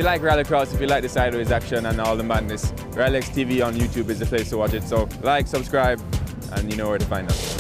you like rallycross, if you like the sideways action and all the madness, RallyX TV on YouTube is the place to watch it. So like, subscribe, and you know where to find us.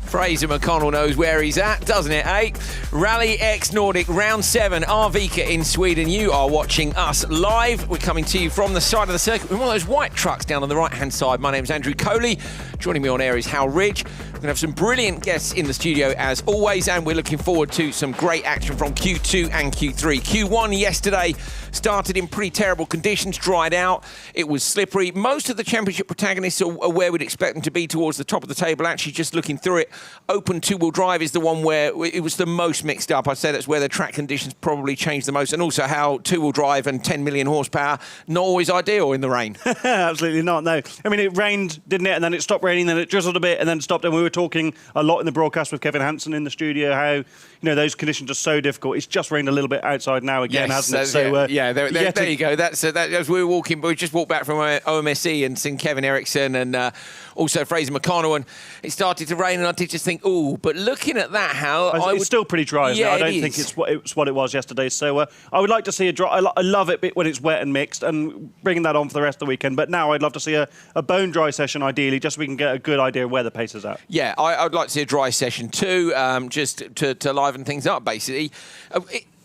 Fraser McConnell knows where he's at, doesn't it, eh? RallyX Nordic Round 7, Arvika in Sweden. You are watching us live. We're coming to you from the side of the circuit with one of those white trucks down on the right-hand side. My name's Andrew Coley. Joining me on air is Hal Ridge. We're going to have some brilliant guests in the studio as always, and we're looking forward to some great action from Q2 and Q3. Q1 yesterday started in pretty terrible conditions, dried out. It was slippery. Most of the championship protagonists are where we'd expect them to be, towards the top of the table. Actually, just looking through it, open two-wheel drive is the one where it was the most mixed up. I'd say that's where the track conditions probably changed the most, and also how two-wheel drive and 10 million horsepower, not always ideal in the rain. Absolutely not, no. I mean, it rained, didn't it? And then it stopped raining, then it drizzled a bit, and then stopped. And we were talking a lot in the broadcast with Kevin Hansen in the studio how, you know, those conditions are so difficult. It's just rained a little bit outside now again, hasn't it? So, there you go. That's as we were walking, we just walked back from OMSE and seen Kevin Eriksson and also Fraser McConnell, and it started to rain, and I did just think, oh, but looking at that, Hal, it's still pretty dry, isn't it? I don't think it's what it was yesterday. So I would like to see a dry. I love it when it's wet and mixed, and bringing that on for the rest of the weekend. But now I'd love to see a bone dry session, ideally, just so we can get a good idea of where the pace is at. Yeah, I would like to see a dry session too, just to liven things up, basically.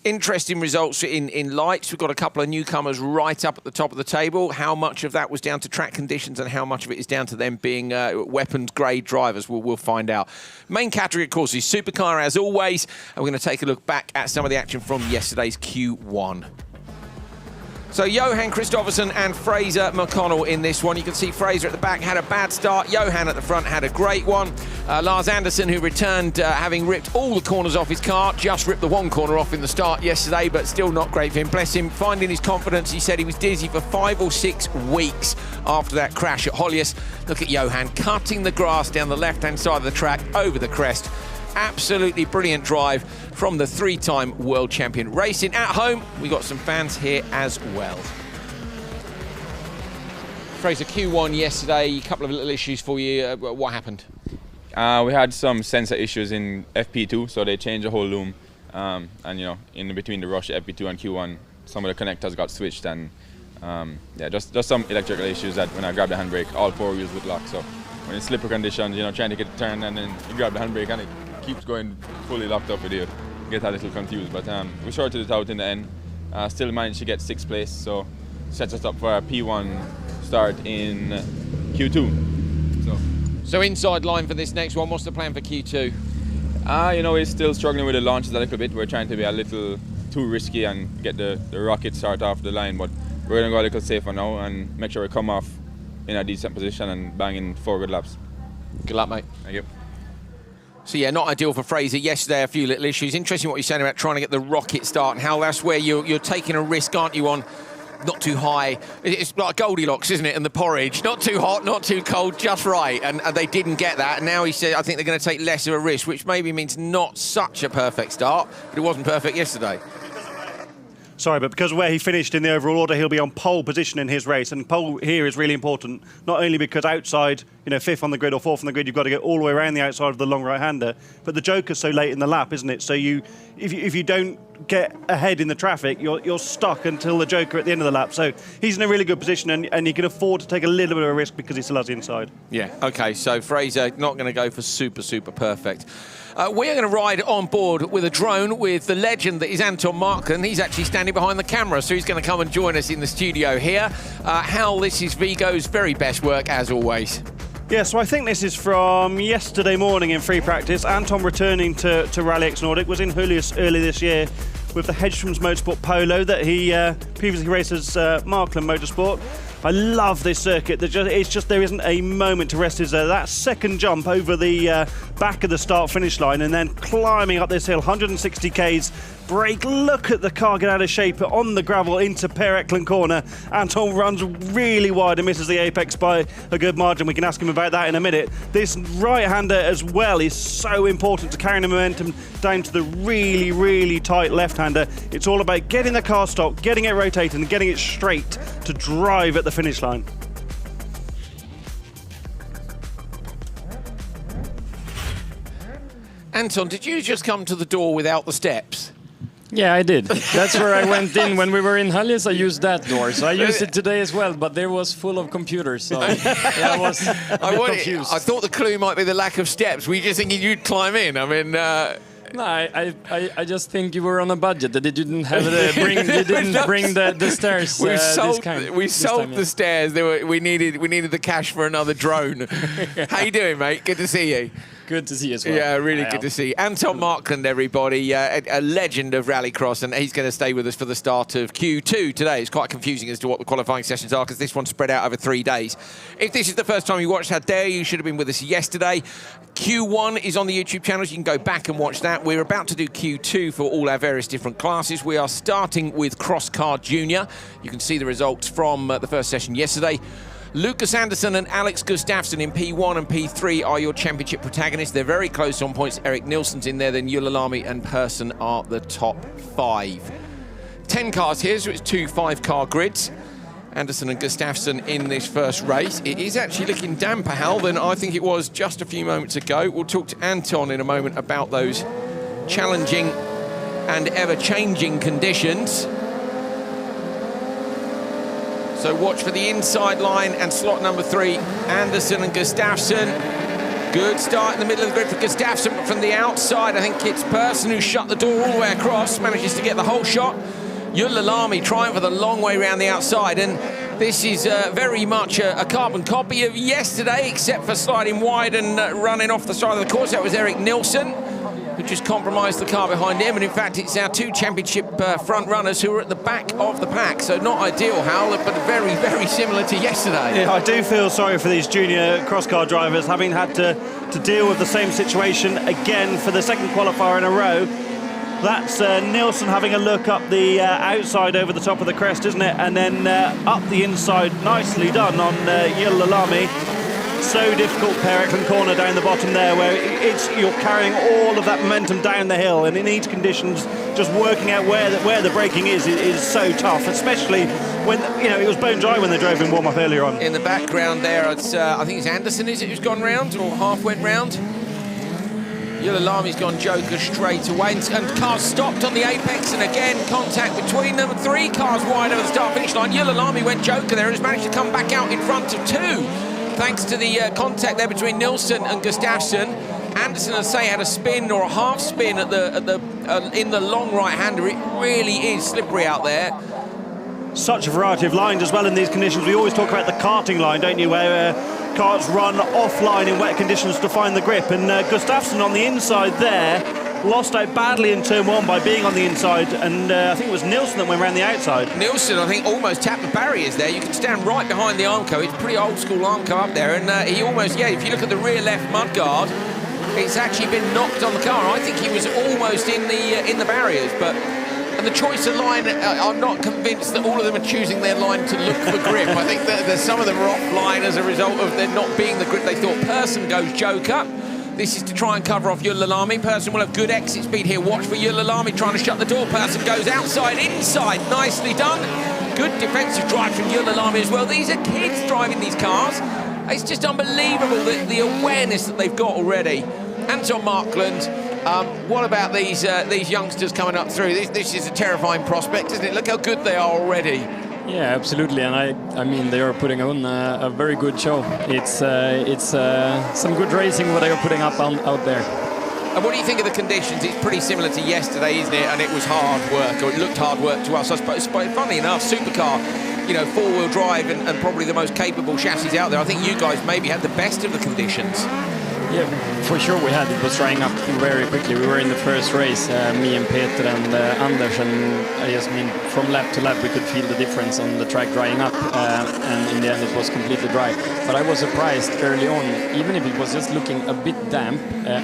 Interesting results in lights. We've got a couple of newcomers right up at the top of the table. How much of that was down to track conditions and how much of it is down to them being weapons-grade drivers, we'll find out. Main category, of course, is Supercar, as always, and we're going to take a look back at some of the action from yesterday's Q1. So Johan Kristoffersson and Fraser McConnell in this one. You can see Fraser at the back had a bad start. Johan at the front had a great one. Lars Anderson, who returned having ripped all the corners off his car, just ripped the one corner off in the start yesterday, but still not great for him. Bless him, finding his confidence. He said he was dizzy for 5 or 6 weeks after that crash at Hollius. Look at Johan cutting the grass down the left-hand side of the track over the crest. Absolutely brilliant drive from the 3-time world champion. Racing at home, we got some fans here as well. Fraser, Q1 yesterday, a couple of little issues for you. What happened? We had some sensor issues in FP2, so they changed the whole loom. And you know, in between the rush FP2 and Q1, some of the connectors got switched, and yeah, just some electrical issues that when I grabbed the handbrake, all 4 wheels would lock. So when it's slippery conditions, you know, trying to get a turn and then you grab the handbrake and it keeps going fully locked up with you, get a little confused. But we sorted it out in the end. Still managed to get 6th place, so sets us up for a P1 start in Q2. So inside line for this next one. What's the plan for Q2? You know, we're still struggling with the launches a little bit. We're trying to be a little too risky and get the rocket start off the line, but we're going to go a little safer now and make sure we come off in a decent position and bang in 4 good laps. Good luck, mate. Thank you. So yeah, not ideal for Fraser. Yesterday, a few little issues. Interesting what you're saying about trying to get the rocket start and how that's where you're taking a risk, aren't you, on not too high. It's like Goldilocks, isn't it, and the porridge. Not too hot, not too cold, just right. And they didn't get that. And now he said, I think they're going to take less of a risk, which maybe means not such a perfect start, but it wasn't perfect yesterday. Sorry, but because of where he finished in the overall order, he'll be on pole position in his race. And pole here is really important, not only because outside, you know, 5th on the grid or 4th on the grid, you've got to get all the way around the outside of the long right-hander. But the Joker's so late in the lap, isn't it? So if you don't get ahead in the traffic, you're stuck until the Joker at the end of the lap. So he's in a really good position, and he can afford to take a little bit of a risk because he still has the inside. Yeah, OK, so Fraser not going to go for super perfect. We are going to ride on board with a drone with the legend that is Anton Markman. He's actually standing behind the camera, so he's going to come and join us in the studio here. Hal, this is Vigo's very best work, as always. Yeah, so I think this is from yesterday morning in free practice. Anton returning to RallyX Nordic, was in Julius early this year with the Hedstrom's Motorsport Polo that he previously raced as Markman Motorsport. I love this circuit. It's just there isn't a moment to rest. Is that second jump over the back of the start-finish line and then climbing up this hill, 160 Ks. Brake, look at the car get out of shape on the gravel into Per Eklund corner. Anton runs really wide and misses the apex by a good margin. We can ask him about that in a minute. This right-hander as well is so important to carrying the momentum down to the really tight left-hander. It's all about getting the car stopped, getting it rotating and getting it straight to drive at the finish line. Anton, did you just come to the door without the steps? Yeah, I did. That's where I went in when we were in Höljes. I used that door, so I used it today as well. But there was full of computers, so yeah, I was a bit confused. I thought the clue might be the lack of steps. Were you just thinking you'd climb in? I mean, no, I just think you were on a budget that you didn't have bring the stairs. We sold time, the stairs. We needed the cash for another drone. How you doing, mate? Good to see you. Good to see you as well. Yeah, really good to see. Anton Markland, everybody, a legend of rallycross, and he's going to stay with us for the start of Q2 today. It's quite confusing as to what the qualifying sessions are because this one's spread out over 3 days. If this is the first time you watched, how dare you? Should have been with us yesterday. Q1 is on the YouTube channels. You can go back and watch that. We're about to do Q2 for all our various different classes. We are starting with Crosscar Junior. You can see the results from the first session yesterday. Lucas Andersson and Alex Gustafsson in P1 and P3 are your championship protagonists. They're very close on points. Eric Nilsson's in there, then Julalami and Persson are the top 5. 10 cars here, so it's 2 5-car grids. Andersson and Gustafsson in this first race. It is actually looking damper, Hal, than I think it was just a few moments ago. We'll talk to Anton in a moment about those challenging and ever-changing conditions. So watch for the inside line and slot number 3, Andersson and Gustafsson. Good start in the middle of the grid for Gustafsson, but from the outside, I think it's Persson who shut the door all the way across, manages to get the whole shot. Julalami trying for the long way around the outside, and this is very much a carbon copy of yesterday, except for sliding wide and running off the side of the course. That was Eric Nilsson, who just compromised the car behind him. And in fact, it's our 2 championship front runners who are at the back of the pack. So not ideal, Hal, but very, very similar to yesterday. Yeah, I do feel sorry for these junior cross-car drivers, having had to deal with the same situation again for the second qualifier in a row. That's Nilsson having a look up the outside over the top of the crest, isn't it? And then up the inside, nicely done on Julalami. So difficult, Pereklund corner down the bottom there, where you're carrying all of that momentum down the hill, and in each conditions, just working out where the braking is so tough, especially when it was bone dry when they drove in warm-up earlier on. In the background there, it's I think it's Andersson, is it, who's gone round or half went round? Julalami's gone joker straight away, and cars stopped on the apex, and again contact between them. 3 cars wide over the start-finish line. Julalami went joker there and has managed to come back out in front of 2. Thanks to the contact there between Nilsson and Gustafsson. Andersson, I say, had a spin or a half spin at in the long right-hander. It really is slippery out there. Such a variety of lines as well in these conditions. We always talk about the karting line, don't you, where cars run offline in wet conditions to find the grip. And Gustafsson on the inside there lost out badly in turn 1 by being on the inside, and I think it was Nilsson that went around the outside. Nilsson, I think, almost tapped the barriers there. You can stand right behind the Armco. It's pretty old school Armco up there, and he almost, if you look at the rear left mudguard, it's actually been knocked on the car. I think he was almost in the barriers, and the choice of line, I'm not convinced that all of them are choosing their line to look for grip. I think that some of them are offline as a result of there not being the grip they thought. Persson goes joker. This is to try and cover off Julalami. Persson will have good exit speed here. Watch for Julalami trying to shut the door. Persson goes outside, inside. Nicely done. Good defensive drive from Julalami as well. These are kids driving these cars. It's just unbelievable, the awareness that they've got already. Anton Markland, what about these youngsters coming up through? This is a terrifying prospect, isn't it? Look how good they are already. Yeah, absolutely, and I mean they are putting on a very good show. It's some good racing what they are putting up out there. And what do you think of the conditions? It's pretty similar to yesterday, isn't it? And it was hard work, or it looked hard work to us. I suppose, funny enough, Supercar, 4-wheel drive and probably the most capable chassis out there. I think you guys maybe had the best of the conditions. Yeah, for sure we had. It was drying up very quickly. We were in the first race, me and Peter and Anders, and I just mean from lap to lap we could feel the difference on the track drying up, and in the end it was completely dry. But I was surprised early on, even if it was just looking a bit damp,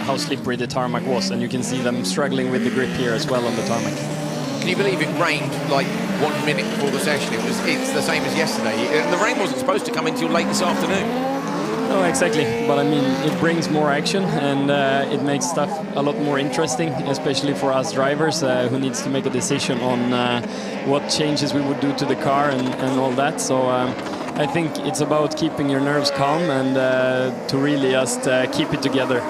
how slippery the tarmac was, and you can see them struggling with the grip here as well on the tarmac. Can you believe it rained like 1 minute before the session? It's the same as yesterday, and the rain wasn't supposed to come until late this afternoon. No, exactly, but I mean it brings more action, and it makes stuff a lot more interesting, especially for us drivers who needs to make a decision on what changes we would do to the car and all that. So I think it's about keeping your nerves calm and to really just keep it together.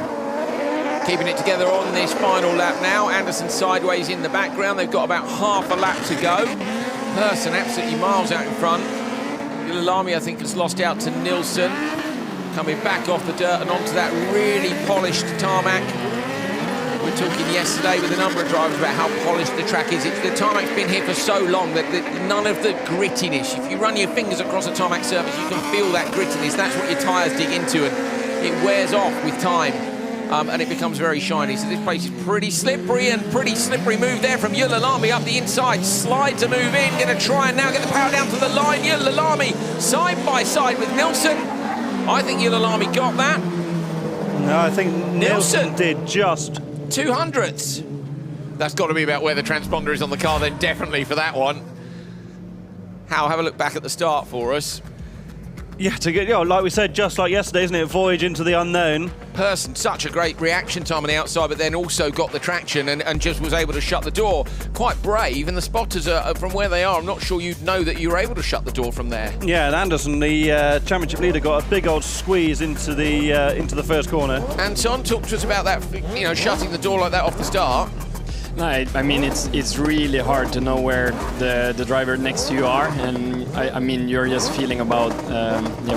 keeping it together on this final lap now. Anderson sideways in the background. They've got about half a lap to go. Persson absolutely miles out in front. Lalami, I think, has lost out to Nilsson. Coming back off the dirt and onto that really polished tarmac. We were talking yesterday with a number of drivers about how polished the track is. The tarmac's been here for so long that none of the grittiness. If you run your fingers across a tarmac surface, you can feel that grittiness. That's what your tyres dig into, and it wears off with time. And it becomes very shiny. So this place is pretty slippery, and pretty slippery move there from Lalami up the inside. Slide to move in, going to try and now get the power down to the line. Lalami side by side with Nilsson. I think Lalami got that. No, I think Nilsson did just 200ths. That's got to be about where the transponder is on the car then, definitely for that one. Hal, have a look back at the start for us. Yeah, to get, like we said, just like yesterday, isn't it? Voyage into the unknown. Persson, such a great reaction time on the outside, but then also got the traction and just was able to shut the door. Quite brave, and the spotters are from where they are. I'm not sure you'd know that you were able to shut the door from there. Yeah, and Anderson, the championship leader, got a big old squeeze into the first corner. Anton, talk to us about that. Shutting the door like that off the start. No, I mean, it's really hard to know where the driver next to you are, and I mean, you're just feeling about,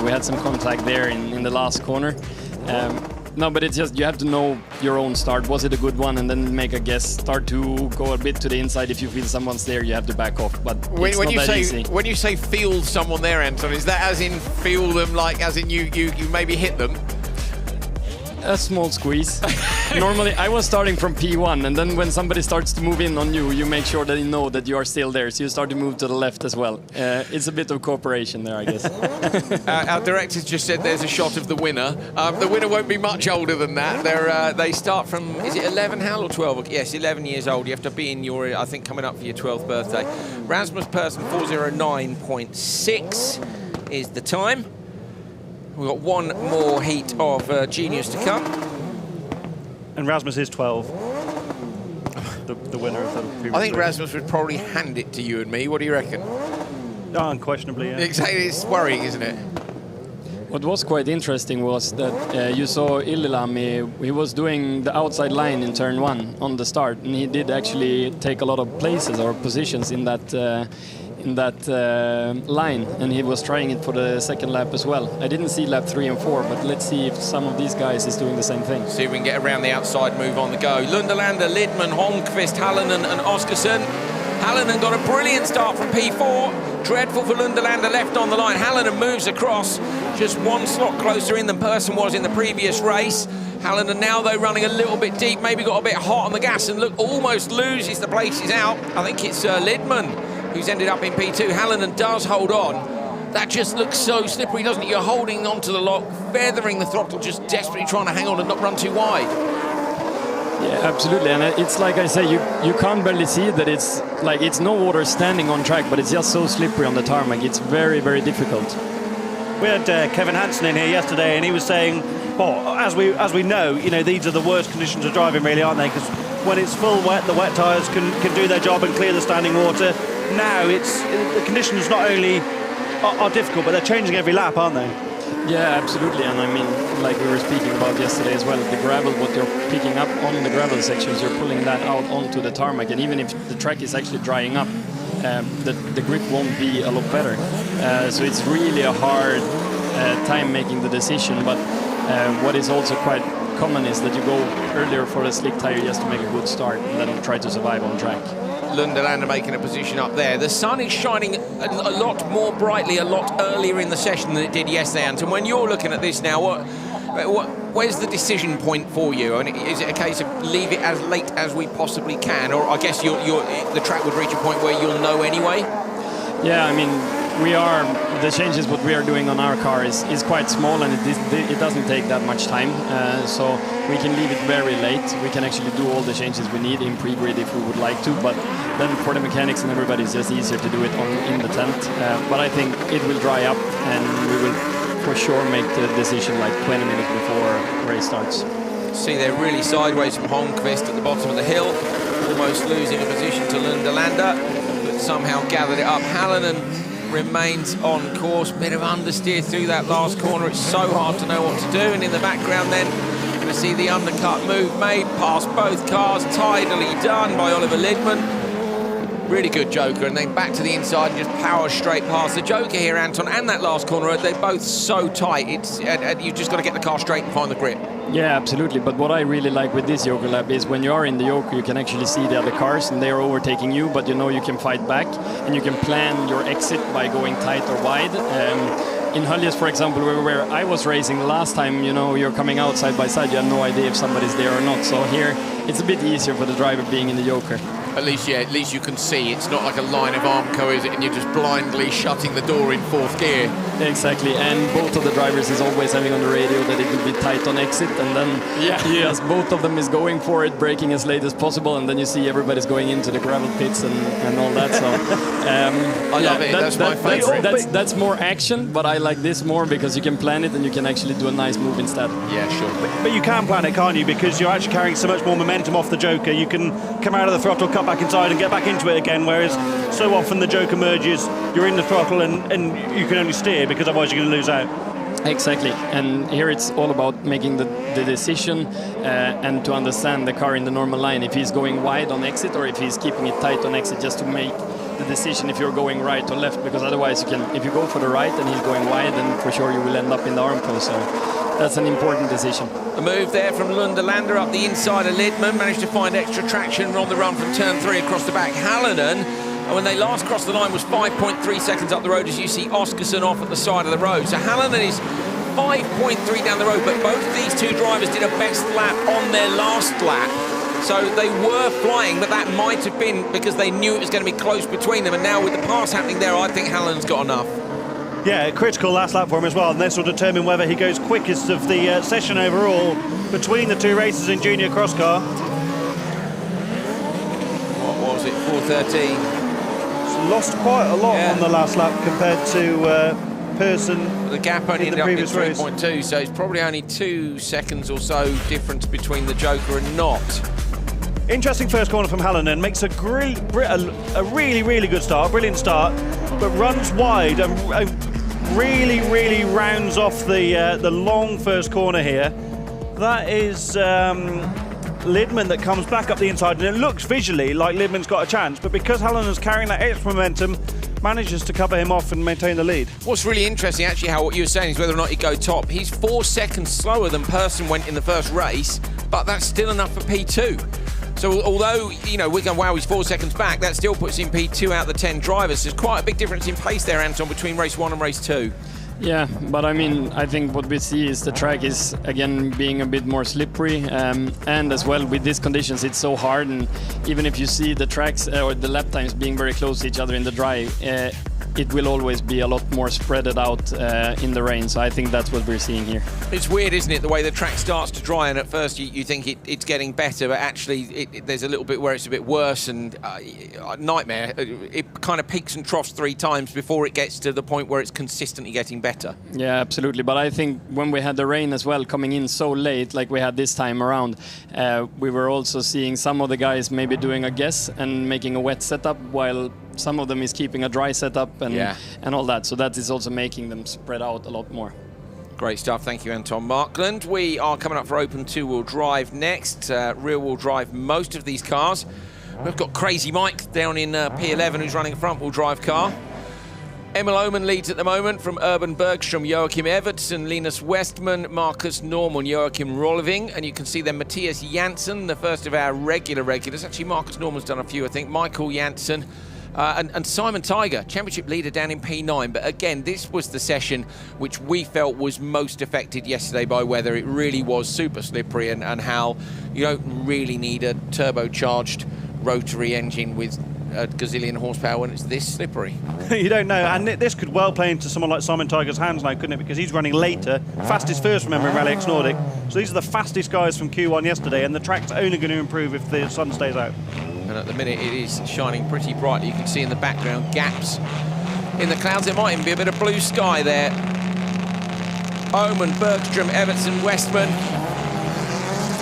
we had some contact there in the last corner. No, but it's just, you have to know your own start. Was it a good one? And then make a guess. Start to go a bit to the inside. If you feel someone's there, you have to back off. But it's not that easy. When you say feel someone there, Anton, is that as in feel them, like as in you maybe hit them? A small squeeze. Normally, I was starting from P1, and then when somebody starts to move in on you, you make sure that you know that you are still there, so you start to move to the left as well. It's a bit of cooperation there, I guess. Our director's just said there's a shot of the winner. The winner won't be much older than that. They start from, is it 11, Hal, or 12? Yes, 11 years old. You have to be in your, I think, coming up for your 12th birthday. Rasmus Persson, 4:09.6 is the time. We've got one more heat of juniors to come. And Rasmus is 12. The winner of the previous I think race. Rasmus would probably hand it to you and me. What do you reckon? Oh, unquestionably, yeah. Exactly, it's worrying, isn't it? What was quite interesting was that you saw Lalami, he was doing the outside line in turn 1 on the start, and he did actually take a lot of places or positions in that line, and he was trying it for the second lap as well. I didn't see lap 3 and 4, but let's see if some of these guys is doing the same thing. See if we can get around the outside, move on the go. Lunderlander, Lidman, Holmqvist, Hallinen and Oskarsson. Hallinen got a brilliant start from P4. Dreadful for Lunderlander, left on the line. Hallinen moves across, just one slot closer in than Persson was in the previous race. Hallinen now, though, running a little bit deep, maybe got a bit hot on the gas and almost loses the places out. I think it's Lidman who's ended up in P2. Hallinen does hold on. That just looks so slippery, doesn't it? You're holding onto the lock, feathering the throttle, just desperately trying to hang on and not run too wide. Yeah, absolutely, and it's like I say, you can't barely see that it's no water standing on track, but it's just so slippery on the tarmac. It's very, very difficult. We had Kevin Hansen in here yesterday, and he was saying, well, as we know, these are the worst conditions of driving, really, aren't they? Because when it's full wet, the wet tyres can do their job and clear the standing water. Now the conditions not only are difficult, but they're changing every lap, aren't they? Yeah, absolutely, and I mean, like we were speaking about yesterday as well, the gravel, what you're picking up on the gravel sections, you're pulling that out onto the tarmac, and even if the track is actually drying up, the grip won't be a lot better. So it's really a hard time making the decision, but what is also quite common is that you go earlier for a slick tire just to make a good start and then try to survive on track. Lunderlander making a position up there. The sun is shining a lot more brightly a lot earlier in the session than it did yesterday, Anton. When you're looking at this now, where's the decision point for you? I mean, is it a case of leave it as late as we possibly can, or I guess the track would reach a point where you'll know anyway? Yeah, I mean, the changes what we are doing on our car is quite small, and it doesn't take that much time, so we can leave it very late. We can actually do all the changes we need in pre-grid if we would like to, but then for the mechanics and everybody it's just easier to do it in the tent. But I think it will dry up, and we will for sure make the decision like 20 minutes before race starts. See, they're really sideways from Holmqvist at the bottom of the hill, almost losing a position to Lunderlander, but somehow gathered it up. Hallinen remains on course, bit of understeer through that last corner. It's so hard to know what to do, and in the background then going to see the undercut move made past both cars, tidily done by Oliver Lidman. Really good Joker, and then back to the inside and just power straight past the Joker here, Anton, and that last corner. They're both so tight. You've just got to get the car straight and find the grip. Yeah, absolutely. But what I really like with this Joker lap is when you are in the Joker, you can actually see the other cars and they are overtaking you, but you know you can fight back and you can plan your exit by going tight or wide. In Höljes, for example, where I was racing last time, you know, you're coming out side by side, you have no idea if somebody's there or not. So here, it's a bit easier for the driver being in the Joker. At least you can see. It's not like a line of Armco, is it? And you're just blindly shutting the door in 4th gear. Exactly, and both of the drivers is always having on the radio that it will be tight on exit, and then yes, both of them is going for it, braking as late as possible, and then you see everybody's going into the gravel pits and all that. So I love it. That's my favourite. That's more action, but I like this more because you can plan it and you can actually do a nice move instead. Yeah, sure. But you can plan it, can't you? Because you're actually carrying so much more momentum off the Joker. You can come out of the throttle, cut back inside and get back into it again, whereas so often the Joker merges, you're in the throttle and you can only steer because otherwise you're going to lose out. Exactly, and here it's all about making the decision and to understand the car in the normal line, if he's going wide on exit or if he's keeping it tight on exit, just to make the decision if you're going right or left, because otherwise you can, if you go for the right and he's going wide, then for sure you will end up in the Armco. So that's an important decision. A move there from Lunderlander up the inside of Lidman, managed to find extra traction on the run from turn 3 across the back. Hallinan, when they last crossed the line, was 5.3 seconds up the road, as you see Oscarson off at the side of the road. So Hallinan is 5.3 down the road, but both these two drivers did a best lap on their last lap. So they were flying, but that might have been because they knew it was going to be close between them. And now with the pass happening there, I think Hallinan's got enough. Yeah, critical last lap for him as well, and this will determine whether he goes quickest of the session overall between the two races in junior cross car. What was it, 4:13? It's lost quite a lot on the last lap compared to Pearson. The gap only in ended up in 3.2, 3.2, so it's probably only 2 seconds or so difference between the Joker and not. Interesting first corner from Hallinan, makes a really, really good start, brilliant start, but runs wide and really rounds off the long first corner here. That is Lidman that comes back up the inside, and it looks visually like Lidman's got a chance, but because Hallinan's carrying that extra momentum, manages to cover him off and maintain the lead. What's really interesting, actually, how what you were saying is whether or not he'd go top. He's 4 seconds slower than Pearson went in the first race, but that's still enough for P2. So although, you know, we're going, wow, he's 4 seconds back, that still puts him P2 out of the 10 drivers. There's quite a big difference in pace there, Anton, between race 1 and race 2. Yeah, but I mean, I think what we see is the track is, again, being a bit more slippery, and as well, with these conditions, it's so hard, and even if you see the tracks or the lap times being very close to each other in the dry, it will always be a lot more spreaded out in the rain, so I think that's what we're seeing here. It's weird, isn't it, the way the track starts to dry, and at first you think it's getting better, but actually there's a little bit where it's a bit worse, and a nightmare. It kind of peaks and troughs 3 times before it gets to the point where it's consistently getting better. Yeah, absolutely, but I think when we had the rain as well coming in so late, like we had this time around, we were also seeing some of the guys maybe doing a guess and making a wet setup, while some of them is keeping a dry setup and all that. So that is also making them spread out a lot more. Great stuff. Thank you, Anton Markland. We are coming up for open 2-wheel drive next. Rear-wheel drive most of these cars. We've got Crazy Mike down in P11 who's running a front-wheel drive car. Emil Oman leads at the moment from Urban Bergstrom, Joachim Evertsen, Linus Westman, Marcus Norman, Joachim Rolleving, and you can see then Matthias Janssen, the first of our regulars. Actually, Marcus Norman's done a few, I think. Michael Janssen. And Simon Tiger, championship leader down in P9. But again, this was the session which we felt was most affected yesterday by weather. It really was super slippery, and how you don't really need a turbocharged rotary engine with a gazillion horsepower when it's this slippery. You don't know, and this could well play into someone like Simon Tiger's hands now, couldn't it? Because he's running later, fastest first, remember, in RallyX Nordic. So these are the fastest guys from Q1 yesterday, and the track's only going to improve if the sun stays out. And at the minute it is shining pretty brightly. You can see in the background gaps in the clouds. There might even be a bit of blue sky there. Oman, Bergstrom, Evertsen, Westman.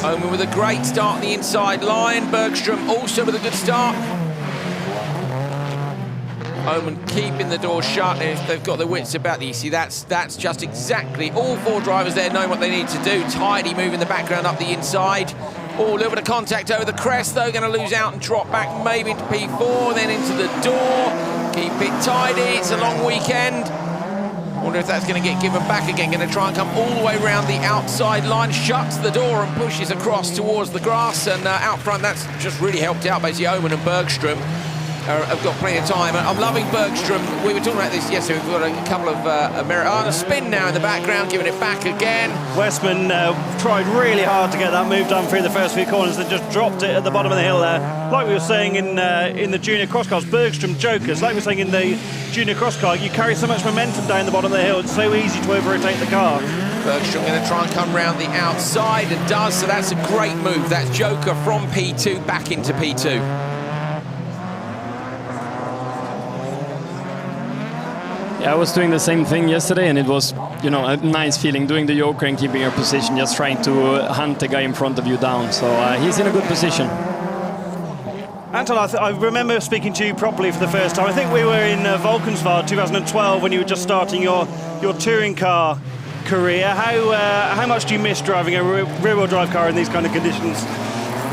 Oman with a great start on the inside line. Bergstrom also with a good start. Oman keeping the door shut, and if they've got their wits about you see that's just exactly all 4 drivers there knowing what they need to do. Tidy move in the background up the inside. Oh, a little bit of contact over the crest though, going to lose out and drop back maybe into P4, then into the door. Keep it tidy, it's a long weekend. Wonder if that's going to get given back again. Going to try and come all the way around the outside line, shuts the door and pushes across towards the grass, and out front that's just really helped out basically. Oman and Bergström have got plenty of time. I'm loving Bergström. We were talking about this yesterday. We've got a couple of a spin now in the background, giving it back again. Westman tried really hard to get that move done through the first few corners, then just dropped it at the bottom of the hill there. Like we were saying in the junior cross cars, Bergström jokers. Like we were saying in the junior cross car, you carry so much momentum down the bottom of the hill. It's so easy to over-rotate the car. Bergström going to try and come round the outside and does. So that's a great move. That's Joker from P2 back into P2. I was doing the same thing yesterday, and it was, you know, a nice feeling doing the Joker and keeping your position, just trying to hunt the guy in front of you down. So he's in a good position. Anton, I remember speaking to you properly for the first time. I think we were in Valkenswaard 2012 when you were just starting your touring car career. How much do you miss driving a rear-wheel drive car in these kind of conditions?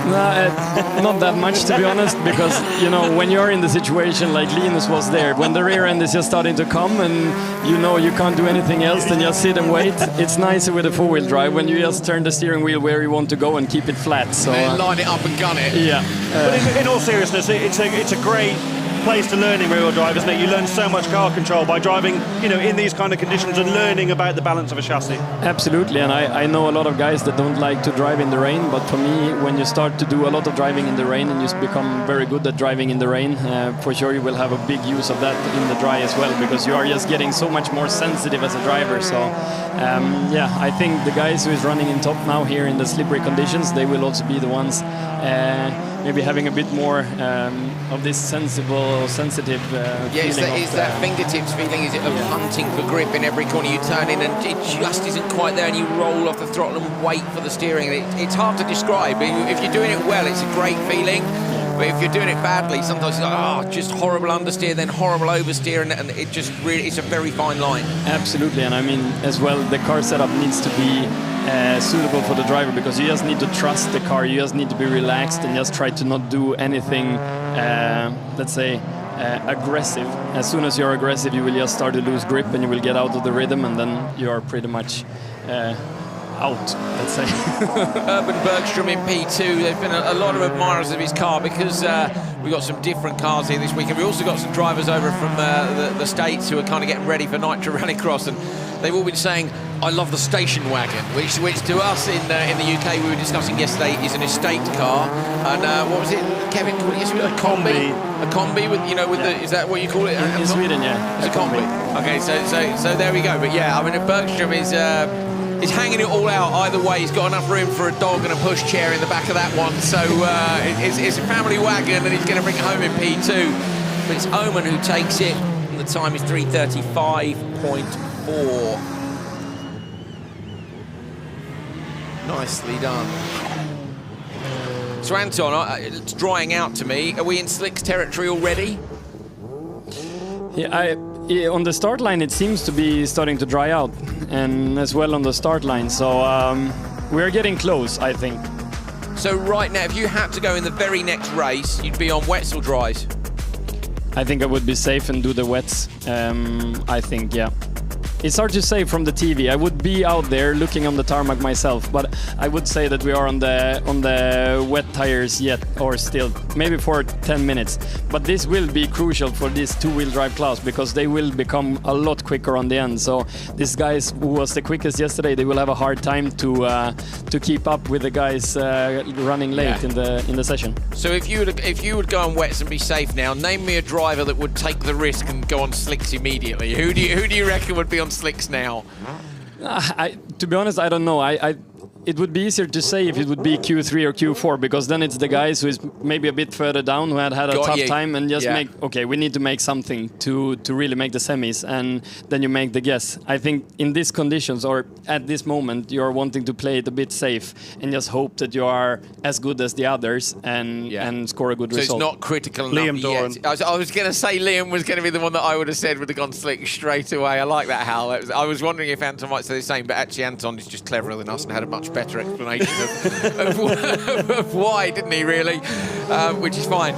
Not that much, to be honest, because, you know, when you're in the situation like Linus was there, when the rear end is just starting to come and you know you can't do anything else than just sit and wait, it's nicer with a 4-wheel drive when you just turn the steering wheel where you want to go and keep it flat. So line it up and gun it. Yeah. But in all seriousness, it's a great place to learn in rear-wheel drive, isn't it? You learn so much car control by driving, you know, in these kind of conditions and learning about the balance of a chassis. Absolutely, and I know a lot of guys that don't like to drive in the rain, but for me, when you start to do a lot of driving in the rain and you become very good at driving in the rain, for sure you will have a big use of that in the dry as well, because you are just getting so much more sensitive as a driver. So yeah, I think the guys who is running in top now here in the slippery conditions, they will also be the ones maybe having a bit more of this sensitive feeling. It's that fingertips feeling, is it, of hunting for grip in every corner you turn in, and it just isn't quite there, and you roll off the throttle and wait for the steering. It's hard to describe. If you're doing it well, it's a great feeling. But if you're doing it badly, sometimes it's like, just horrible understeer, then horrible oversteer, and it just really, it's a very fine line. Absolutely, and I mean, as well, the car setup needs to be suitable for the driver, because you just need to trust the car, you just need to be relaxed and just try to not do anything, let's say, aggressive. As soon as you're aggressive, you will just start to lose grip and you will get out of the rhythm, and then you are pretty much out, let's say. Urban Bergström in P2. There's been a lot of admirers of his car, because we've got some different cars here this weekend. We've also got some drivers over from the States who are kind of getting ready for Nitro Rallycross, and they've all been saying, I love the station wagon, which to us in the UK, we were discussing yesterday, is an estate car. And what was it, Kevin? A combi. A combi with, you know, with the, is that what you call it? In Sweden, yeah. It's a combi. Okay, so there we go. But yeah, I mean, Bergström is hanging it all out either way. He's got enough room for a dog and a pushchair in the back of that one. So it's a family wagon, and he's going to bring it home in P2. But it's Oman who takes it, and the time is 3:35.4. Nicely done. So Anton, it's drying out to me. Are we in slicks territory already? Yeah, on the start line, it seems to be starting to dry out, and as well on the start line. So we're getting close, I think. So right now, if you had to go in the very next race, you'd be on wets or dries? I think I would be safe and do the wets. I think, yeah. It's hard to say from the TV. I would be out there looking on the tarmac myself, but I would say that we are on the wet tires yet, or still, maybe for 10 minutes. But this will be crucial for this two-wheel drive class, because they will become a lot quicker on the end. So these guys who was the quickest yesterday, they will have a hard time to keep up with the guys running late in the session. So if you would go on wets and be safe now, name me a driver that would take the risk and go on slicks immediately. Who do you reckon would be on slicks now? To be honest, I don't know. it would be easier to say if it would be Q3 or Q4, because then it's the guys who is maybe a bit further down who had a tough time and just we need to make something to really make the semis, and then you make the guess. I think in these conditions or at this moment you're wanting to play it a bit safe and just hope that you are as good as the others and score a good result. So it's not critical enough Liam Doran. yet. I was going to say Liam was going to be the one that I would have said would have gone slick straight away. I like that, Hal. I was wondering if Anton might say the same, but actually Anton is just cleverer than us and had a much better explanation of why, didn't he, really? Which is fine.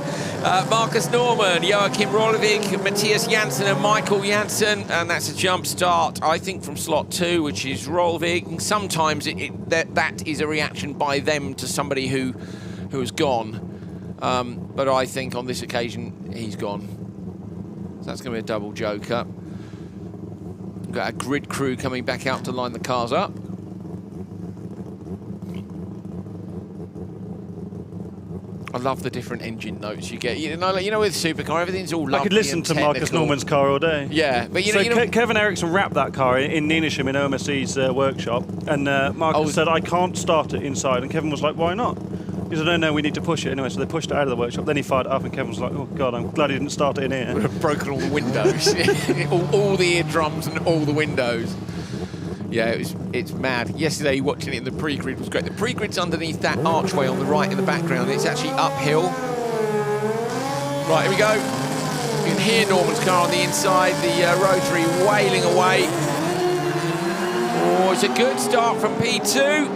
Marcus Norman, Joachim Rolvik, Matthias Janssen and Michael Janssen, and that's a jump start, I think, from slot 2, which is Rolvik. Sometimes that is a reaction by them to somebody who has gone, but I think on this occasion he's gone. So that's going to be a double joker. We've got a grid crew coming back out to line the cars up. I love the different engine notes you get. You know, with Supercar, everything's all lovely. I could listen to Marcus Norman's car all day. Yeah, but Kevin Eriksson wrapped that car in Nynäshamn in OMSC's workshop, and Marcus said, "I can't start it inside," and Kevin was like, "Why not?" He said, "No, we need to push it anyway." So they pushed it out of the workshop. Then he fired it up, and Kevin was like, "Oh God, I'm glad he didn't start it in here." Would have broken all the windows, all the eardrums and all the windows. Yeah, it's mad. Yesterday, watching it in the pre-grid was great. The pre-grid's underneath that archway on the right in the background. It's actually uphill. Right, here we go. You can hear Norman's car on the inside, the rotary wailing away. Oh, it's a good start from P2.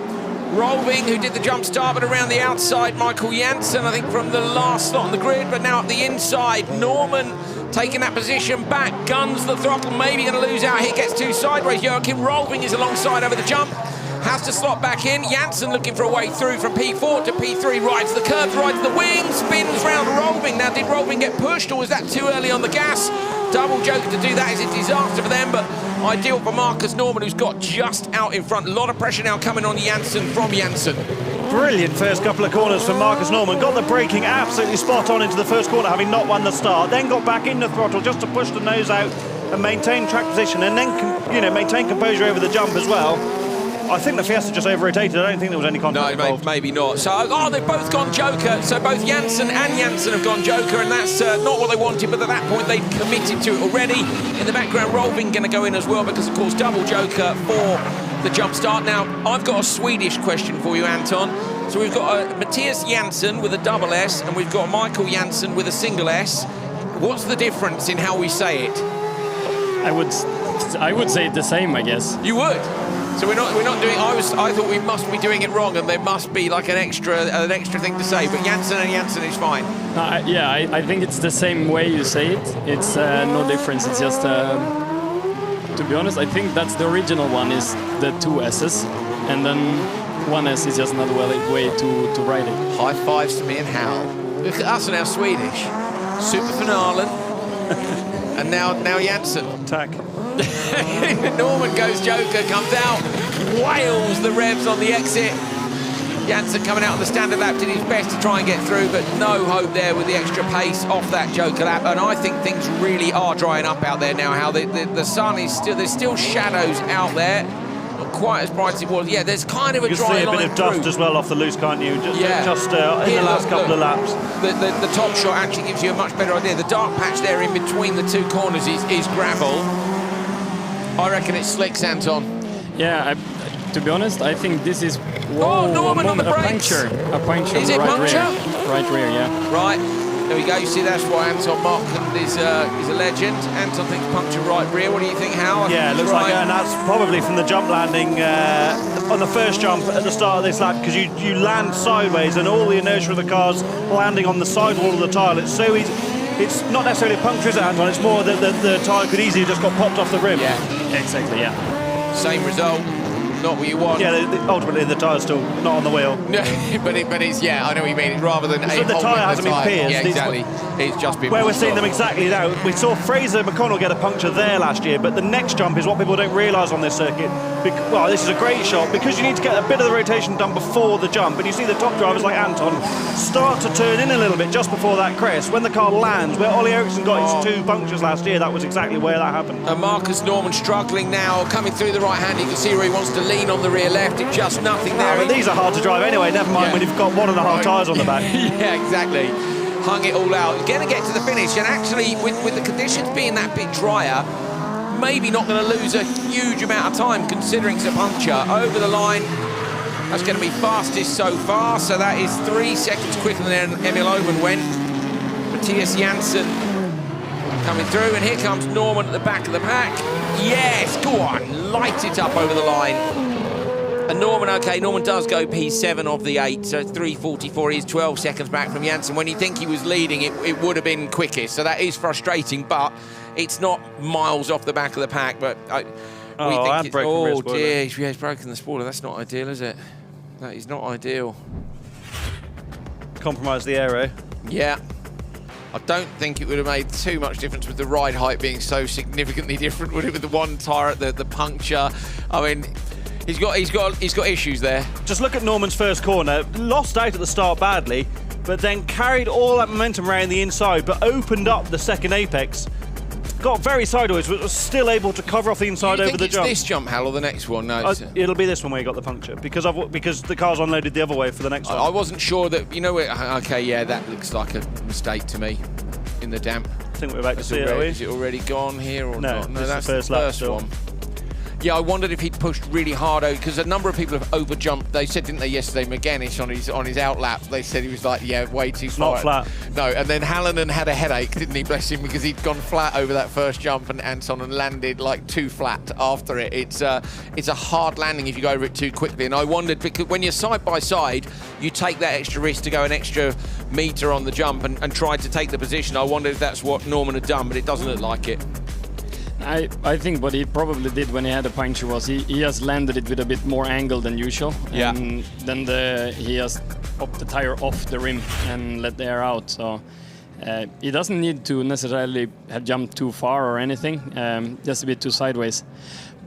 Rolving, who did the jump start, but around the outside, Michael Janssen, I think from the last slot on the grid, but now up the inside, Norman taking that position back, guns the throttle, maybe going to lose out here, gets two sideways. Joachim Rolving is alongside over the jump, has to slot back in. Janssen looking for a way through from P4 to P3, rides the curves, rides the wing, spins round Rolving. Now, did Rolving get pushed, or was that too early on the gas? Double joker to do that is a disaster for them, but ideal for Marcus Norman, who's got just out in front. A lot of pressure now coming on Janssen from Janssen. Brilliant first couple of corners from Marcus Norman. Got the braking absolutely spot on into the first corner, having not won the start. Then got back in the throttle just to push the nose out and maintain track position, and then maintain composure over the jump as well. I think the Fiesta just over-rotated. I don't think there was any contact involved. Maybe not. So, they've both gone joker. So both Janssen and Janssen have gone joker, and that's not what they wanted, but at that point they'd committed to it already. In the background, Rolving going to go in as well, because, of course, double joker for the jump start. Now, I've got a Swedish question for you, Anton. So we've got Matthias Janssen with a double S, and we've got Michael Janssen with a single S. What's the difference in how we say it? I would say it the same, I guess. You would? So we're not doing. I thought we must be doing it wrong, and there must be like an extra thing to say. But Janssen and Janssen is fine. I think it's the same way you say it. It's no difference. It's just to be honest, I think that's the original one is the two S's, and then one S is just another way to write it. High fives to me and Hal. Look at us and our Swedish. Super finale. And now Janssen. Tack. Norman goes joker, comes out, wails the revs on the exit. Janssen coming out on the standard lap, did his best to try and get through, but no hope there with the extra pace off that joker lap. And I think things really are drying up out there now. How the sun is still, there's still shadows out there. Not quite as bright as it was. Yeah, there's kind of a dry line. You can see a bit of dust as well off the loose, can't you? Just in the last couple of laps. The top shot actually gives you a much better idea. The dark patch there in between the two corners is gravel. I reckon it slicks, Anton. Yeah, to be honest, I think this is... Norman on the brakes. A puncture. Is it puncture? Right rear, yeah. Right. There we go. You see, that's why Anton Markland is a legend. Anton thinks puncture right rear. What do you think, Hal? Yeah, it looks like it, and that's probably from the jump landing on the first jump at the start of this lap, because you land sideways and all the inertia of the car's landing on the sidewall of the tyre. It's so easy. It's not necessarily a puncture, is it, Anton? It's more that the tyre could easily just got popped off the rim. Yeah, exactly, yeah. Same result. Not what you want. Yeah, ultimately the tyre's still not on the wheel. No, but it's yeah, I know what you mean. Rather than so the tyre hasn't been pierced. Yeah, exactly. It's just been. Where we're seeing them exactly now. We saw Fraser McConnell get a puncture there last year, but the next jump is what people don't realise on this circuit. Well, this is a great shot because you need to get a bit of the rotation done before the jump, and you see the top drivers like Anton start to turn in a little bit just before that crest. When the car lands, where Ollie Eriksson got his two punctures last year, that was exactly where that happened. And Marcus Norman struggling now, coming through the right hand. You can see where he wants to lean on the rear left, it's just nothing there. But these are hard to drive anyway, never mind when you've got 1.5 tyres on the back. Yeah, exactly. Hung it all out. Going to get to the finish, and actually, with the conditions being that bit drier, maybe not going to lose a huge amount of time considering it's a puncture. Over the line, that's going to be fastest so far, so that is 3 seconds quicker than Emil Omen went. Matthias Janssen coming through, and here comes Norman at the back of the pack. Yes, go on, light it up over the line. And Norman, okay, Norman does go P7 of the 8, so 3:44. He's 12 seconds back from Janssen. When you think he was leading, it would have been quickest, so that is frustrating, but it's not miles off the back of the pack. But we think it's, oh dear, he's broken the spoiler. That's not ideal, is it? That is not ideal. Compromise the aero. Yeah. I don't think it would have made too much difference with the ride height being so significantly different, would it, with the one tyre at the puncture? I mean, he's got issues there. Just look at Norman's first corner. Lost out at the start badly, but then carried all that momentum around the inside, but opened up the second apex. Got very sideways, but was still able to cover off the inside over the jump. This jump, Hal, or the next one? No, it'll be this one where you got the puncture because the car's unloaded the other way for the next one. I wasn't sure that, you know, okay, yeah, that looks like a mistake to me in the damp. I think we're about to see it, are we? Is it already gone here or not? No, that's the first one. Yeah, I wondered if he'd pushed really hard over, because a number of people have overjumped. They said, didn't they, yesterday, McGuinness on his outlap, they said he was like, yeah, way too far. Not flat. No, and then Hallinan had a headache, didn't he, bless him, because he'd gone flat over that first jump, and Anton and landed like too flat after it. It's a hard landing if you go over it too quickly, and I wondered, because when you're side by side, you take that extra risk to go an extra metre on the jump and try to take the position. I wondered if that's what Norman had done, but it doesn't look like it. I think what he probably did when he had a puncture was he just landed it with a bit more angle than usual. Yeah. And then he just popped the tire off the rim and let the air out. So he doesn't need to necessarily have jumped too far or anything, just a bit too sideways.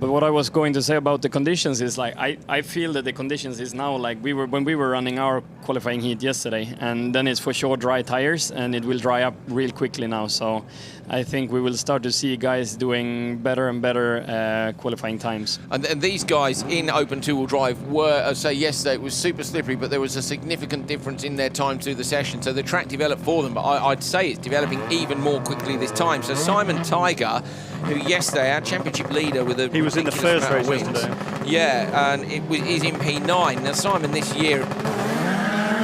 But what I was going to say about the conditions is, like, I feel that the conditions is now like when we were running our qualifying heat yesterday, and then it's for sure dry tires, and it will dry up real quickly now. So I think we will start to see guys doing better and better qualifying times. And these guys in open two-wheel drive were, say yesterday, it was super slippery, but there was a significant difference in their time through the session. So the track developed for them, but I'd say it's developing even more quickly this time. So Simon Tiger, who yesterday, our championship leader with a... He was in the first race yesterday. Yeah, and he's in P9. Now, Simon this year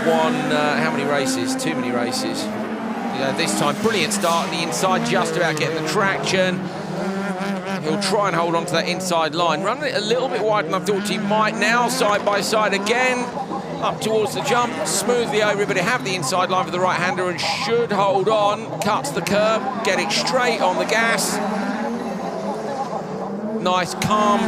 won how many races? Too many races. This time, brilliant start on the inside, just about getting the traction. He'll try and hold on to that inside line. Running it a little bit wider than I thought he might now. Side by side again. Up towards the jump, smoothly over it, but he have the inside line for the right-hander and should hold on. Cuts the curb, get it straight on the gas. Nice, calm,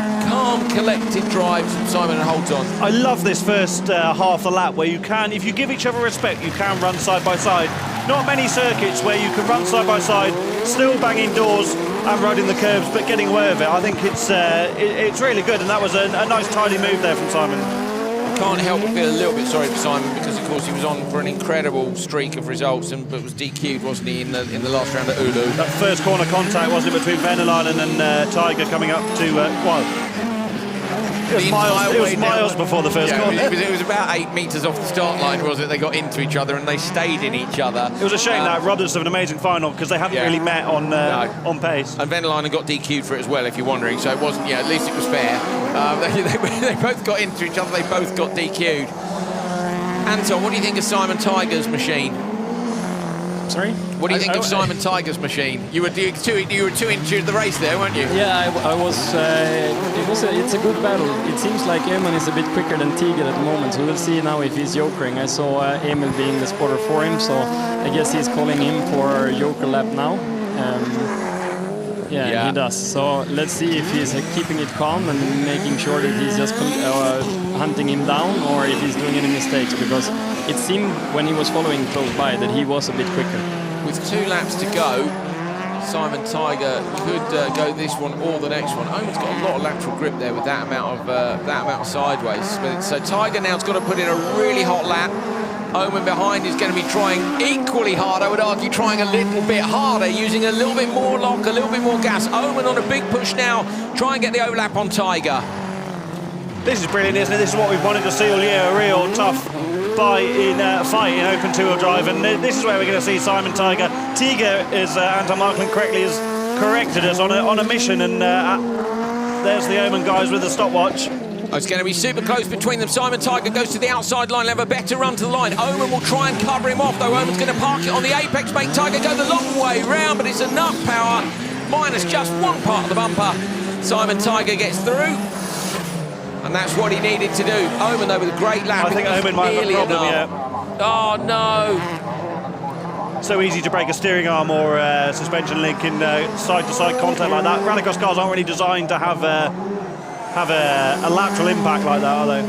collected drives from Simon and holds on. I love this first half a lap where you can, if you give each other respect, you can run side by side. Not many circuits where you can run side by side, still banging doors and riding the curbs, but getting away with it. I think it's really good, and that was a nice tidy move there from Simon. Can't help but feel a little bit sorry for Simon, because of course he was on for an incredible streak of results, but was DQ'd, wasn't he, in the last round at Oulu. That first corner contact, wasn't it, between Venelainen and Tiger coming up to it was miles before the first corner. It was about 8 metres off the start line, wasn't it? They got into each other and they stayed in each other. It was a shame that Rodders have an amazing final, because they haven't really met on pace. And Venelainen got DQ'd for it as well, if you're wondering. So it wasn't, at least it was fair. They both got into each other, they both got DQ'd. Anton, what do you think of Simon Tiger's machine? Sorry? What do you think of Simon Tiger's machine? You were two into the race there, weren't you? Yeah, I was. It's a good battle. It seems like Emil is a bit quicker than Tiger at the moment, so we'll see now if he's jokering. I saw Emil being the spotter for him, so I guess he's calling him for a joker lap now. Yeah, he does. So let's see if he's keeping it calm and making sure that he's just hunting him down, or if he's doing any mistakes, because it seemed when he was following close by that he was a bit quicker. With 2 laps to go, Simon Tiger could go this one or the next one. Owen's got a lot of lateral grip there with that amount of sideways. So Tiger now's got to put in a really hot lap. Owen behind is going to be trying equally hard, I would argue, trying a little bit harder, using a little bit more lock, a little bit more gas. Owen on a big push now, try and get the overlap on Tiger. This is brilliant, isn't it? This is what we've wanted to see all year, a real tough fight in open two-wheel drive, and this is where we're going to see Simon Tiger. Tiger, as Anton Marklund correctly has corrected us, on a mission, and there's the Oman guys with the stopwatch. Oh, it's going to be super close between them. Simon Tiger goes to the outside line, have a better run to the line. Oman will try and cover him off, though. Oman's going to park it on the apex, make Tiger go the long way round, but it's enough power, minus just one part of the bumper. Simon Tiger gets through, and that's what he needed to do. Oman, though, with a great lap. I think Oman might have a problem, yeah. Oh, no. So easy to break a steering arm or suspension link in side-to-side contact like that. Rallycross cars aren't really designed to have a lateral impact like that, are they?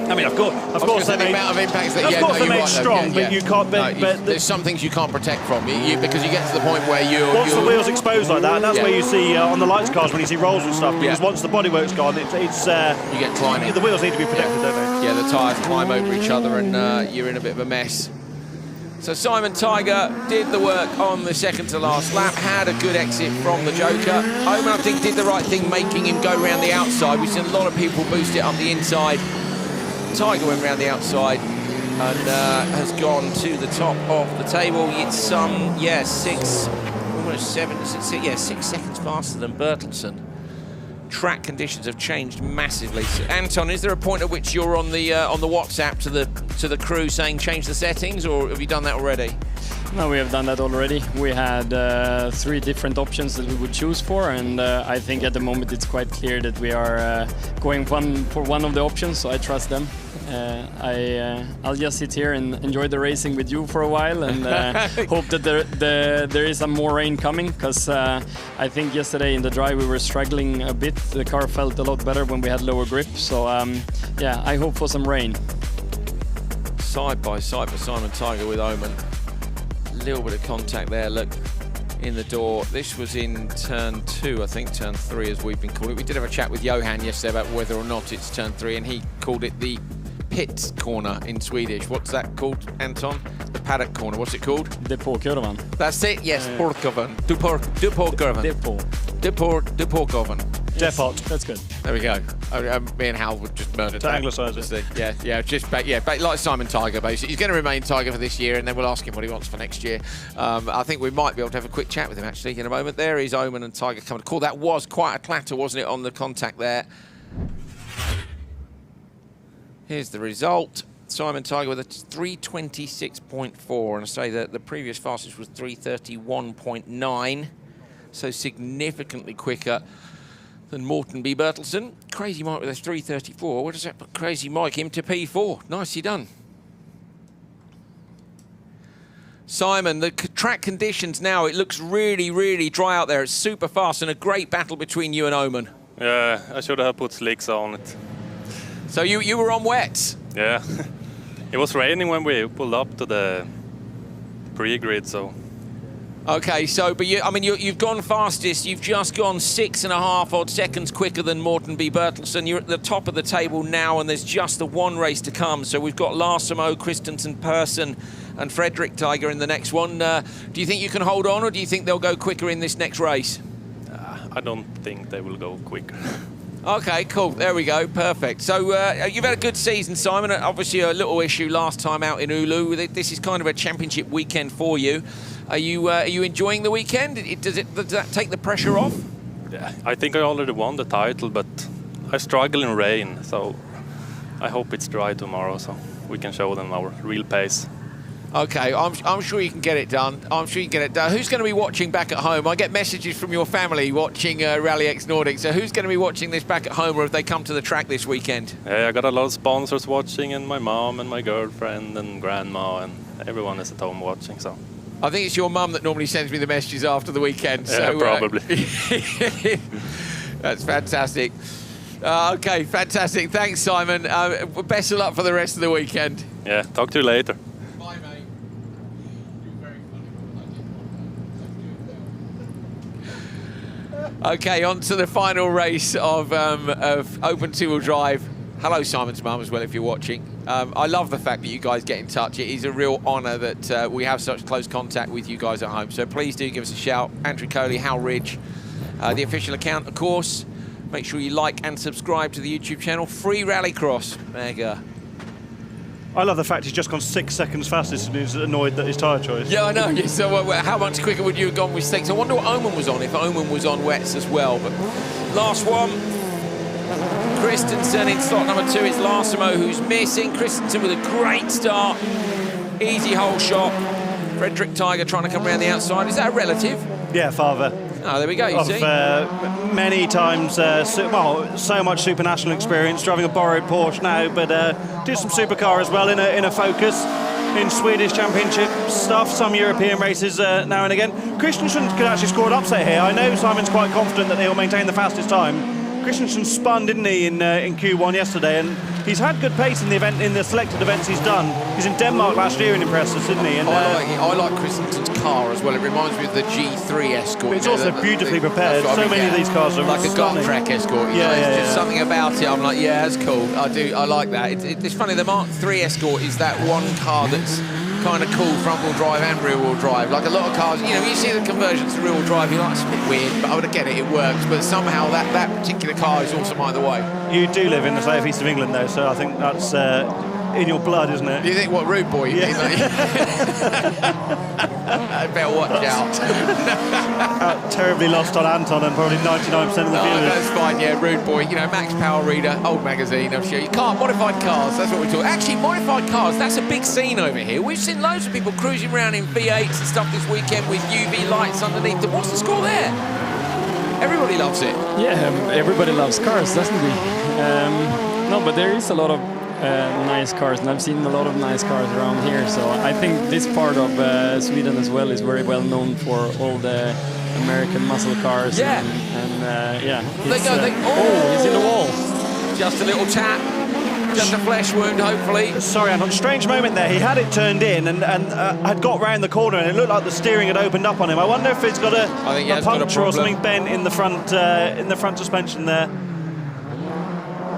I mean, of course they're made, amount of impacts that, of course they're made strong, but you can't. But there's some things you can't protect from because you get to the point where once the wheel's exposed like that, and that's where you see on the lights cars when you see rolls and stuff. Because once the bodywork's gone, it's you get climbing. The wheels need to be protected, don't they? Yeah, the tyres climb over each other, and you're in a bit of a mess. So Simon Tiger did the work on the second to last lap, had a good exit from the Joker. Oman, I think, did the right thing, making him go round the outside. We've seen a lot of people boost it up the inside. Tiger went round the outside and has gone to the top of the table. It's 6 seconds faster than Bertelsen. Track conditions have changed massively. So, Anton, is there a point at which you're on the WhatsApp to the crew saying change the settings, or have you done that already? No, we have done that already. We had 3 different options that we would choose for, and I think at the moment it's quite clear that we are going for one of the options, so I trust them. I'll just sit here and enjoy the racing with you for a while, and hope that there is some more rain coming, because I think yesterday in the drive we were struggling a bit. The car felt a lot better when we had lower grip, so yeah, I hope for some rain. Side by side for Simon Tiger with Oman. A little bit of contact there, look, in the door. This was in turn 2, I think, turn 3 as we've been calling it. We did have a chat with Johan yesterday about whether or not it's turn 3, and he called it the pit corner in Swedish. What's that called, Anton? The paddock corner, what's it called? Depåkurvan. That's it, yes, Portkurvan. Depåkurvan. Depåkurvan. Depot. That's good. There we go. Me and Hal would just murder to anglicise it. Like Simon Tiger, basically. He's going to remain Tiger for this year, and then we'll ask him what he wants for next year. I think we might be able to have a quick chat with him, actually, in a moment. There is Oman and Tiger coming to call. That was quite a clatter, wasn't it, on the contact there? Here's the result. Simon Tiger with a 326.4, and I say that the previous fastest was 331.9, so significantly quicker than Morten B. Bertelsen. Crazy Mike with a 334. What does that put Crazy Mike into P4? Nicely done. Simon, the track conditions now, it looks really, really dry out there. It's super fast, and a great battle between you and Oman. Yeah, I should have put slicks on it. So you were on wets? Yeah. It was raining when we pulled up to the pre-grid, so... Okay, so, but you've gone fastest. You've just gone 6.5 odd seconds quicker than Morten B. Bertelsen. You're at the top of the table now, and there's just the one race to come. So we've got Larsamo, Christensen, Persson, and Fredrik Tiger in the next one. Do you think you can hold on, or do you think they'll go quicker in this next race? I don't think they will go quicker. Okay, cool. There we go. Perfect. So you've had a good season, Simon. Obviously, a little issue last time out in Oulu. This is kind of a championship weekend for you. Are you enjoying the weekend? Does that take the pressure off? Yeah, I think I already won the title, but I struggle in rain, so I hope it's dry tomorrow, so we can show them our real pace. Okay, I'm sure you can get it done. I'm sure you can get it done. Who's going to be watching back at home? I get messages from your family watching RallyX Nordic. So who's going to be watching this back at home, or if they come to the track this weekend? Yeah, I got a lot of sponsors watching, and my mom and my girlfriend and grandma, and everyone is at home watching. So I think it's your mum that normally sends me the messages after the weekend. Yeah, so, probably. That's fantastic. Okay, fantastic. Thanks, Simon. Best of luck for the rest of the weekend. Yeah, talk to you later. Bye, mate. Okay, on to the final race of Open Two-Wheel Drive. Hello, Simon's mum as well, if you're watching. I love the fact that you guys get in touch. It is a real honour that we have such close contact with you guys at home. So please do give us a shout. Andrew Coley, Hal Ridge, the official account, of course. Make sure you like and subscribe to the YouTube channel. Free Rallycross. Mega. I love the fact he's just gone 6 seconds fastest and he's annoyed that his tyre choice. Yeah, I know. Yeah, so how much quicker would you have gone with slicks? I wonder what Oman was on, if Oman was on wets as well. But last one. Christensen in slot number 2. It's Larsimo who's missing. Christensen with a great start. Easy hole shot. Frederick Tiger trying to come around the outside. Is that a relative? Yeah, father. Oh, there we go, you see. Many times, so much Supernational experience, driving a borrowed Porsche now, but did some Supercar as well in a Focus, in Swedish Championship stuff, some European races now and again. Christensen could actually score an upset here. I know Simon's quite confident that he'll maintain the fastest time. Christensen spun, didn't he, in Q1 yesterday, and he's had good pace in the selected events he's done. He's in Denmark last year and impressed us, didn't he? And, I like Christensen's car as well. It reminds me of the G3 Escort. It's also beautifully prepared. So many of these cars are like stunning. a Golf Track Escort. Just something about it. I'm like, yeah, that's cool. I like that. It's funny. The Mark III Escort is that one car that's kind of cool front-wheel drive and rear-wheel drive. Like a lot of cars, you see the conversions to rear-wheel drive, you're like, it's a bit weird, but I would get it, it works. But somehow that particular car is awesome either way. You do live in the southeast of England, though, so I think that's in your blood, isn't it? Do you think, what, rude boy? Yeah. I better watch out. Terribly lost on Anton and probably 99% of the viewers. That's fine, yeah, rude boy. Max Power Reader, old magazine, I'm sure. You can't, modified cars, that's what we're talking. Actually, modified cars, that's a big scene over here. We've seen loads of people cruising around in V8s and stuff this weekend with UV lights underneath them. What's the score there? Everybody loves it. Yeah, everybody loves cars, doesn't he? No, but there is a lot of nice cars, and I've seen a lot of nice cars around here, so I think this part of Sweden as well is very well known for all the American muscle cars. Yeah. Yeah. He's in the wall. Just a little tap, just a flesh wound, hopefully. Sorry, Anton, strange moment there. He had it turned in and had got round the corner, and it looked like the steering had opened up on him. I wonder if he's got a puncture or something bent in the front suspension there.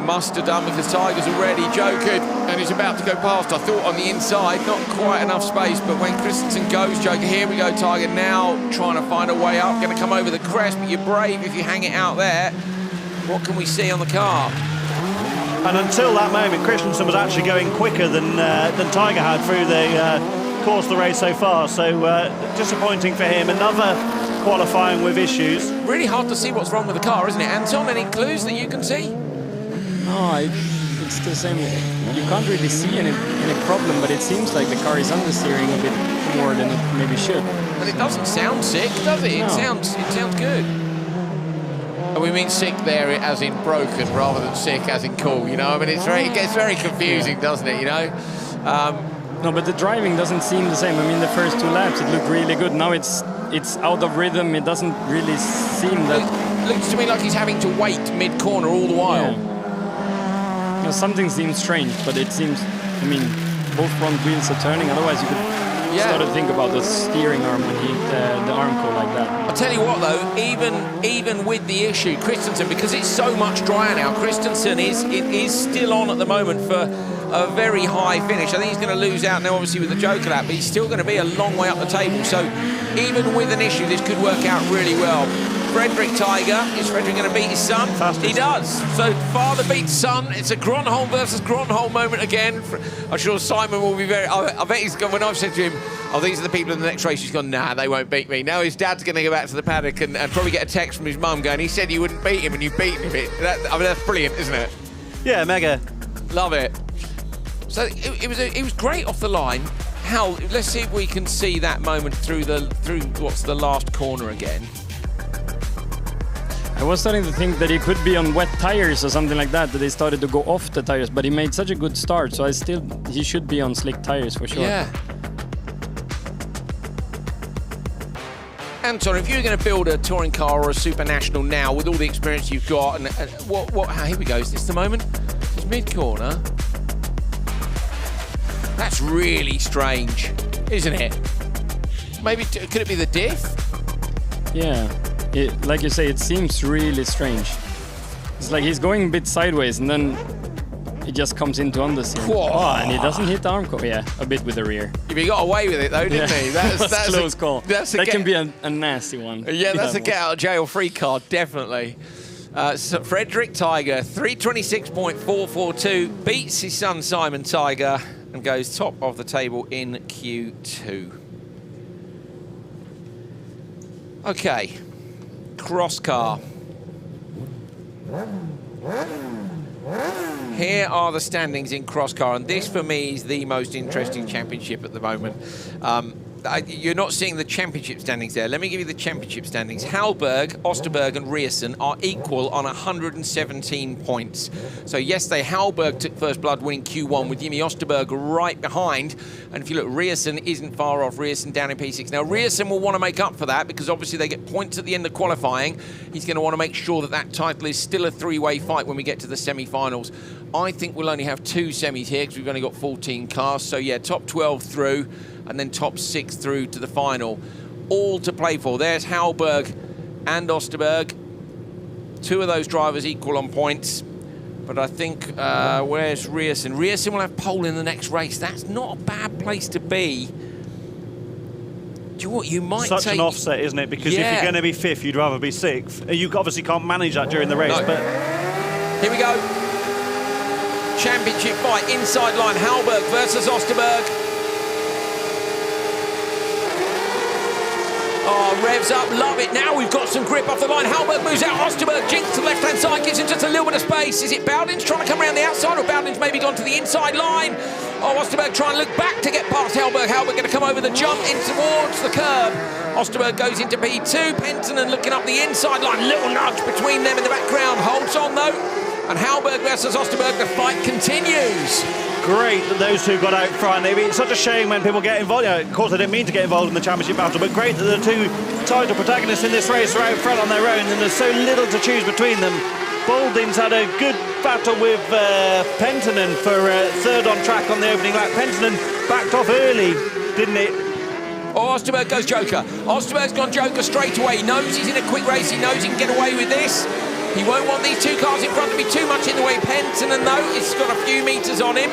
Must have done because Tiger's already jokered and he's about to go past. I thought on the inside, not quite enough space, but when Christensen goes, Joker, here we go, Tiger now trying to find a way up, going to come over the crest, but you're brave if you hang it out there. What can we see on the car? And until that moment, Christensen was actually going quicker than Tiger had through the course of the race so far, so disappointing for him. Another qualifying with issues. Really hard to see what's wrong with the car, isn't it? Anton, any clues that you can see? No, it's the same. You can't really see any problem, but it seems like the car is understeering a bit more than it maybe should. But it doesn't sound sick, does it? No. It sounds good. And we mean sick there as in broken rather than sick as in cool, it gets very confusing, doesn't it, No, but the driving doesn't seem the same. I mean, the first 2 laps, it looked really good. Now it's out of rhythm. It doesn't really seem that... It looks to me like he's having to wait mid-corner all the while. Yeah. Something seems strange, but it seems, both front wheels are turning, otherwise you could start to think about the steering arm when he hit the arm co like that. I'll tell you what though, even with the issue, Christensen, because it's so much drier now, Christensen is still on at the moment for a very high finish. I think he's going to lose out now obviously with the Joker lap, but he's still going to be a long way up the table, so even with an issue this could work out really well. Frederick Tiger, is Frederick going to beat his son? Fastest. He does. So father beats son. It's a Gronholm versus Gronholm moment again. I'm sure Simon will be very... I bet he's gone, when I've said to him, these are the people in the next race, he's gone, nah, they won't beat me. Now his dad's going to go back to the paddock and probably get a text from his mum going, he said you wouldn't beat him and you beat him. That's brilliant, isn't it? Yeah, mega. Love it. So it was great off the line. Let's see if we can see that moment through what's the last corner again. I was starting to think that he could be on wet tires or something like that they started to go off the tires, but he made such a good start, so he should be on slick tires for sure. Yeah. Anton, if you were going to build a touring car or a Super National now with all the experience you've got, and here we go, is this the moment? It's mid-corner. That's really strange, isn't it? Maybe, could it be the diff? Yeah. Like you say, it seems really strange. It's like he's going a bit sideways and then he just comes into understeer. And he doesn't hit the arm co. Yeah, a bit with the rear. He got away with it though, didn't he? That's a close call. That can be a nasty one. Yeah, that's a get out of jail free card, definitely. So Frederick Tiger, 326.442, beats his son Simon Tiger and goes top of the table in Q2. Okay, Crosscar. Here are the standings in Crosscar, and this for me is the most interesting championship at the moment. You're not seeing the championship standings there. Let me give you the championship standings. Hallberg, Osterberg and Rierson are equal on 117 points. So yesterday, Hallberg took first blood, winning Q1 with Jimmy Osterberg right behind. And if you look, Rierson isn't far off. Rierson down in P6. Now, Rierson will want to make up for that because obviously they get points at the end of qualifying. He's going to want to make sure that that title is still a three-way fight when we get to the semi-finals. I think we'll only have 2 semis here because we've only got 14 cars. So, yeah, top 12 through, and then top 6 through to the final. All to play for. There's Hallberg and Osterberg. 2 of those drivers equal on points. But I think, where's Rierson? Rierson will have pole in the next race. That's not a bad place to be. Do you know what? You might Such an offset, isn't it? Because if you're going to be 5th, you'd rather be 6th. You obviously can't manage that during the race. No. But here we go. Championship fight, inside line, Hallberg versus Osterberg. Oh, revs up, love it. Now we've got some grip off the line. Hallberg moves out, Osterberg jinks to the left-hand side, gives him just a little bit of space. Is it Bowden's trying to come around the outside, or Bowden's maybe gone to the inside line? Oh, Osterberg trying to look back to get past Hallberg. Hallberg going to come over the jump in towards the curb. Osterberg goes into P2. Penttinen looking up the inside line. Little nudge between them in the background. Holds on, though. And Hallberg versus Osterberg, the fight continues. Great that those two got out front. It's such a shame when people get involved. Of course, I didn't mean to get involved in the championship battle, but great that the 2 title protagonists in this race are out front on their own, and there's so little to choose between them. Balding's had a good battle with Penttinen for 3rd on track on the opening lap. Penttinen backed off early, didn't it? Oh, Osterberg goes Joker. Osterberg's gone Joker straight away. He knows he's in a quick race. He knows he can get away with this. He won't want these 2 cars in front to be too much in the way. Penttinen, though, it's got a few metres on him.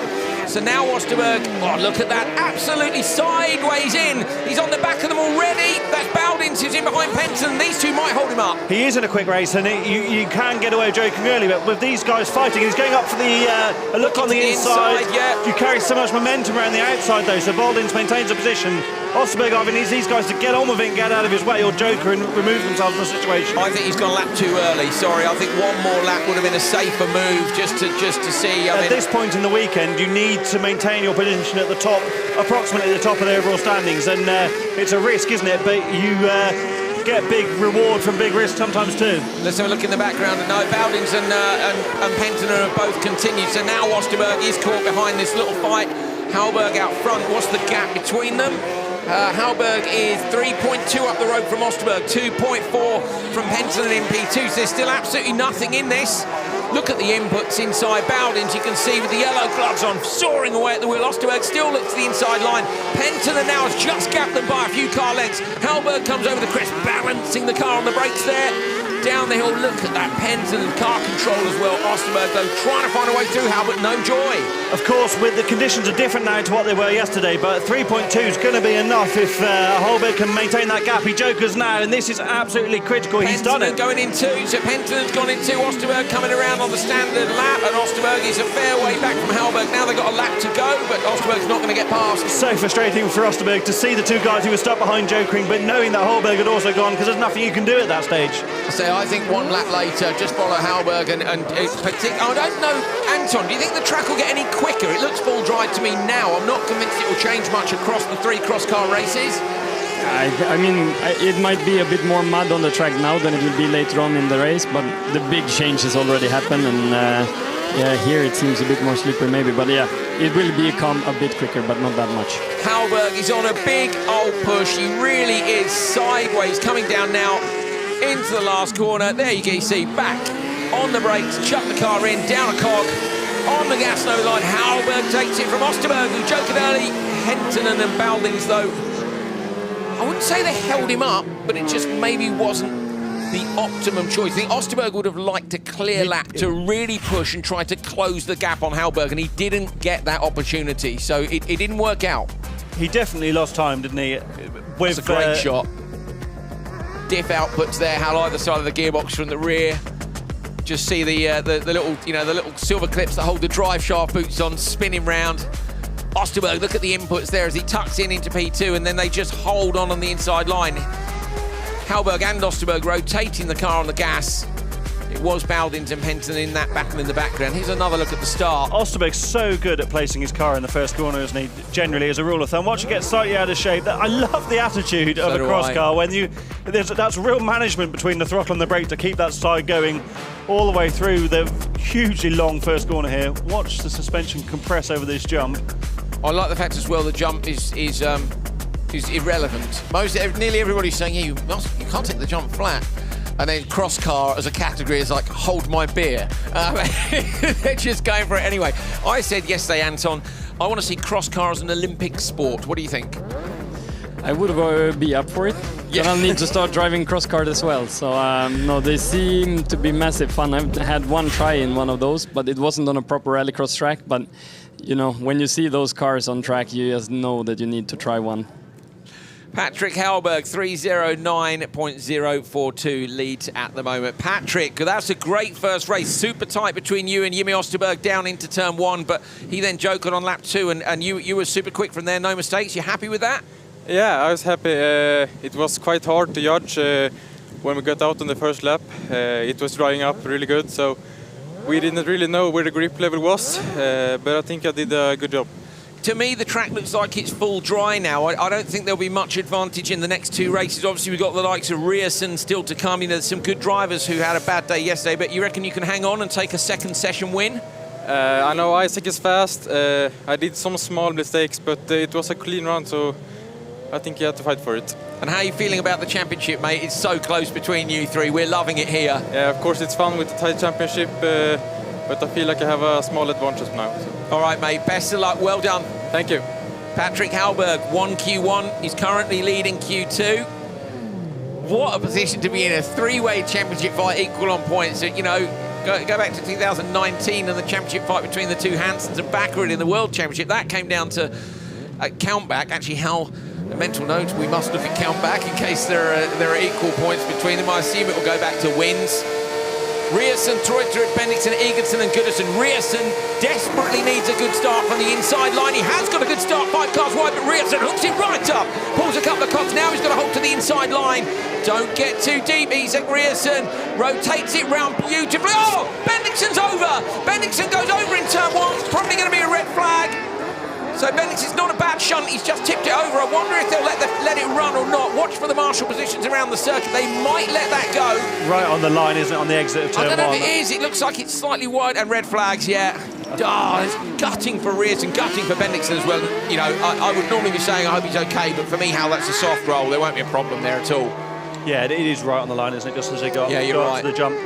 So now Osterberg, oh, look at that, absolutely sideways in. He's on the back of them already. That's Bowdens who's in behind Penttinen. These 2 might hold him up. He is in a quick race, and you can get away joking early, but with these guys fighting, he's going up for the a look on the inside. Yeah. You carry so much momentum around the outside, though, so Baldens maintains a position. Osterberg, I mean, needs these guys to get on with it and get out of his way, or Joker and remove themselves from the situation. I think he's gone a lap too early. Sorry, I think 1 more lap would have been a safer move just to see. At this point in the weekend, you need to maintain your position at the top, approximately the top of the overall standings, and it's a risk, isn't it? But you get big reward from big risk sometimes too. Let's have a look in the background, and no, Bowdens and Penttinen have both continued. So now Osterberg is caught behind this little fight. Hallberg out front. What's the gap between them? Hallberg is 3.2 up the road from Osterberg, 2.4 from Penttinen in P2, so there's still absolutely nothing in this. Look at the inputs inside Bowdens, you can see with the yellow gloves on, soaring away at the wheel. Osterberg still looks to the inside line. Penttinen now has just gapped them by a few car lengths. Hallberg comes over the crest, balancing the car on the brakes there. Down the hill, look at that Penttinen car control as well. Osterberg, though, trying to find a way through, Halbert, no joy. Of course, with the conditions are different now to what they were yesterday, but 3.2 is going to be enough if Hallberg can maintain that gap. He jokers now, and this is absolutely critical. He's done it. Going in 2, so Penttinen's gone in 2. Osterberg coming around on the standard lap, and Osterberg is a fair way back from Hallberg. Now they've got a lap to go, but Osterberg's not going to get past. So frustrating for Osterberg to see the 2 guys who were stuck behind jokering, but knowing that Hallberg had also gone, because there's nothing you can do at that stage. So I think 1 lap later, just follow Hallberg and I don't know, Anton, do you think the track will get any quicker? It looks full dry to me now. I'm not convinced it will change much across the 3 cross-car races. I mean, it might be a bit more mud on the track now than it will be later on in the race, but the big change has already happened, and yeah, here it seems a bit more slippery maybe, but yeah, it will become a bit quicker, but not that much. Hallberg is on a big old push. He really is sideways, coming down now into the last corner. There you can see, back on the brakes, chuck the car in, down a cog, on the gas no line. Hallberg takes it from Osterberg, who joked early. Penttinen and Bowdens, though, I wouldn't say they held him up, but it just maybe wasn't the optimum choice. I think Osterberg would have liked a clear lap to really push and try to close the gap on Hallberg, and he didn't get that opportunity, so it didn't work out. He definitely lost time, didn't he? That's a great shot. Diff outputs there, Hal either side of the gearbox from the rear. Just see the little, you know, the little silver clips that hold the drive shaft boots on, spinning round. Osterberg, look at the inputs there as he tucks into P2, and then they just hold on the inside line. Hallberg and Osterberg rotating the car on the gas. It was Baldins and Penton in that battle in the background. Here's another look at the start. Osterberg's so good at placing his car in the first corner, isn't he? Generally, as a rule of thumb. Watch it get slightly out of shape. I love the attitude of a cross car when that's real management between the throttle and the brake to keep that side going all the way through the hugely long first corner here. Watch the suspension compress over this jump. I like the fact as well the jump is irrelevant. Nearly everybody's saying, yeah, you can't take the jump flat. And then cross car as a category is like, hold my beer. They're just going for it anyway. I said yesterday, Anton, I want to see cross car as an Olympic sport. What do you think? I would be up for it. Yeah. Then I'll need to start driving cross car as well. So no, they seem to be massive fun. I've had one try in one of those, but it wasn't on a proper rallycross track. But you know, when you see those cars on track, you just know that you need to try one. Patrick Hallberg, 309.042 leads at the moment. Patrick, that's a great first race. Super tight between you and Jimmy Osterberg down into turn 1, but he then joked on lap 2, and you were super quick from there, no mistakes. You happy with that? Yeah, I was happy. It was quite hard to judge when we got out on the first lap. It was drying up really good, so we didn't really know where the grip level was, but I think I did a good job. To me, the track looks like it's full dry now. I don't think there'll be much advantage in the next 2 races. Obviously, we've got the likes of Rierson still to come. You know, there's some good drivers who had a bad day yesterday, but you reckon you can hang on and take a second session win? I know Isaac is fast. I did some small mistakes, but it was a clean run, so I think you have to fight for it. And how are you feeling about the championship, mate? It's so close between you three. We're loving it here. Yeah, of course, it's fun with the tight championship, but I feel like I have a small advantage now. So. All right, mate. Best of luck. Well done. Thank you. Patrick Hallberg, 1 Q1. He's currently leading Q2. What a position to be in, a 3-way championship fight equal on points. You know, go back to 2019 and the championship fight between the two Hansons and Baccarat in the World Championship. That came down to countback. Actually, Hal, a mental note, we must look at countback in case there are equal points between them. I assume it will go back to wins. Rierson, Treuter, Bendixen, Egerton and Goodison. Rierson desperately needs a good start from the inside line. He has got a good start, 5 cars wide, but Rierson hooks it right up. Pulls a couple of cogs. Now he's got to hold to the inside line. Don't get too deep, Isak Rierson. Rotates it round beautifully. Oh, Bendixen's over. Bendixen goes over in turn 1. It's probably going to be a red flag. So Bendixen's not a bad shunt. He's just tipped it over. I wonder if they'll let it run or not. Watch for the marshal positions around the circuit. They might let that go. Right on the line, isn't it, on the exit of turn 1? I don't know if it is. It looks like it's slightly wide, and red flags, yeah. Oh, it's gutting for Rierson, gutting for Bendixen as well. You know, I would normally be saying I hope he's okay, but for me, Hal, that's a soft roll. There won't be a problem there at all. Yeah, it is right on the line, isn't it, just as it got, you're got right. to the jump.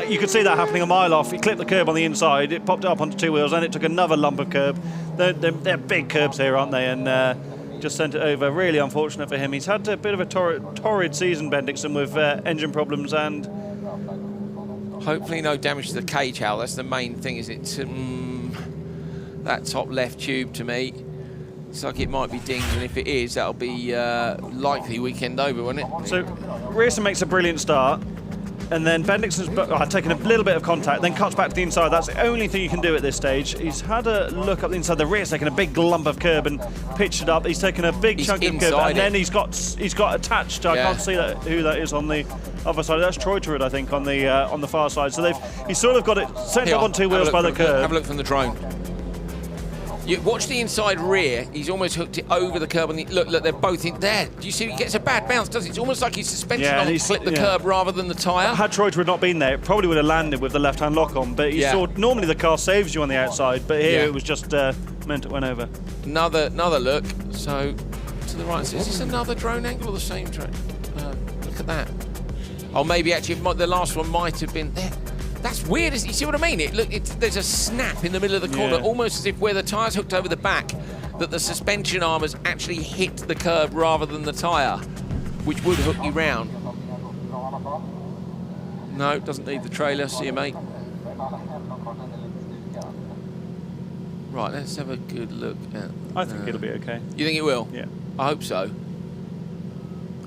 You could see that happening a mile off. He clipped the curb on the inside, it popped up onto 2 wheels, and it took another lump of curb. They're big curbs here, aren't they? And just sent it over. Really unfortunate for him. He's had a bit of a torrid season, Bendixen, with engine problems and... Hopefully no damage to the cage, Hal. That's the main thing, is it? That top left tube, to me, looks like it might be dinged, and if it is, that'll be likely weekend over, won't it? So Rierson makes a brilliant start, and then Bendixen's taken a little bit of contact, then cuts back to the inside. That's the only thing you can do at this stage. He's had a look up the inside. The rear's taken a big lump of curb and pitched it up. He's taken a big chunk of curb, and then he's got attached. I can't see who that is on the other side. That's Treuter, I think, on the far side. So he's sort of got it sent up on 2 wheels by the curb. Have a look from the drone. You watch the inside rear. He's almost hooked it over the curb. And look, they're both in there. Do you see? He gets a bad bounce, does it? It's almost like his suspension arm clipped the curb rather than the tyre. Had Treuter not been there, it probably would have landed with the left-hand lock on. But you saw normally the car saves you on the outside, but here it was just meant it went over. Another look. So to the right. Is this another drone angle or the same drone? Look at that. Oh, maybe actually the last one might have been there. That's weird, you see what I mean? There's a snap in the middle of the corner, almost as if where the tyre's hooked over the back, that the suspension arm has actually hit the curb rather than the tyre, which would hook you round. No, doesn't need the trailer. See you, mate. Right, let's have a good look at... I think it'll be okay. You think it will? Yeah. I hope so.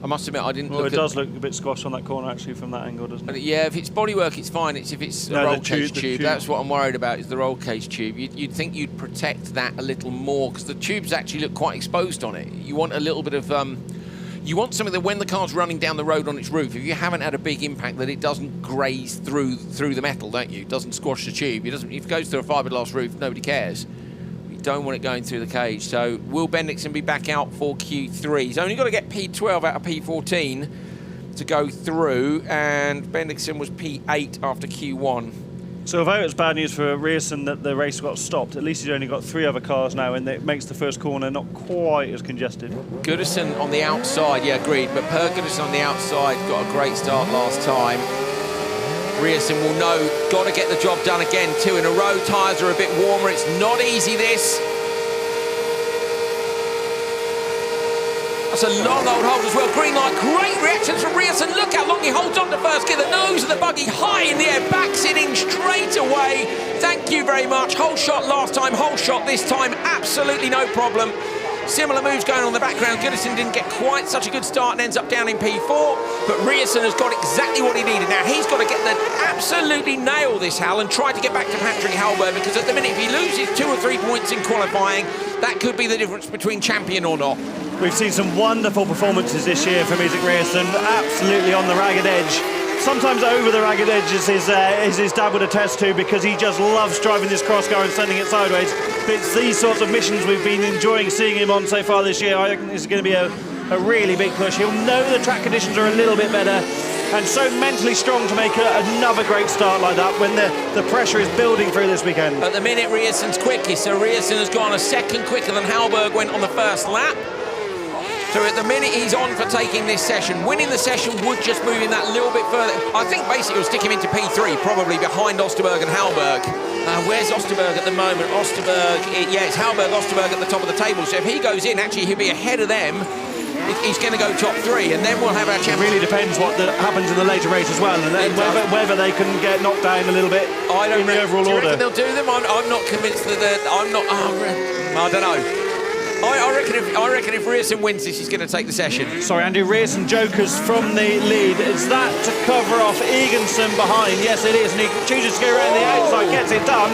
I must admit, I didn't Well, look it does look a bit squashed on that corner, actually, from that angle, doesn't it? Yeah, if it's bodywork, it's fine. It's if it's a roll cage tube. That's what I'm worried about, is the roll cage tube. You'd think you'd protect that a little more, because the tubes actually look quite exposed on it. You want a little bit of... you want something that when the car's running down the road on its roof, if you haven't had a big impact, that it doesn't graze through the metal, don't you? It doesn't squash the tube. If it goes through a fiberglass roof, nobody cares. You don't want it going through the cage. So will Bendixson be back out for Q3? He's only got to get P12 out of P14 to go through, and Bendixson was P8 after Q1. So although it's bad news for Rearson that the race got stopped, at least he's only got 3 other cars now, and it makes the first corner not quite as congested. Goodison on the outside, yeah, agreed, but Per Goodison on the outside got a great start last time. Rearson will know, got to get the job done again, 2 in a row. Tyres are a bit warmer. It's not easy, this. That's a long old hold as well. Green light, great reactions from Rearson. Look how long he holds on to first gear. The nose of the buggy high in the air, backs it in straight away. Thank you very much. Whole shot last time, whole shot this time. Absolutely no problem. Similar moves going on in the background. Goodison didn't get quite such a good start and ends up down in P4, but Rearson has got exactly what he needed. Now he's got to get absolutely nail this, Hal, and try to get back to Patrick Hallberg, because at the minute, if he loses 2 or 3 points in qualifying, that could be the difference between champion or not. We've seen some wonderful performances this year from Isaac Rearson, absolutely on the ragged edge. Sometimes over the ragged edge is his dad would attest to, because he just loves driving this cross car and sending it sideways. But it's these sorts of missions we've been enjoying seeing him on so far this year. I think this is going to be a really big push. He'll know the track conditions are a little bit better, and so mentally strong to make another great start like that when the pressure is building through this weekend. At the minute, Rearson's quickest, so Rearson has gone a second quicker than Hallberg went on the first lap. So at the minute, he's on for taking this session. Winning the session would just move him that little bit further. I think basically it'll stick him into P3, probably behind Osterberg and Hallberg. Where's Osterberg at the moment? Osterberg, it's Hallberg, Osterberg at the top of the table. So if he goes in, actually he'll be ahead of them. He's going to go top 3, and then we'll have our champion. It really depends what happens in the later race as well, and then whether they can get knocked down a little bit in the overall order. They'll do them. I'm not convinced that I'm not. I don't know. I reckon if Rearson wins this, he's going to take the session. Sorry, Andy, Rearson jokers from the lead. Is that to cover off Eganson behind? Yes, it is, and he chooses to go around the outside, gets it done.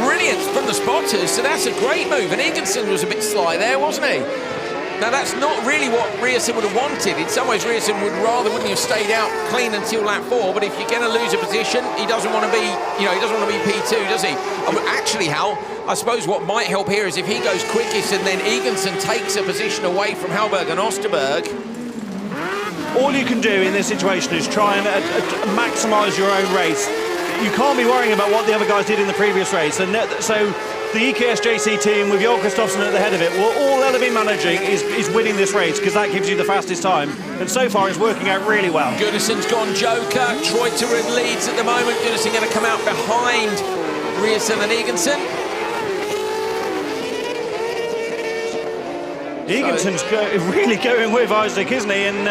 Brilliant from the spotters, so that's a great move. And Eganson was a bit sly there, wasn't he? Now, that's not really what Rearson would have wanted. In some ways, Rearson wouldn't he have stayed out clean until lap 4, but if you're going to lose a position, he doesn't want to be, he doesn't want to be P2, does he? Actually, Hal, I suppose what might help here is if he goes quickest and then Eganson takes a position away from Hallberg and Osterberg. All you can do in this situation is try and maximise your own race. You can't be worrying about what the other guys did in the previous race, and so the EKS JC team with Joel Kristoffersen at the head of it, well, all they'll be managing is winning this race, because that gives you the fastest time, and so far it's working out really well. Goodison's gone joker. Treuterud leads at the moment. Goodison going to come out behind Rearson and Eganson. Eganson's really going with Isaac, isn't he? And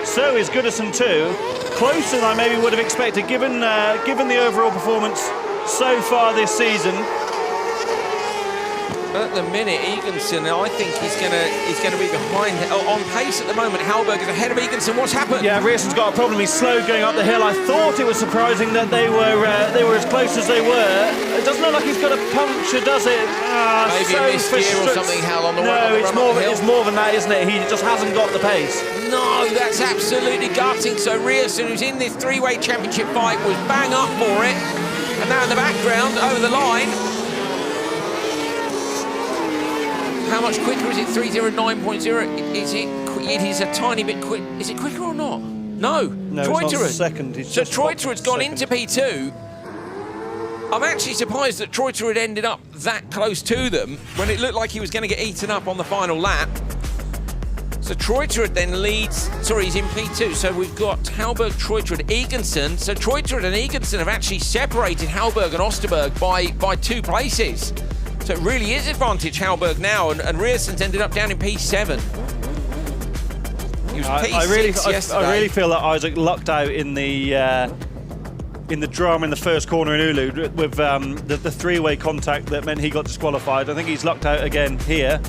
so is Goodison too. Closer than I maybe would have expected, given the overall performance so far this season. At the minute, Eganson, I think he's going to be behind on pace at the moment. Hallberg is ahead of Eganson. What's happened? Yeah, Rearson's got a problem. He's slow going up the hill. I thought it was surprising that they were as close as they were. It doesn't look like he's got a puncture, does it? Maybe a missed gear or something, Hal, on the No, it's more than that, isn't it? He just hasn't got the pace. No, that's absolutely gutting. So Rearson, who's in this 3-way championship fight, was bang up for it. And now in the background, over the line. How much quicker is it? 309.0. It is a tiny bit quick. Is it quicker or not? No. Treuterud. Second. So Treuterud's gone into P2. I'm actually surprised that Treuterud ended up that close to them when it looked like he was going to get eaten up on the final lap. So Treuterud then leads. Sorry, he's in P2. So we've got Hallberg, Treuterud, Eganson. So Treuterud and Eganson have actually separated Hallberg and Osterberg by 2 places. So it really is advantage Hallberg now, and Rearson's ended up down in P7. He was P6 yesterday. I really feel that Isaac lucked out in the drama in the first corner in Ulu with the 3-way contact that meant he got disqualified. I think he's lucked out again here.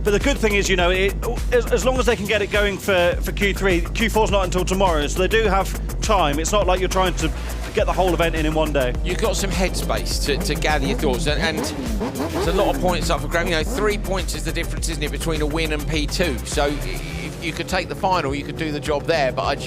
But the good thing is, you know, as long as they can get it going for Q3, Q4's not until tomorrow, so they do have time. It's not like you're trying to get the whole event in one day. You've got some headspace to gather your thoughts, and there's a lot of points up for grabs. You know, 3 points is the difference, isn't it, between a win and P2. So if you could take the final, you could do the job there. But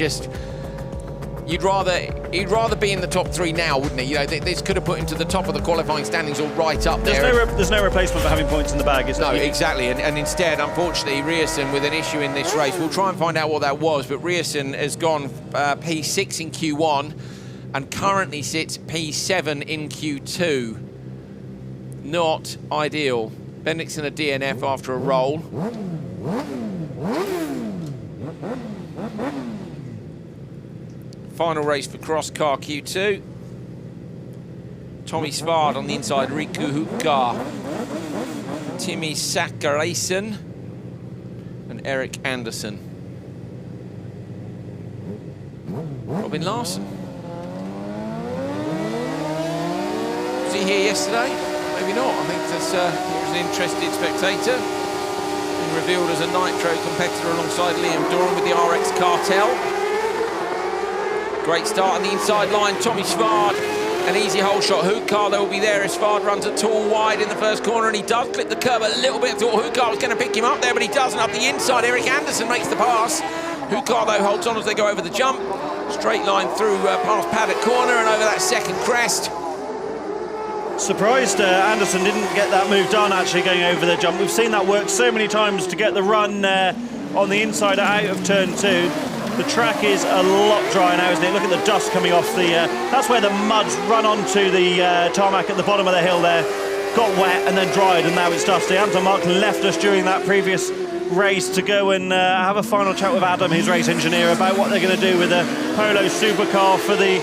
you'd rather be in the top 3 now, wouldn't he? You know, this could have put him to the top of the qualifying standings or right up there. There's no replacement for having points in the bag, is there? No, exactly. And instead, unfortunately, Riasson with an issue in this race. We'll try and find out what that was, but Riasson has gone P6 in Q1 and currently sits P7 in Q2. Not ideal. Bendixson a DNF after a roll. Final race for Crosscar Q2. Tommy Svard on the inside, Riku Hukka, Timmy Sakaraisen, and Eric Anderson. Robin Larson. Was he here yesterday? Maybe not. I think that's, he was an interested spectator. Been revealed as a Nitro competitor alongside Liam Doran with the RX Cartel. Great start on the inside line, Tommy Svard. An easy hole shot. Hukka will be there as Svard runs a tall wide in the first corner, and he does clip the curb a little bit. I thought Hukka was going to pick him up there, but he doesn't. Up the inside, Eric Anderson makes the pass. Hukka, though, holds on as they go over the jump. Straight line through past Paddock Corner and over that second crest. Surprised Anderson didn't get that move done, actually, going over the jump. We've seen that work so many times to get the run on the inside out of turn 2. The track is a lot drier now, isn't it? Look at the dust coming off the... that's where the mud's run onto the tarmac at the bottom of the hill there. Got wet and then dried, and now it's dusty. Anton Martin left us during that previous race to go and have a final chat with Adam, his race engineer, about what they're going to do with the Polo Supercar for the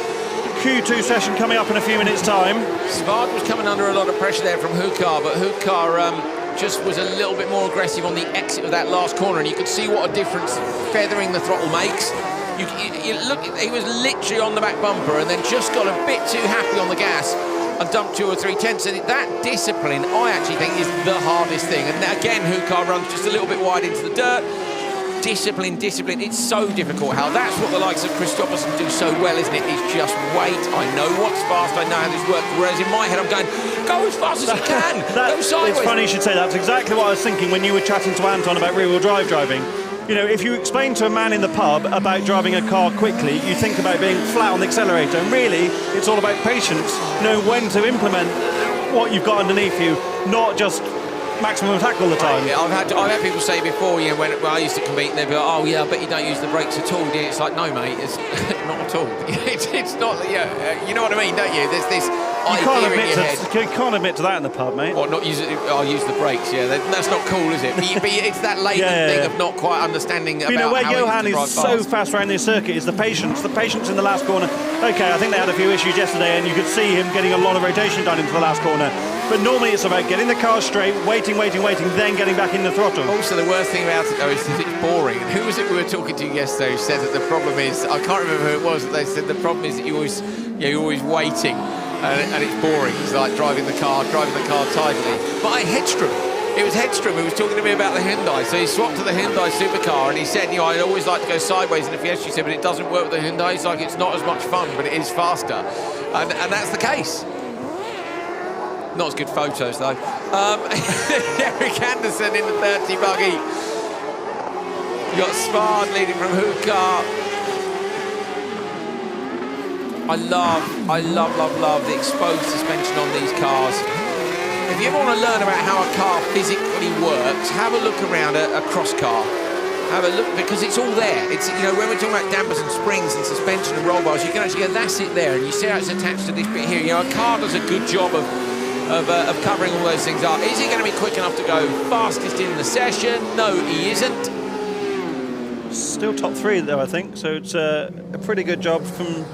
Q2 session coming up in a few minutes' time. Svard was coming under a lot of pressure there from Hukka, but Hukka just was a little bit more aggressive on the exit of that last corner, and you could see what a difference feathering the throttle makes. You look, he was literally on the back bumper and then just got a bit too happy on the gas and dumped 2 or 3 tenths. And that discipline, I actually think, is the hardest thing. And again, Hukka runs just a little bit wide into the dirt. Discipline, it's so difficult. How that's what the likes of Christopherson do so well, isn't it? Is just wait. I know what's fast, I know how this works. Whereas in my head, I'm going, go as fast as you can, go sideways. It's funny you should say that. That's exactly what I was thinking when you were chatting to Anton about rear-wheel drive driving. You know, if you explain to a man in the pub about driving a car quickly, you think about being flat on the accelerator. And really, it's all about patience. Know when to implement what you've got underneath you, not just maximum attack all the time. I've had people say before, you know, when I used to compete, and they'd be like, oh yeah, I bet you don't use the brakes at all, do you? It's like, no mate, it's not at all. It's not, yeah, you know what I mean, don't you? There's this idea in your head. You can't admit to that in the pub, mate. Or not use it, I'll use the brakes, yeah, that's not cool, is it? But it's that latent thing of not quite understanding about, you know, where how Johan is so fast around this circuit is the patience in the last corner. Okay, I think they had a few issues yesterday, and you could see him getting a lot of rotation done into the last corner. But normally it's about getting the car straight, waiting, then getting back in the throttle. Also, the worst thing about it, though, is that it's boring. And who was it we were talking to yesterday who said that the problem is, I can't remember who it was, but they said the problem is that you're always waiting, and it's boring. It's like driving the car tidily. But it was Hedstrom who was talking to me about the Hyundai. So he swapped to the Hyundai Supercar, and he said, you know, I'd always like to go sideways in the Fiesta. He said, but it doesn't work with the Hyundai. It's like, it's not as much fun, but it is faster. And that's the case. Not as good photos, though. Eric Anderson in the 30 buggy. You got Svard leading from Hukka. I love the exposed suspension on these cars. If you ever want to learn about how a car physically works, have a look around a cross car. Have a look, because it's all there. It's, you know, when we're talking about dampers and springs and suspension and roll bars, you can actually go, that's it there, and you see how it's attached to this bit here. You know, a car does a good job of covering all those things up. Is he going to be quick enough to go fastest in the session? No, he isn't. Still top 3 though, I think. So it's a pretty good job from...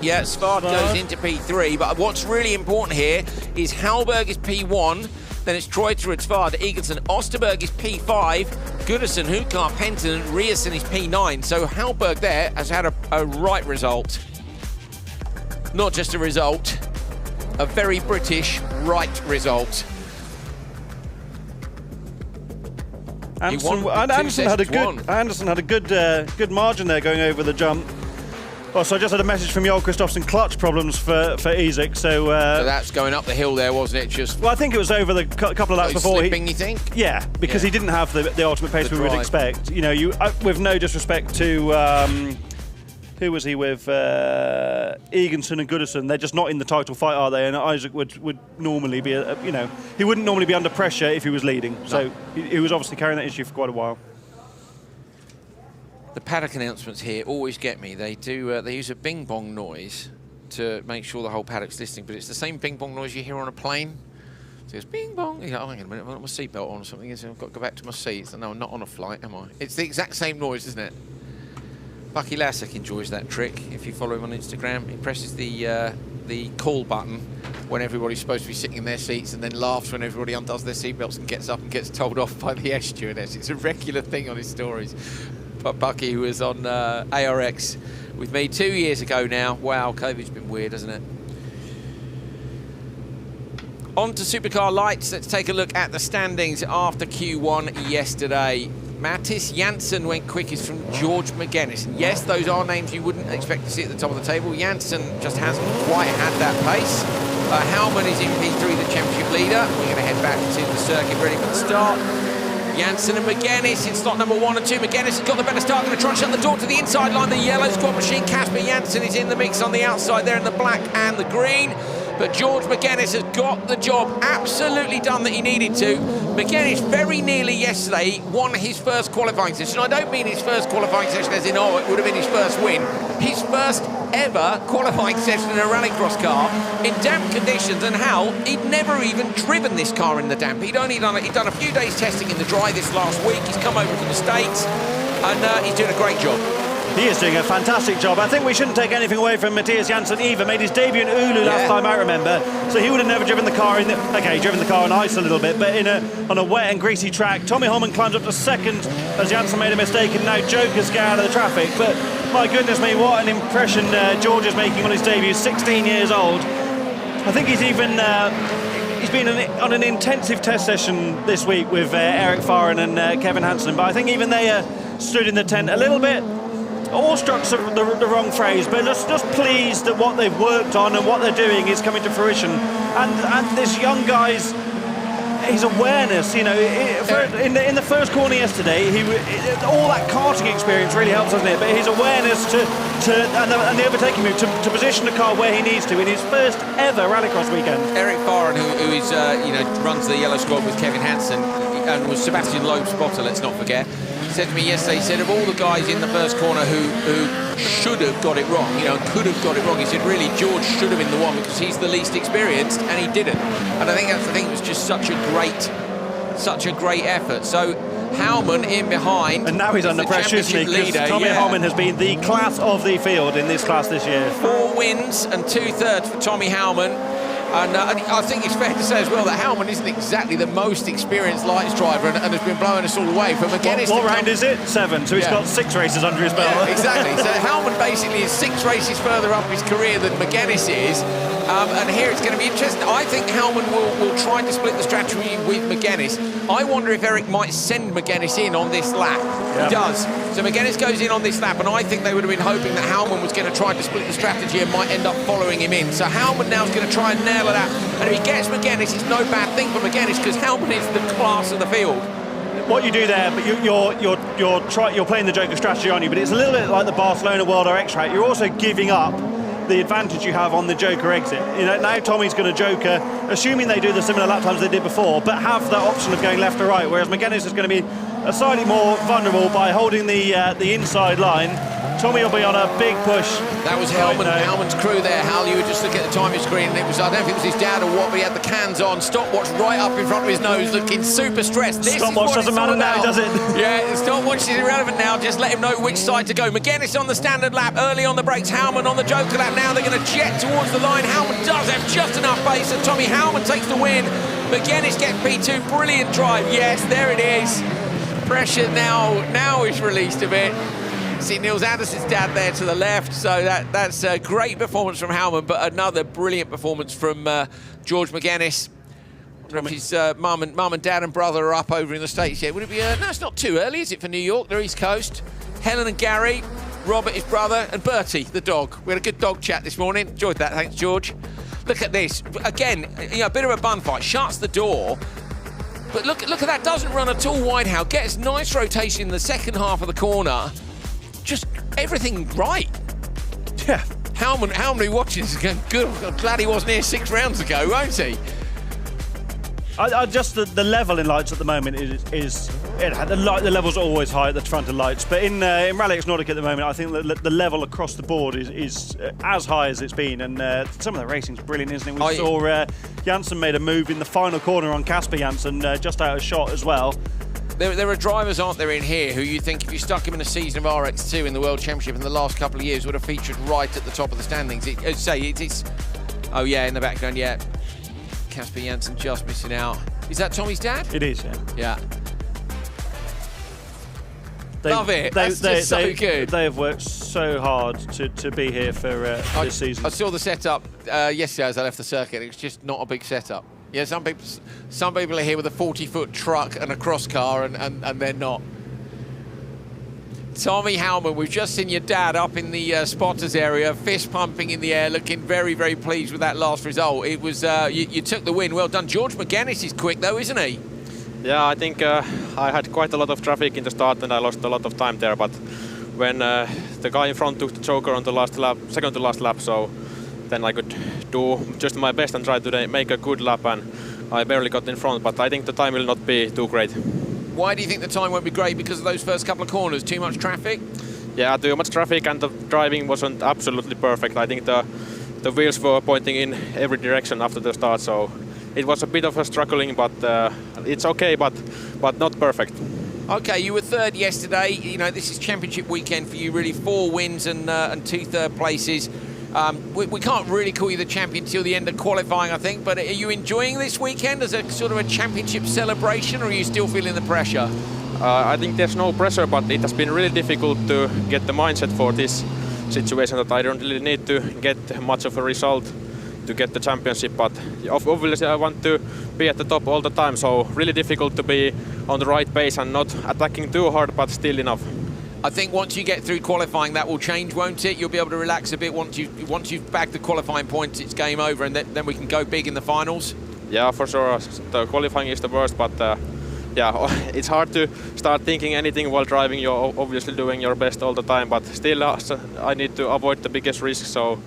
Yeah, Svard goes into P3, but what's really important here is Hallberg is P1, then it's Treuter, it's Svard, Eagleson, Osterberg is P5, Goodison, Hukka, Penton, and Riasson is P9. So Hallberg there has had a right result. Not just a result, a very British right result. Anderson had a good margin there going over the jump. Oh, so I just had a message from Joel Kristoffersson, clutch problems for Isak. So that's going up the hill there, wasn't it? Just well, I think it was over the couple of laps before. Slipping, you think? Yeah, because he didn't have the ultimate pace we would expect. You know, with no disrespect to who was he with? Eganson and Goodison. They're just not in the title fight, are they? And Isak would normally be, he wouldn't normally be under pressure if he was leading. No. So he was obviously carrying that issue for quite a while. The paddock announcements here always get me. They do. They use a bing bong noise to make sure the whole paddock's listening, but it's the same bing bong noise you hear on a plane. So it's bing bong. You go, oh, hang on a minute, I've got my seatbelt on or something. I've got to go back to my seat. No, I'm not on a flight, am I? It's the exact same noise, isn't it? Bucky Lasek enjoys that trick. If you follow him on Instagram, he presses the call button when everybody's supposed to be sitting in their seats, and then laughs when everybody undoes their seatbelts and gets up and gets told off by the air stewardess. It's a regular thing on his stories. But Bucky, who was on ARX with me 2 years ago now. Wow, COVID's been weird, hasn't it? On to Supercar Lites. Let's take a look at the standings after Q1 yesterday. Mattis Janssen went quickest from George McGuinness. Yes, those are names you wouldn't expect to see at the top of the table. Janssen just hasn't quite had that pace. Howman is in P3, the championship leader. We're going to head back to the circuit ready for the start. Janssen and McGuinness in slot number 1 and 2. McGuinness has got the better start, going to try and shut the door to the inside line. The yellow squad machine, Casper Janssen, is in the mix on the outside there in the black and the green. But George McGuinness has got the job absolutely done that he needed to. McGuinness very nearly yesterday won his first qualifying session. I don't mean his first qualifying session as in, oh, it would have been his first win. His first ever qualifying session in a rallycross car in damp conditions, and Hal, he'd never even driven this car in the damp. He'd done a few days testing in the dry this last week. He's come over from the States, and he's doing a great job. He is doing a fantastic job. I think we shouldn't take anything away from Matthias Janssen either. Made his debut in Oulu last time I remember, so he would have never driven the car in driven the car on ice a little bit, but on a wet and greasy track. Tommy Holman climbs up to second as Janssen made a mistake, and now Joker's get out of the traffic. But my goodness me, what an impression George is making on his debut. 16 years old. I think he's even he's been on an intensive test session this week with Eric Farren and Kevin Hansen, but I think even they stood in the tent a little bit. Awestruck's the wrong phrase, but just pleased that what they've worked on and what they're doing is coming to fruition. And this young guy's his awareness, in the first corner yesterday, all that karting experience really helps, doesn't it? But his awareness and the overtaking move to position the car where he needs to in his first ever rallycross weekend. Eric Farren, who is runs the yellow squad with Kevin Hansen and was Sebastian Loeb's spotter, let's not forget. He said to me yesterday, he said of all the guys in the first corner who should have got it wrong, could have got it wrong, he said really George should have been the one because he's the least experienced and he didn't. And I think that's the thing, it was just such a great effort. So Howman in behind. And now he's under pressure, isn't he? Because Tommy Howman has been the class of the field in this class this year. 4 wins and 2/3 for Tommy Howman. And I think it's fair to say as well that Howman isn't exactly the most experienced lights driver and has been blowing us all away. From McGuinness, what round is it? 7. So he's got 6 races under his belt. Yeah, exactly. So Howman basically is 6 races further up his career than McGuinness is. And here it's going to be interesting. I think Howman will try to split the strategy with McGuinness. I wonder if Eric might send McGuinness in on this lap. Yep. He does. So McGuinness goes in on this lap, and I think they would have been hoping that Howman was going to try to split the strategy and might end up following him in. So Howman now is going to try and nail it out. And if he gets McGuinness, it's no bad thing for McGuinness because Howman is the class of the field. What you do there, but you're playing the Joker strategy, aren't you? But it's a little bit like the Barcelona World RX track. You're also giving up the advantage you have on the Joker exit. Now Tommy's going to Joker, assuming they do the similar lap times they did before, but have the option of going left or right, whereas McGuinness is going to be slightly more vulnerable by holding the inside line. Tommy will be on a big push. That was Hellman's crew there. Hal, you would just look at the timing screen, and it was, I don't know if it was his dad or what, but he had the cans on, stopwatch right up in front of his nose, looking super stressed. Stopwatch doesn't matter now, does it? Yeah, the stopwatch is irrelevant now. Just let him know which side to go. McGuinness on the standard lap, early on the brakes. Howman on the Joker lap. Now they're going to jet towards the line. Howman does have just enough pace, and Tommy Howman takes the win. McGuinness gets P2. Brilliant drive. Yes, there it is. Pressure now is released a bit. See Niels Anderson's dad there to the left, so that's a great performance from Howman, but another brilliant performance from George McGuinness. If his mum and dad and brother are up over in the States yet. Would it be... no, it's not too early, is it, for New York? They're East Coast. Helen and Gary, Robert, his brother, and Bertie, the dog. We had a good dog chat this morning. Enjoyed that, thanks, George. Look at this. Again, you know, a bit of a bun fight. Shuts the door. But look at that. Doesn't run at all wide. How gets nice rotation in the second half of the corner. Just everything right. Yeah. How many watches is going, good. I'm glad he wasn't here 6 rounds ago, won't he? I just the level in lights at the moment is the levels are always high at the front of lights, but in RallyX Nordic at the moment, I think the level across the board is as high as it's been, and some of the racing's brilliant, isn't it? We saw Janssen made a move in the final corner on Casper Janssen, just out of shot as well. There are drivers, aren't there, in here who you think if you stuck him in a season of RX2 in the World Championship in the last couple of years would have featured right at the top of the standings. Oh yeah, in the background, yeah. Casper Janssen just missing out. Is that Tommy's dad? It is, yeah. Yeah. Love it. That's just so good. They have worked so hard to be here for this season. I saw the setup yesterday as I left the circuit. It's just not a big setup. Yeah, some people are here with a 40-foot truck and a cross car, and they're not. Tommy Howman, we've just seen your dad up in the spotters area, fist pumping in the air, looking very, very pleased with that last result. It was you took the win. Well done. George McGuinness is quick though, isn't he? Yeah, I think I had quite a lot of traffic in the start and I lost a lot of time there. But when the guy in front took the joker on the last lap, second to last lap, so then I could do just my best and try to make a good lap, and I barely got in front. But I think the time will not be too great. Why do you think the time won't be great? Because of those first couple of corners? Too much traffic? Yeah, too much traffic, and the driving wasn't absolutely perfect. I think the wheels were pointing in every direction after the start, so it was a bit of a struggling, but it's okay, but not perfect. Okay, you were third yesterday. You know, this is championship weekend for you, really. 4 wins and 2 third places. We can't really call you the champion till the end of qualifying, I think, but are you enjoying this weekend as a sort of a championship celebration, or are you still feeling the pressure? I think there's no pressure, but it has been really difficult to get the mindset for this situation, that I don't really need to get much of a result to get the championship, but obviously I want to be at the top all the time, so really difficult to be on the right pace and not attacking too hard, but still enough. I think once you get through qualifying, that will change, won't it? You'll be able to relax a bit once you've bagged the qualifying points. It's game over, and then we can go big in the finals. Yeah, for sure. The qualifying is the worst, but yeah, it's hard to start thinking anything while driving. You're obviously doing your best all the time, but still I need to avoid the biggest risk. So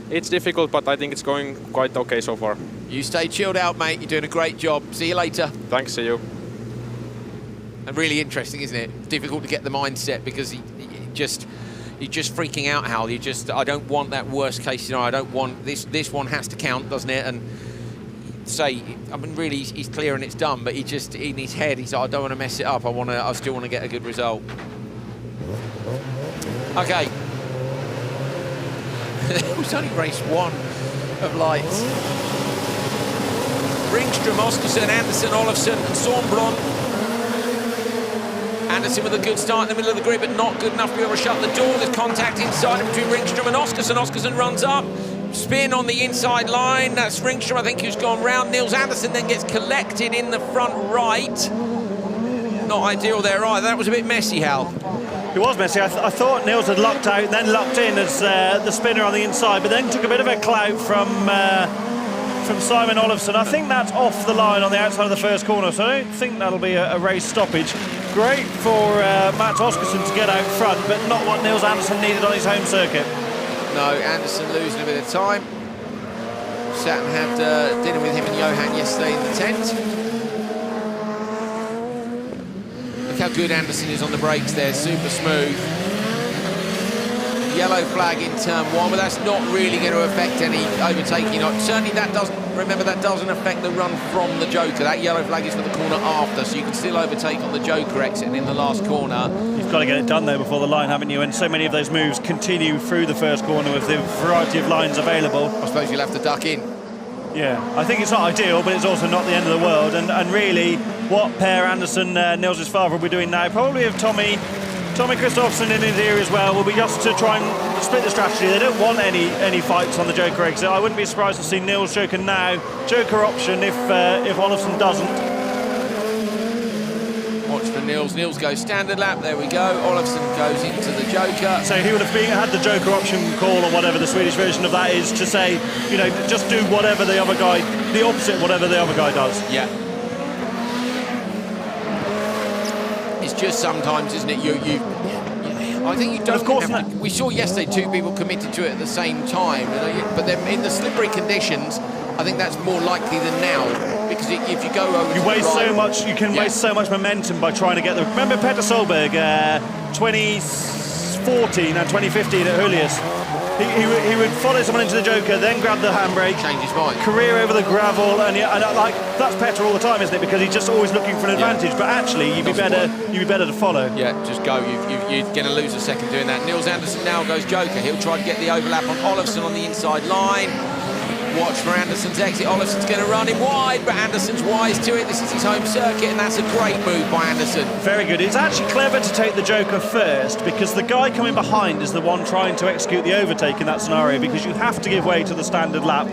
it's difficult, but I think it's going quite okay so far. You stay chilled out, mate. You're doing a great job. See you later. Thanks, see you. And really interesting, isn't it? Difficult to get the mindset because you're just freaking out, Hal. I don't want that worst case scenario. I don't want this one has to count, doesn't it? And really he's clear and it's done, but he just in his head he's like, I don't want to mess it up. I still want to get a good result. Okay. It was only race 1 of lights. Ringström, Oscarsson, Anderson, Olofsson, and Sornblom. Anderson with a good start in the middle of the grid, but not good enough to be able to shut the door. There's contact inside between Ringström and Oscarsson. Oscarsson runs up. Spin on the inside line. That's Ringström, I think, who's gone round. Nils Anderson then gets collected in the front right. Not ideal there either. That was a bit messy, Hal. It was messy. I thought Nils had locked out and then locked in as the spinner on the inside, but then took a bit of a clout from Simon Olofsson. I think that's off the line on the outside of the first corner, so I don't think that'll be a race stoppage. Great for Mats Oscarsson to get out front, but not what Nils Anderson needed on his home circuit. No, Anderson losing a bit of time. Sat and had dinner with him and Johan yesterday in the tent. Look how good Anderson is on the brakes there, super smooth. Yellow flag in turn 1, but that's not really going to affect any overtaking. Certainly that doesn't affect the run from the Joker. That yellow flag is for the corner after, so you can still overtake on the Joker exit in the last corner. You've got to get it done though before the line, haven't you? And so many of those moves continue through the first corner with the variety of lines available. I suppose you'll have to duck in. Yeah, I think it's not ideal, but it's also not the end of the world. And really, what Per Anderson, Nils' father, will be doing now, probably if Tommy Kristoffersson in his ear as well, will be just to try and split the strategy. They don't want any fights on the Joker exit. I wouldn't be surprised to see Nils Joker now. Joker option if Olofsson doesn't. Watch for Nils. Nils goes standard lap. There we go. Olofsson goes into the Joker. So he would have had the Joker option call, or whatever the Swedish version of that is, to say, you know, just do whatever the other guy, the opposite whatever the other guy does. Yeah. It's just sometimes, isn't it? I think you don't. Of course have to, we saw yesterday 2 people committed to it at the same time, you know, but then in the slippery conditions, I think that's more likely than now. Because if you go over, you waste so much. You can waste so much momentum by trying to get the. Remember Petter Solberg, 2014 and 2015 at Julius. He would follow someone into the Joker, then grab the handbrake, change his mind, career over the gravel, and like that's Petter all the time, isn't it? Because he's just always looking for an advantage. But actually, you'd be better to follow. Yeah, just go. You're going to lose a second doing that. Nils Andersson now goes Joker. He'll try to get the overlap on Olofsson on the inside line. Watch for Andersson's exit. Olofsson's going to run him wide, but Andersson's wise to it. This is his home circuit, and that's a great move by Andersson. Very good. It's actually clever to take the Joker first, because the guy coming behind is the one trying to execute the overtake in that scenario, because you have to give way to the standard lap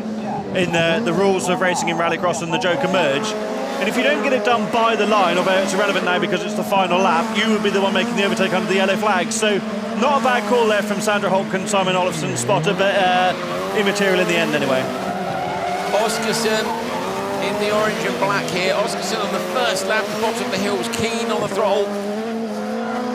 in the rules of racing in Rallycross and the Joker merge. And if you don't get it done by the line, although it's irrelevant now because it's the final lap, you would be the one making the overtake under the yellow flag. So not a bad call there from Sandra Holtken, Simon Olofsson spotter, but immaterial in the end anyway. Oskarsson in the orange and black here. Oskarsson on the first lap, the bottom of the hill was keen on the throttle.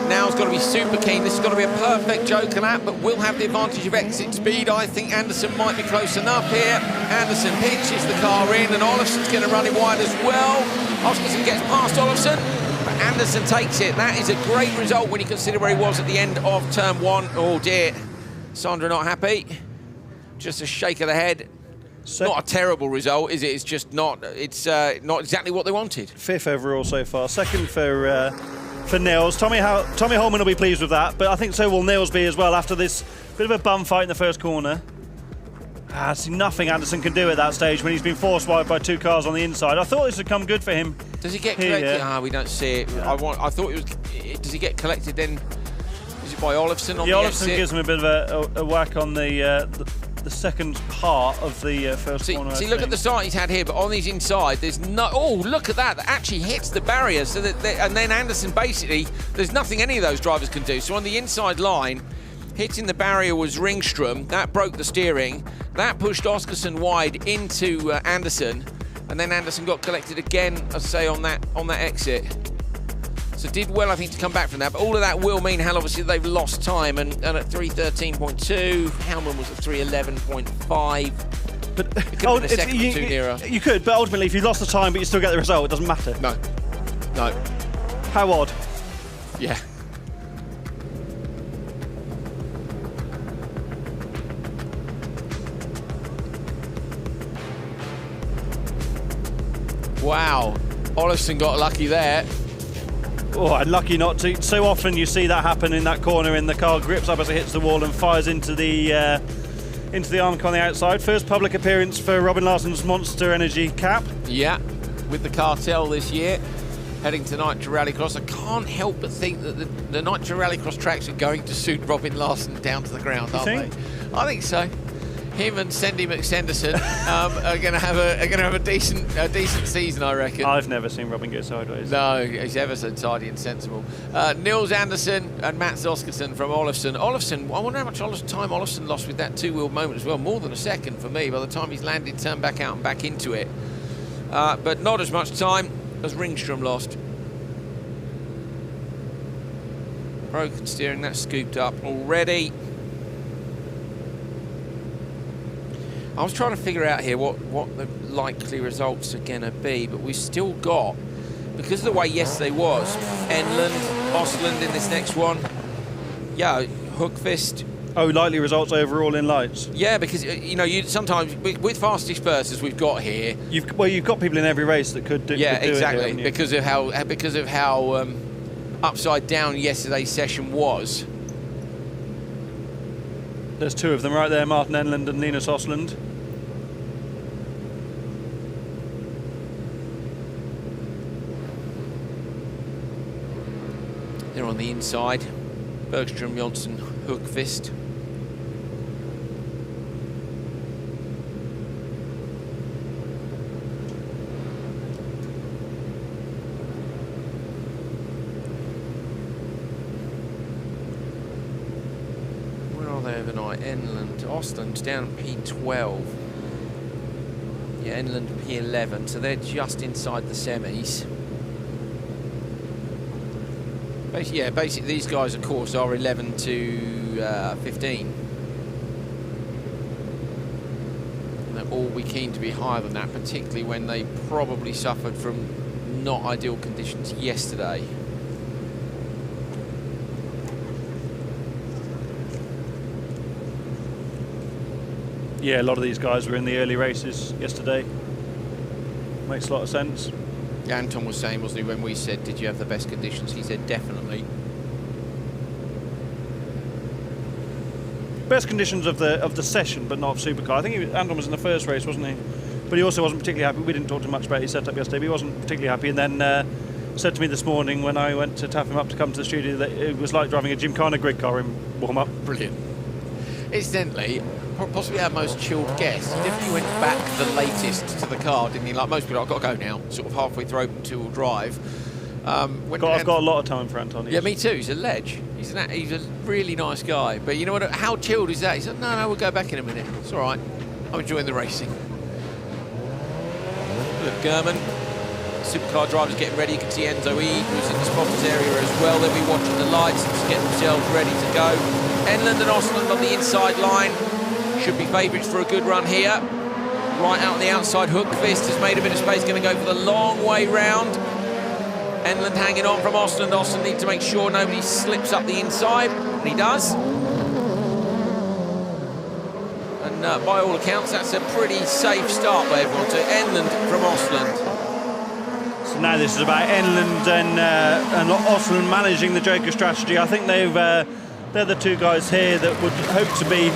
Now it's got to be super keen. This has got to be a perfect Joker lap, but will have the advantage of exit speed. I think Andersson might be close enough here. Andersson pitches the car in, and Olofsson's going to run it wide as well. Oskarsson gets past Olofsson, but Andersson takes it. That is a great result when you consider where he was at the end of turn 1. Oh dear, Sandra not happy. Just a shake of the head. Not a terrible result, is it? It's just not. It's not exactly what they wanted. 5th overall so far. 2nd for Nils. Tommy Holman will be pleased with that, but I think so will Nils be as well after this bit of a bum fight in the first corner. I see nothing Andersson can do at that stage when he's been forced wide by 2 cars on the inside. I thought this would come good for him. Does he get collected? We don't see it. Yeah. I thought it was. Does he get collected then? Is it by Olofsson on the exit? Olofsson gives him a bit of a whack on the second part of the first corner. See, look at the start he's had here, but on these inside, there's no. Oh, look at that! That actually hits the barrier. So that, and then Andersson basically, there's nothing any of those drivers can do. So on the inside line, hitting the barrier was Ringström. That broke the steering. That pushed Oskarsson wide into Andersson, and then Andersson got collected again, I say, on that exit. So did well, I think, to come back from that. But all of that will mean, obviously, they've lost time. And at 3:13.2, Hellman was at 3:11.5. But it could have been a second or 2 nearer. You could, but ultimately, if you lost the time but you still get the result, it doesn't matter. No. How odd. Yeah. Wow. Olofsson got lucky there. Oh, and lucky not to. So often you see that happen in that corner, and the car grips up as it hits the wall and fires into the arm on the outside. First public appearance for Robin Larsson's Monster Energy cap. Yeah, with the cartel this year, heading to Nitro Rallycross. I can't help but think that the Nitro Rallycross tracks are going to suit Robin Larsson down to the ground, aren't they? I think so. Him and Sandy McSenderson are going to have a decent season, I reckon. I've never seen Robin go sideways. No, he's ever so tidy and sensible. Nils Andersson and Mats Oskarsson from Olofsson. Olofsson, I wonder how much time Olofsson lost with that 2-wheel moment as well. More than a second for me by the time he's landed, turned back out and back into it. But not as much time as Ringström lost. Broken steering, that's scooped up already. I was trying to figure out here what the likely results are going to be, but we've still got, because of the way yesterday was, Enlund, Osland in this next one. Yeah, Hookfist. Oh, likely results overall in lights. Yeah, because you sometimes with fast dispersers we've got here. You've got people in every race that could do. Yeah, could exactly. Do it, because of how upside down yesterday's session was. There's 2 of them right there, Martin Enlund and Linus Osland. They're on the inside. Bergström, Jonsson, Hookfist. right, Enland. Ostland's down P12. Yeah, Enland P11, so they're just inside the semis. Basically these guys, of course, are 11 to 15. They'll all be keen to be higher than that, particularly when they probably suffered from not ideal conditions yesterday. Yeah, a lot of these guys were in the early races yesterday. Makes a lot of sense. Yeah, Anton was saying, wasn't he, when we said, did you have the best conditions? He said, definitely. Best conditions of the session, but not of Supercar. I think Anton was in the first race, wasn't he? But he also wasn't particularly happy. We didn't talk too much about his setup yesterday, but he wasn't particularly happy. And then said to me this morning when I went to tap him up to come to the studio that it was like driving a Gymkhana grid car in warm-up. Brilliant. Incidentally, possibly our most chilled guest. He definitely went back the latest to the car, didn't he? Like most people, I've got to go now, sort of halfway through open two-wheel drive. I've got a lot of time for Anton. Yeah, me too. He's a ledge. He's a really nice guy. But you know what? How chilled is that? He said, no, we'll go back in a minute. It's all right. I'm enjoying the racing. Look, German. Supercar drivers getting ready. You can see Enzo E, who's in the spotters area as well. They'll be watching the lights to get themselves ready to go. Enland and Ostland on the inside line. Should be favourites for a good run here. Right out on the outside, Hookfist has made a bit of space, going to go for the long way round. Enland hanging on from Ostland. Ostland need to make sure nobody slips up the inside, and he does. And by all accounts, that's a pretty safe start by everyone. So Enland from Ostland. So now this is about Enland and Ostland managing the Joker strategy. I think they're the two guys here that would hope to be.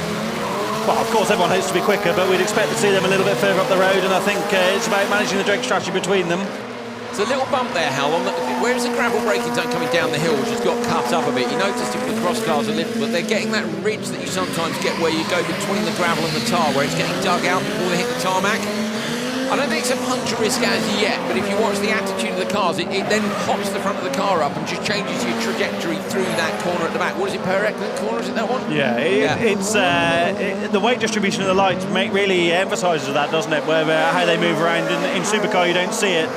Well, of course, everyone hopes to be quicker, but we'd expect to see them a little bit further up the road, and I think it's about managing the Joker strategy between them. There's a little bump there, Hal, where is the gravel braking zone coming down the hill, which has got cut up a bit. You noticed it with the cross cars a little, but they're getting that ridge that you sometimes get where you go between the gravel and the tar, where it's getting dug out before they hit the tarmac. I don't think it's a puncture risk as yet, but if you watch the attitude of the cars, it then hops the front of the car up and just changes your trajectory through that corner at the back. What is it, per Eckland corner, is it that one? Yeah, it's the weight distribution of the lights really emphasises that, doesn't it? Where how they move around. In Supercar, you don't see it.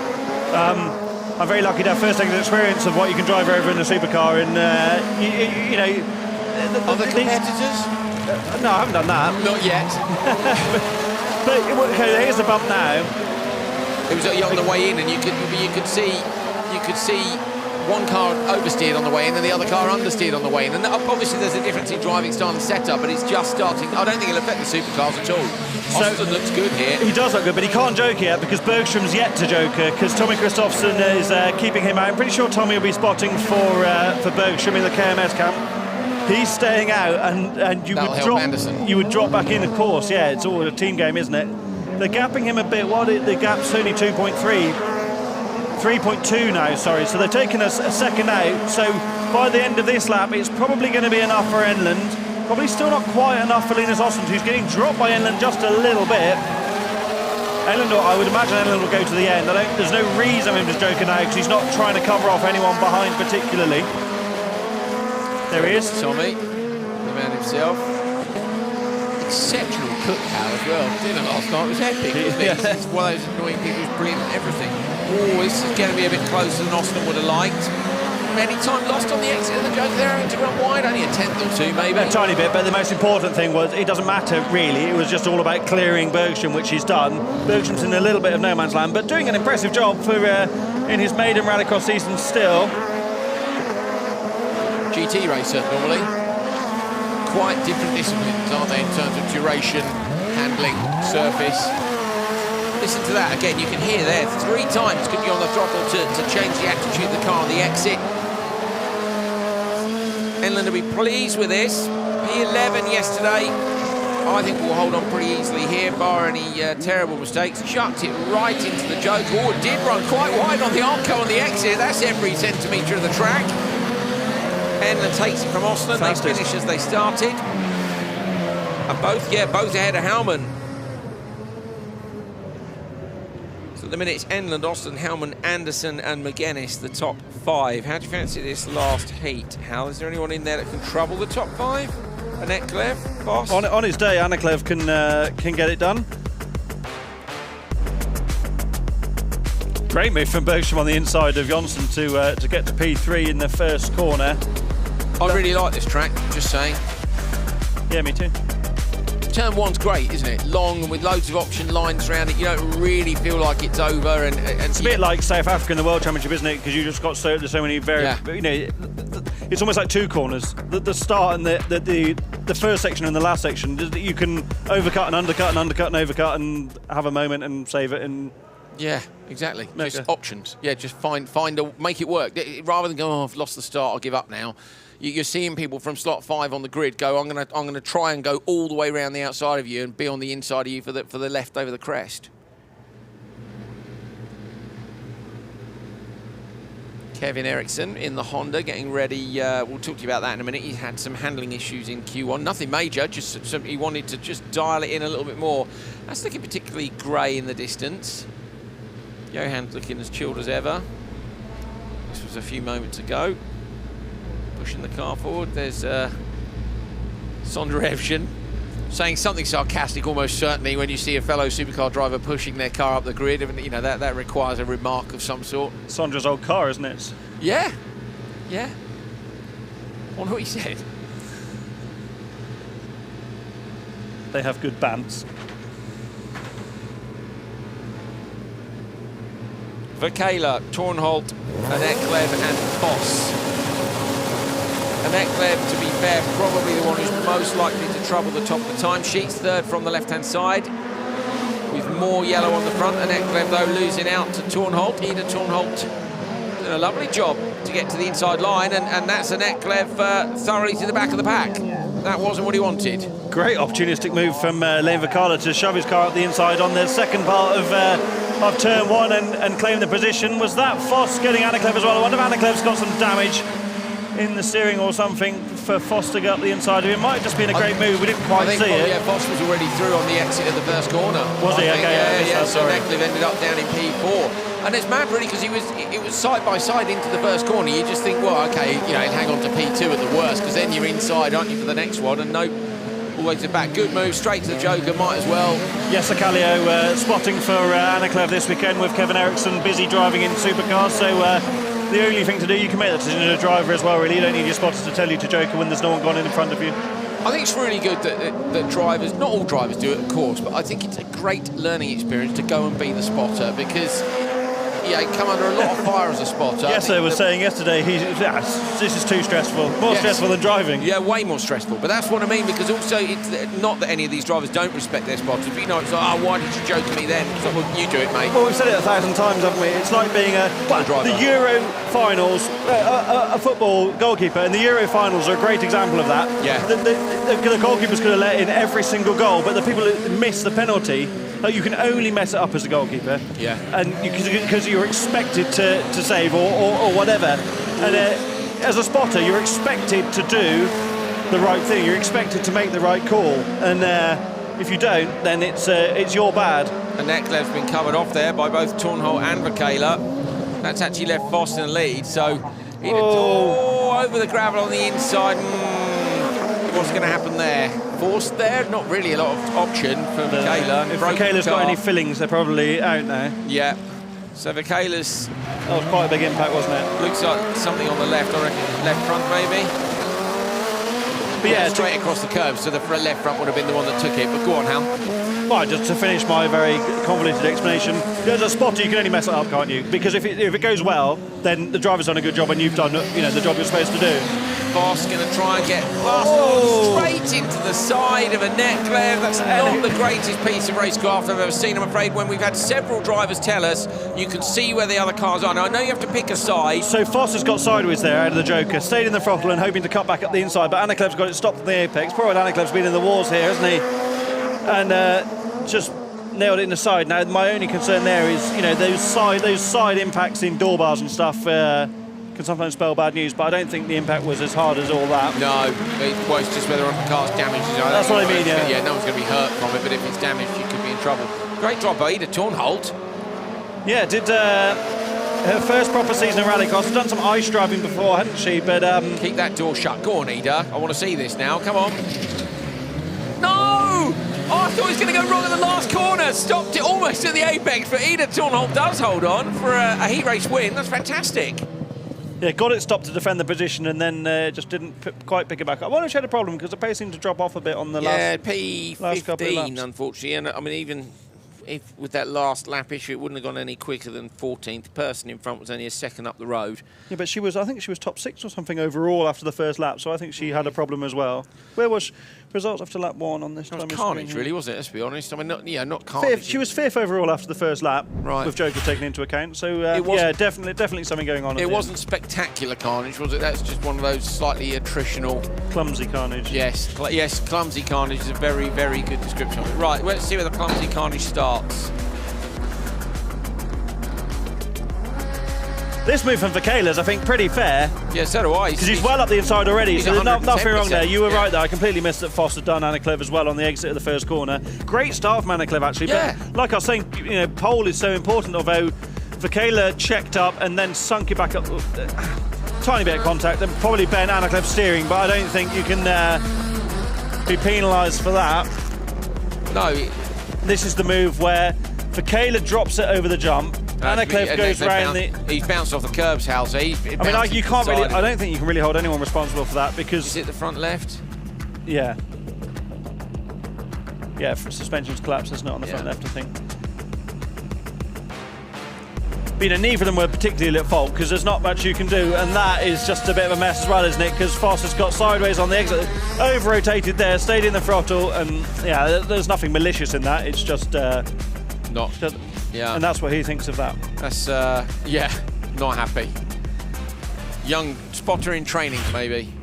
I'm very lucky to have first-hand experience of what you can drive over in a Supercar, and you know. Other competitors? No, I haven't done that. Not yet. But okay, here's the bump now. It was on the way in, and you could see one car oversteered on the way in, and the other car understeered on the way in. And obviously, there's a difference in driving style and setup, but it's just starting. I don't think it'll affect the supercars at all. Austin looks good here. He does look good, but he can't joker yet because Bergstrom's yet to joker because Tommy Kristofferson is keeping him out. I'm pretty sure Tommy will be spotting for Bergstrom in the KMS camp. He's staying out, and you would drop back in, of course. Yeah, it's all a team game, isn't it? They're gapping him a bit. The gap's only 3.2 now, sorry. So they're taking a second out. So by the end of this lap, it's probably going to be enough for Enland. Probably still not quite enough for Linus Ostland, who's getting dropped by Enland just a little bit. Enland, I would imagine Enland will go to the end. There's no reason for him to joker now because he's not trying to cover off anyone behind particularly. There he is. Tommy, the man himself. Exceptional cook pal as well. Dinner last night was epic, wasn't it? He's one of those annoying people who's brilliant at everything. Oh, this is going to be a bit closer than Austin would have liked. Any time lost on the exit of the joke there, having to run wide, only a tenth or two maybe. A tiny bit, but the most important thing was it doesn't matter really. It was just all about clearing Bergstrom, which he's done. Bergstrom's in a little bit of no man's land, but doing an impressive job for in his maiden rallycross season still. GT racer normally. Quite different disciplines, aren't they, in terms of duration, handling, surface. Listen to that again, you can hear there 3 times could be on the throttle to change the attitude of the car on the exit. Enland will be pleased with this. P11 yesterday. I think we'll hold on pretty easily here, bar any terrible mistakes. Chucked it right into the joke. Oh, it did run quite wide on the Arco on the exit. That's every centimetre of the track. Enland takes it from Ostland. They finish as they started. And both ahead of Howman. So at the minute it's Enland, Ostland, Howman, Anderson and McGuinness, the top 5. How do you fancy this last heat, Hal? Is there anyone in there that can trouble the top 5? Aneklev, boss? On his day, Aneklev can get it done. Great move from Bergstrom on the inside of Jonsson to get to P3 in the first corner. I really like this track, just saying. Yeah, me too. Turn 1's great, isn't it? Long and with loads of option lines around it. You don't really feel like it's over. And it's a bit like South Africa in the World Championship, isn't it? Because you just got so many you know, it's almost like two corners. The start and the first section and the last section. You can overcut and undercut and undercut and overcut and have a moment and save it and. Yeah, exactly. Just options. Yeah, just make it work. Rather than go, oh, I've lost the start, I'll give up now. You're seeing people from slot 5 on the grid go, I'm gonna try and go all the way around the outside of you and be on the inside of you for the left over the crest. Kevin Eriksson in the Honda getting ready. We'll talk to you about that in a minute. He had some handling issues in Q1. Nothing major, just he wanted to just dial it in a little bit more. That's looking particularly grey in the distance. Johan's looking as chilled as ever. This was a few moments ago. Pushing the car forward. There's Sondra Evgen saying something sarcastic, almost certainly, when you see a fellow supercar driver pushing their car up the grid. You know, that requires a remark of some sort. Sondra's old car, isn't it? Yeah. Yeah. I wonder what he said. They have good bands. Verkayla, Tornholt, Aneklev and Foss. Aneklev, to be fair, probably the one who's most likely to trouble the top of the timesheets. Third from the left-hand side, with more yellow on the front. Aneklev, though, losing out to Tornholt. Ida Tornholt doing a lovely job to get to the inside line, and that's Aneklev thoroughly to the back of the pack. That wasn't what he wanted. Great opportunistic move from Lane Verkayla to shove his car up the inside on the second part of turn 1 and claim the position. Was that Foss getting Aneklev as well? I wonder if Aneklev's got some damage in the steering or something for Foss to get up the inside of him. It might have just been a great move. We didn't quite see it. Yeah, Foss was already through on the exit of the first corner. Was he? Okay, yeah. So Aneklev ended up down in P4. And it's mad, really, because it was side by side into the first corner. You just think, well, okay, you know, hang on to P2 at the worst, because then you're inside, aren't you, for the next one? And no, always the back. Good move, straight to the Joker, might as well. Yes, Acalio spotting for Aneklev this weekend with Kevin Eriksson busy driving in Supercar. So the only thing to do, you can make that decision as a driver as well, really. You don't need your spotters to tell you to Joker when there's no one gone in front of you. I think it's really good that drivers, not all drivers do it, of course, but I think it's a great learning experience to go and be the spotter, because you come under a lot of fire as a spotter. Yes, I was saying yesterday, this is too stressful. More stressful than driving. Yeah, way more stressful. But that's what I mean, because also, it's not that any of these drivers don't respect their spotters, but it's like, oh, why did you joke at me then? It's like, well, you do it, mate. Well, we've said it 1,000 times, haven't we? It's like being the Euro finals, a football goalkeeper, and the Euro finals are a great example of that. Yeah. The goalkeepers could have let in every single goal, but the people who miss the penalty, you can only mess it up as a goalkeeper. Yeah. And because you're expected to save or whatever. And as a spotter, you're expected to do the right thing. You're expected to make the right call. And if you don't, then it's your bad. And Aneklev's been covered off there by both Tornholt and Verkayla. That's actually left Foss in the lead. So over the gravel on the inside. What's going to happen there? Forced there, not really a lot of option for Verkayla. If Verkayla's got any fillings, they're probably out now. Yeah. So Verkayla's... That was quite a big impact, wasn't it? Looks like something on the left, I reckon. Left front, maybe? But yeah, straight across the curve, so the left front would have been the one that took it. But go on, Hal. Well, just to finish my very convoluted explanation, as a spotter, you can only mess it up, can't you? Because if it goes well, then the driver's done a good job and you've done the job you're supposed to do. Foss going to try and get straight into the side of Aneklev. That's not the greatest piece of racecraft I've ever seen, I'm afraid, when we've had several drivers tell us you can see where the other cars are. Now, I know you have to pick a side. So Foss has got sideways there out of the Joker, stayed in the throttle and hoping to cut back up the inside, but Aneklev's got it stopped at the apex. Poor old Aneklev's been in the wars here, hasn't he? And just nailed it in the side. Now, my only concern there is, those side impacts in door bars and stuff can sometimes spell bad news, but I don't think the impact was as hard as all that. No, it's just whether the car's damaged. That's what I mean, yeah. Yeah, no one's going to be hurt from it, but if it's damaged, you could be in trouble. Great drop by Ida Tornholt. Yeah, did her first proper season in rallycross. She's done some ice driving before, hadn't she? But keep that door shut. Go on, Ida. I want to see this now. Come on. No! Oh, I thought he was going to go wrong in the last corner. Stopped it almost at the apex, but Ida Tornholt does hold on for a heat race win. That's fantastic. Yeah, got it stopped to defend the position and then just didn't quite pick it back up. I wonder if she had a problem because the pace seemed to drop off a bit on the last couple of P15, laps. unfortunately. And I mean, even if with that last lap issue, it wouldn't have gone any quicker than 14th. The person in front was only a second up the road. Yeah, but I think she was top 6 or something overall after the first lap, so I think she had a problem as well. Where was results after lap 1 on this? It was carnage, really, wasn't it? Let's be honest. I mean, not carnage. Fifth. She was 5th overall after the first lap, right, with Joker taken into account. So yeah, definitely something going on. It wasn't spectacular carnage, was it? That's just one of those slightly attritional, clumsy carnage. Yes, clumsy carnage is a very, very good description of it. Right, let's see where the clumsy carnage starts. This move from Vakala's, I think, pretty fair. Yeah, so do I. Because he's well up the inside already, so there's nothing wrong there. You were right there. I completely missed that Foss had done Anna Clev as well on the exit of the first corner. Great start from Anna Clev, actually. Yeah. But like I was saying, pole is so important, although Vakala checked up and then sunk it back up. Tiny bit of contact and probably bent Anna Clev's steering, but I don't think you can be penalised for that. No. This is the move where Vakala drops it over the jump. Anna Clev goes round He's bounced off the curbs, Halsey. You can't really. I don't think you can really hold anyone responsible for that because. Is it the front left? Yeah. Yeah, suspension's collapsed, isn't it, on the front left, I think. But neither of them were particularly at fault because there's not much you can do, and that is just a bit of a mess as well, isn't it? Because Foss has got sideways on the exit, over-rotated there, stayed in the throttle, and yeah, there's nothing malicious in that. It's just and that's what he thinks of that. That's not happy. Young spotter in training, maybe.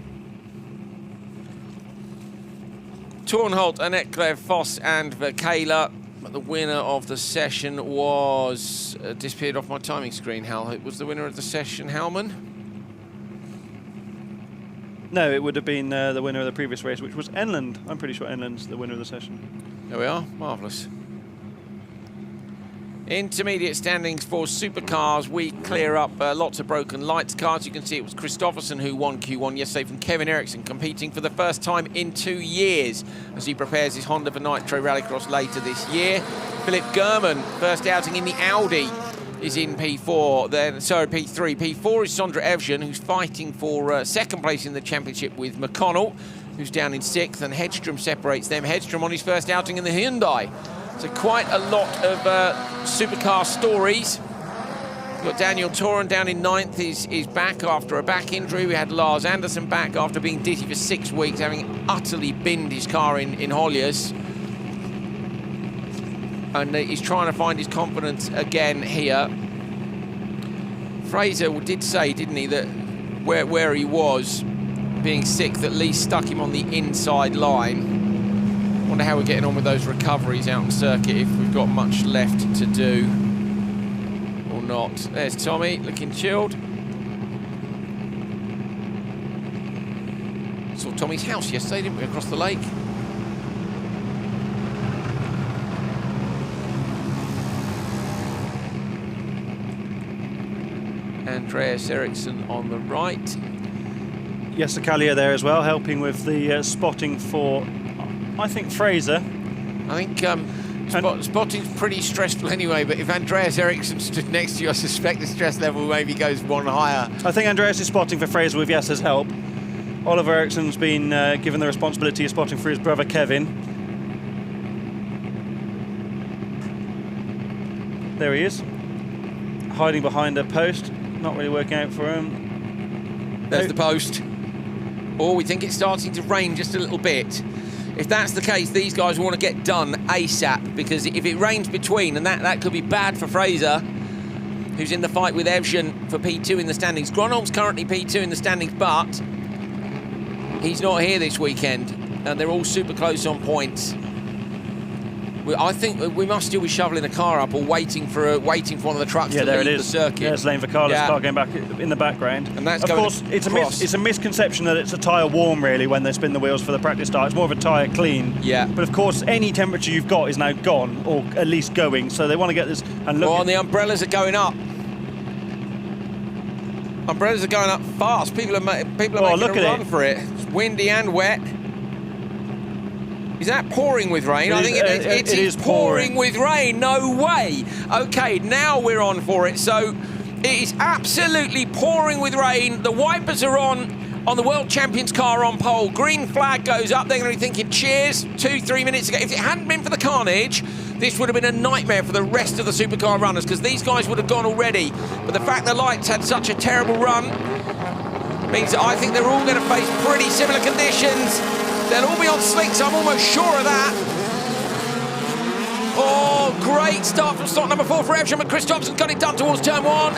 Tornholt, Annette Clev, Foss, and Vakala. But the winner of the session was disappeared off my timing screen. It was the winner of the session, Hellman? No, it would have been the winner of the previous race, which was Enland. I'm pretty sure Enland's the winner of the session. There we are, marvellous. Intermediate standings for supercars. We clear up lots of broken lights cars. You can see it was Kristoffersson who won Q1 yesterday from Kevin Eriksson, competing for the first time in 2 years as he prepares his Honda for Nitro Rallycross later this year. Philip German, first outing in the Audi, is in P4. P3. P4 is Sondra Evgen, who's fighting for second place in the championship with McConnell, who's down in 6th, and Hedstrom separates them. Hedstrom on his first outing in the Hyundai. So quite a lot of supercar stories. We've got Daniel Toren down in 9th. He's back after a back injury. We had Lars Anderson back after being dizzy for 6 weeks, having utterly binned his car in Holliers. And he's trying to find his confidence again here. Fraser did say, didn't he, that where he was, being 6th, at least stuck him on the inside line. Wonder how we're getting on with those recoveries out on circuit, if we've got much left to do or not. There's Tommy, looking chilled. Saw Tommy's house yesterday, didn't we, across the lake? Andreas Eriksson on the right. Jesse Callier there as well, helping with the spotting for, I think, Fraser. I think spotting's pretty stressful anyway, but if Andreas Eriksson stood next to you, I suspect the stress level maybe goes one higher. I think Andreas is spotting for Fraser with Jesse's help. Oliver Eriksson's been given the responsibility of spotting for his brother Kevin. There he is, hiding behind a post, not really working out for him. There's the post. Oh, we think it's starting to rain just a little bit. If that's the case, these guys want to get done ASAP, because if it rains between, and that could be bad for Fraser, who's in the fight with Evgen for P2 in the standings. Gronholm's currently P2 in the standings, but he's not here this weekend, and they're all super close on points. I think we must still be shoveling the car up or waiting for one of the trucks to leave the circuit. There's Lane Vakala's car going back in the background. And that's, of course, it's a misconception that it's a tyre warm, really, when they spin the wheels for the practice start. It's more of a tyre clean. Yeah. But of course, any temperature you've got is now gone, or at least going. So they want to get this and look. Oh, and the umbrellas are going up. Umbrellas are going up fast. People are making a run for it. It's windy and wet. Is that pouring with rain? I think it is pouring with rain. No way. Okay, now we're on for it. So it is absolutely pouring with rain. The wipers are on the World Champions car on pole. Green flag goes up. They're going to be thinking, cheers, 2-3 minutes ago. If it hadn't been for the carnage, this would have been a nightmare for the rest of the supercar runners, because these guys would have gone already. But the fact the Lites had such a terrible run means that I think they're all going to face pretty similar conditions. They'll all be on slicks, I'm almost sure of that. Oh, great start from slot number 4 for Evsham, and Christopherson got it done towards turn 1.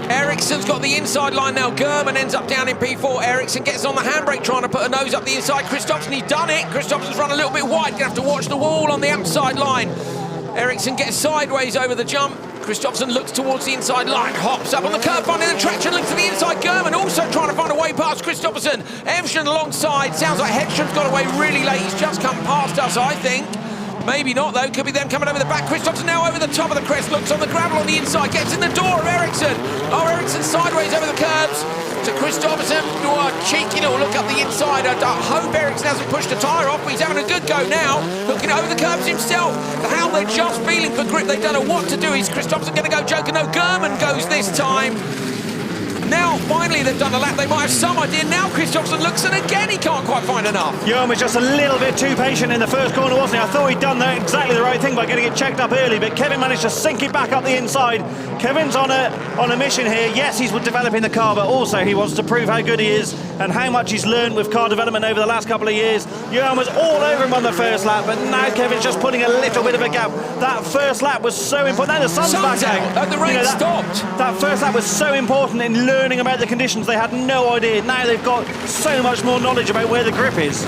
Ericsson's got the inside line now. German ends up down in P4. Ericsson gets on the handbrake trying to put a nose up the inside. Christopherson, he's done it. Christopherson's run a little bit wide. Gonna have to watch the wall on the outside line. Ericsson gets sideways over the jump. Christopherson looks towards the inside line, hops up on the curb, finding the traction, looks to the inside. German also trying to find a way past Christopherson. Evsham alongside. Sounds like Hedstrom's got away really late. He's just come past us, I think. Maybe not, though. Could be them coming over the back. Christopherson now over the top of the crest. Looks on the gravel on the inside. Gets in the door of Ericsson. Oh, Ericsson sideways over the curbs to Christopherson. Oh, cheeky little look up the inside. I hope Ericsson hasn't pushed a tyre off, but he's having a good go now. Looking over the curbs himself. How they're just feeling for grip. They don't know what to do. Is Christopherson going to go joker? No, German goes this time. Now, finally, they've done a lap. They might have some idea. Now, Christopherson looks, and again, he can't quite find enough. Johan was just a little bit too patient in the first corner, wasn't he? I thought he'd done exactly the right thing by getting it checked up early, but Kevin managed to sink it back up the inside. Kevin's on a mission here. Yes, he's developing the car, but also he wants to prove how good he is and how much he's learned with car development over the last couple of years. Johan was all over him on the first lap, but now Kevin's just putting a little bit of a gap. That first lap was so important. Now the sun's back out. The rain stopped. That first lap was so important in learning about the conditions. They had no idea. Now they've got so much more knowledge about where the grip is.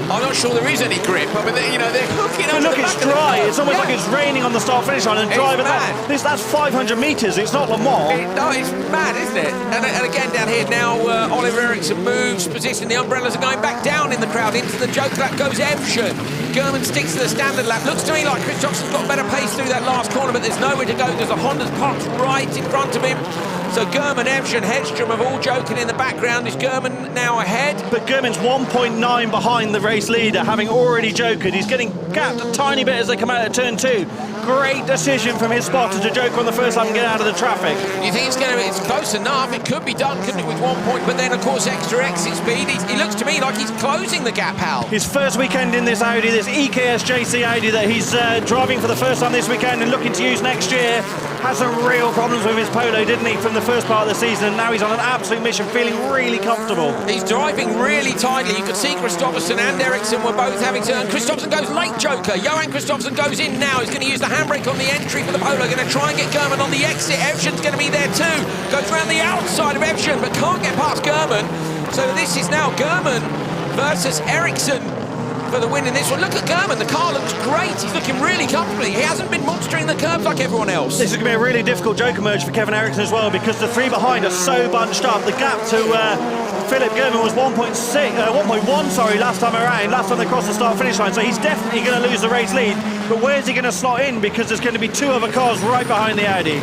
I'm not sure there is any grip. I mean, they're hooking up. Look, it's dry. It's almost like it's raining on the start-finish line and driving that. That's 500 metres. It's not Le Mans. No, it's mad, isn't it? And again, down here now, Oliver Ericsson moves position. The umbrellas are going back down in the crowd. Into the joke lap goes Evsham. German sticks to the standard lap. Looks to me like Christopherson's got better pace through that last corner, but there's nowhere to go because the Honda's parked right in front of him. So German, Evsham, Hedstrom have all joking in the background. Is German now ahead? But German's 1.9 behind the race leader, having already jokered. He's getting gapped a tiny bit as they come out of turn 2. Great decision from his spotter to joker on the first lap and get out of the traffic. You think it's close enough? It could be done, couldn't it, with 1 point? But then, of course, extra exit speed. He looks to me like he's closing the gap, Hal. His first weekend in this Audi, this EKS JC Audi that he's driving for the first time this weekend and looking to use next year. Had some real problems with his Polo, didn't he, from the first part of the season, and now he's on an absolute mission, feeling really comfortable. He's driving really tightly. You could see Christopherson and Ericsson were both having to, and Christopherson goes late joker. Johan Christopherson goes in now. He's going to use the handbrake on the entry for the Polo, going to try and get German on the exit. Evsham's going to be there too. Goes around the outside of Evsham, but can't get past German. So this is now German versus Ericsson for the win in this one. Look at German, the car looks great. He's looking really comfortably. He hasn't been monstering the curbs like everyone else. This is going to be a really difficult joker merge for Kevin Ericsson as well, because the three behind are so bunched up. The gap to Philip German was 1.1 last time around, last time they crossed the start-finish line, so he's definitely going to lose the race lead. But where's he going to slot in, because there's going to be two other cars right behind the Audi.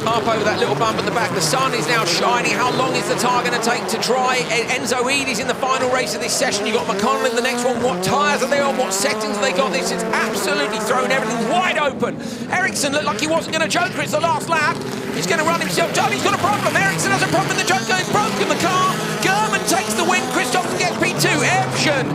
Up over that little bump at the back. The sun is now shining. How long is the tyre going to take to dry? Enzo Edey's in the final race of this session. You've got McConnell in the next one. What tyres are they on? What settings have they got? This is absolutely thrown everything wide open. Ericsson looked like he wasn't going to joker. It's the last lap. He's going to run himself down. He's got a problem. Ericsson has a problem. The joker is broken. The car. German takes the win. Christopherson gets P2. Evsham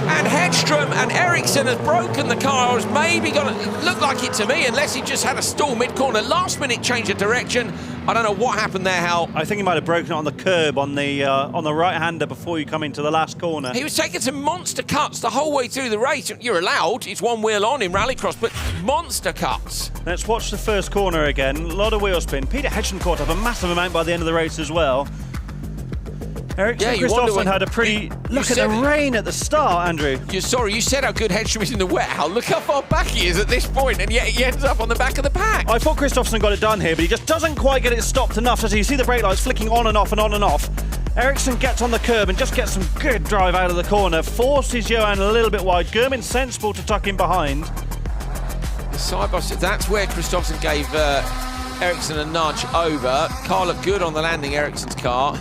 and Hedstrom and Ericsson has broken the car, or has maybe got it. Looked like it to me, unless he just had a stall mid-corner. Last minute change of direction. I don't know what happened there, Hal. I think he might have broken it on the curb on the right-hander before you come into the last corner. He was taking some monster cuts the whole way through the race. You're allowed. It's one wheel on in rallycross, but monster cuts. Let's watch the first corner again. A lot of wheel spin. Peter Hedstrom caught up a massive amount by the end of the race as well. Ericsson and Christopherson had a pretty... Look at the rain at the start, Andrew. You said how good Hedstrom is in the wet, Hal. Look how far back he is at this point, and yet he ends up on the back of the pack. I thought Christopherson got it done here, but he just doesn't quite get it stopped enough. So you see the brake lights flicking on and off and on and off. Ericsson gets on the curb and just gets some good drive out of the corner. Forces Johan a little bit wide. German sensible to tuck in behind. The side by side, that's where Christopherson gave Ericsson a nudge over. Car looked good on the landing, Ericsson's car.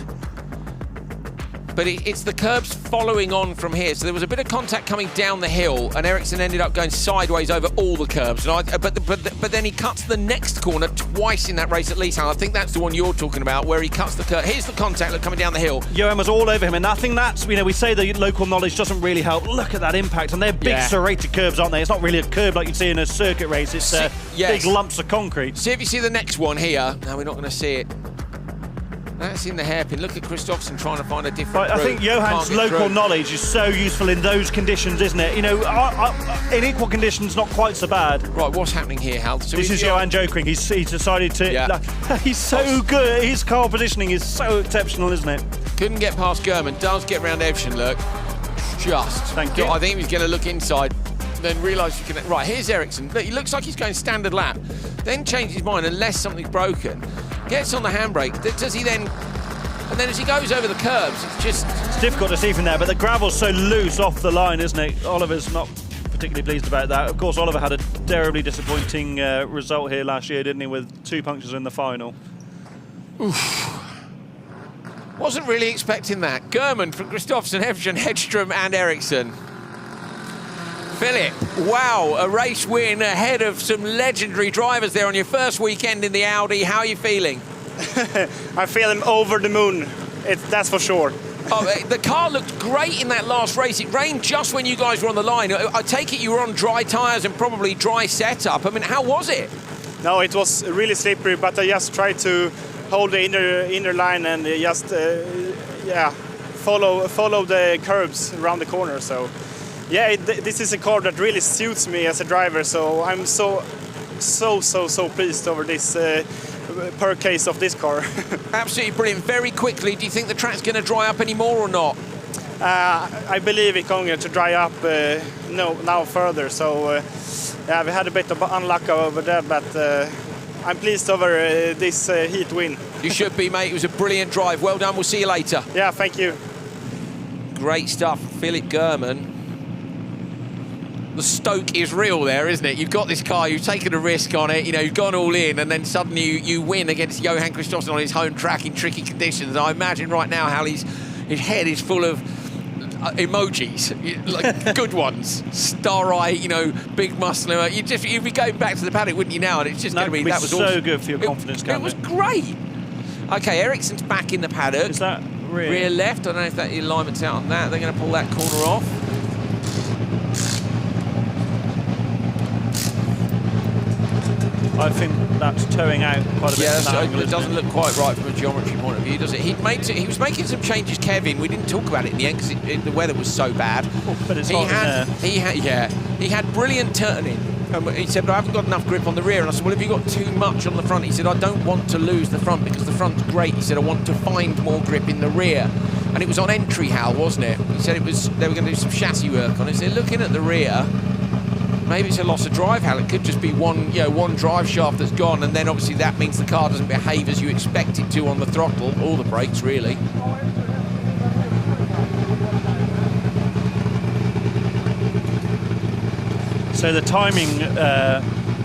But it's the curbs following on from here. So there was a bit of contact coming down the hill, and Ericsson ended up going sideways over all the curbs. And but then he cuts the next corner twice in that race at least. I think that's the one you're talking about, where he cuts the curb. Here's the contact coming down the hill. Johan was all over him, and I think that's, we say the local knowledge doesn't really help. Look at that impact, and they're big serrated curbs, aren't they? It's not really a curb like you'd see in a circuit race. It's big lumps of concrete. See if you see the next one here. No, we're not going to see it. That's in the hairpin. Look at Kristoffersson trying to find a different route. I think Johan's local knowledge is so useful in those conditions, isn't it? In equal conditions, not quite so bad. Right, what's happening here, Hal? So this is Johan Jokering. He's decided to... he's so good. His car positioning is so exceptional, isn't it? Couldn't get past German. Does get round Evshin, look. Thank you. I think he was going to look inside, then realised you can... Right, here's Ericsson. Look, he looks like he's going standard lap. Then changes his mind unless something's broken. Gets on the handbrake. Does he then... And then as he goes over the curbs, it's just... It's difficult to see from there, but the gravel's so loose off the line, isn't it? Oliver's not particularly pleased about that. Of course, Oliver had a terribly disappointing result here last year, didn't he, with 2 punctures in the final. Oof. Wasn't really expecting that. German from Kristoffersson, Evgen, Hedström and Ericsson. Philip, wow, a race win ahead of some legendary drivers there on your first weekend in the Audi. How are you feeling? I'm feeling over the moon, that's for sure. Oh, the car looked great in that last race. It rained just when you guys were on the line. I take it you were on dry tyres and probably dry setup. I mean, how was it? No, it was really slippery, but I just tried to hold the inner line and just follow the curbs around the corner. So yeah, this is a car that really suits me as a driver. So I'm so pleased over this per case of this car. Absolutely brilliant. Very quickly, do you think the track's going to dry up anymore or not? I believe it's going to dry up now further. So yeah, we had a bit of unluck over there, but I'm pleased over this heat win. You should be, mate. It was a brilliant drive. Well done. We'll see you later. Yeah, thank you. Great stuff, Philip German. The stoke is real there, isn't it? You've got this car, you've taken a risk on it, you've gone all in, and then suddenly you win against Johan Kristoffersson on his home track in tricky conditions. I imagine right now how his head is full of emojis, like good ones, star-eye, big muscular. You'd be going back to the paddock, wouldn't you now? And it's just going to be that was so awesome. Good for your confidence. It was great. Okay, Ericsson's back in the paddock. Is that rear left? I don't know if that alignment's out on that. They're going to pull that corner off. I think that's towing out quite a bit. Yeah, it doesn't look quite right from a geometry point of view, does it? He was making some changes, Kevin. We didn't talk about it in the end because the weather was so bad. Oh, but it's hot in there. He had brilliant turning. He said, but I haven't got enough grip on the rear. And I said, well, have you got too much on the front? He said, I don't want to lose the front because the front's great. He said, I want to find more grip in the rear. And it was on entry, Hal, wasn't it? He said they were going to do some chassis work on it. So looking at the rear, maybe it's a loss of drive, Hal. It could just be one drive shaft that's gone, and then obviously that means the car doesn't behave as you expect it to on the throttle, or the brakes, really. So the timing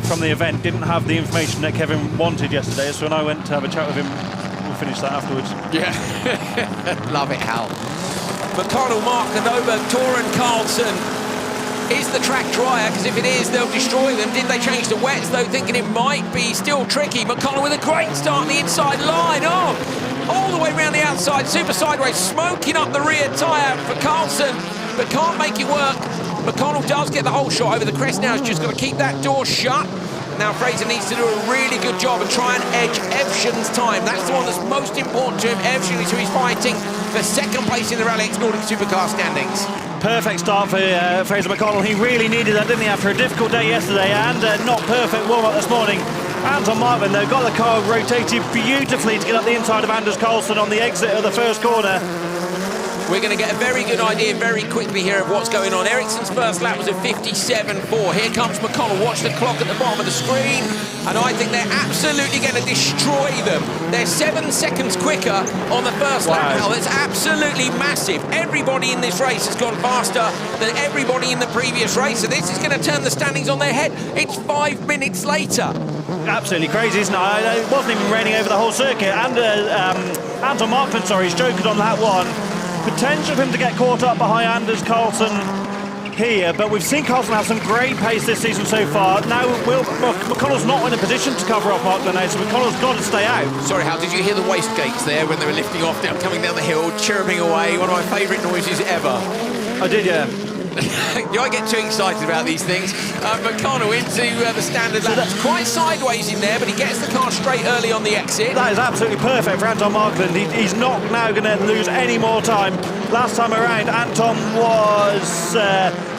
from the event didn't have the information that Kevin wanted yesterday, so when I went to have a chat with him, we'll finish that afterwards. Yeah, love it, Hal. McConnell, Mark, Canova, Toren, Carlson. Is the track drier? Because if it is, they'll destroy them. Did they change the wets, though? Thinking it might be still tricky. McConnell with a great start on the inside line. Oh, all the way around the outside. Super sideways, smoking up the rear tyre for Carlson, but can't make it work. McConnell does get the whole shot over the crest now. He's just got to keep that door shut. Now Fraser needs to do a really good job and try and edge Evshin's time. That's the one that's most important to him. Evshin is who he's fighting for second place in the RallyX Nordic Supercar standings. Perfect start for Fraser McConnell. He really needed that, didn't he, after a difficult day yesterday and not perfect warm-up this morning. Anton Markman, though, got the car rotated beautifully to get up the inside of Anders Carlson on the exit of the first corner. We're going to get a very good idea very quickly here of what's going on. Ericsson's first lap was a 57.4. Here comes McConnell. Watch the clock at the bottom of the screen. And I think they're absolutely going to destroy them. They're 7 seconds quicker on the first lap now. That's absolutely massive. Everybody in this race has gone faster than everybody in the previous race. So this is going to turn the standings on their head. It's 5 minutes later. Absolutely crazy, isn't it? It wasn't even raining over the whole circuit. And Anton Markland, he's jokered on that one. Potential for him to get caught up behind Anders Carlson here, but we've seen Carlson have some great pace this season so far. Now, McConnell's not in a position to cover off Markland now, so McConnell's got to stay out. Sorry, Hal, did you hear the waste gates there when they were lifting off, coming down the hill, chirping away? One of my favourite noises ever. I did, yeah. I get too excited about these things. McConnell into the standard lap. That's quite sideways in there, but he gets the car straight early on the exit. That is absolutely perfect for Anton Markland. He's not now going to lose any more time. Last time around, Anton was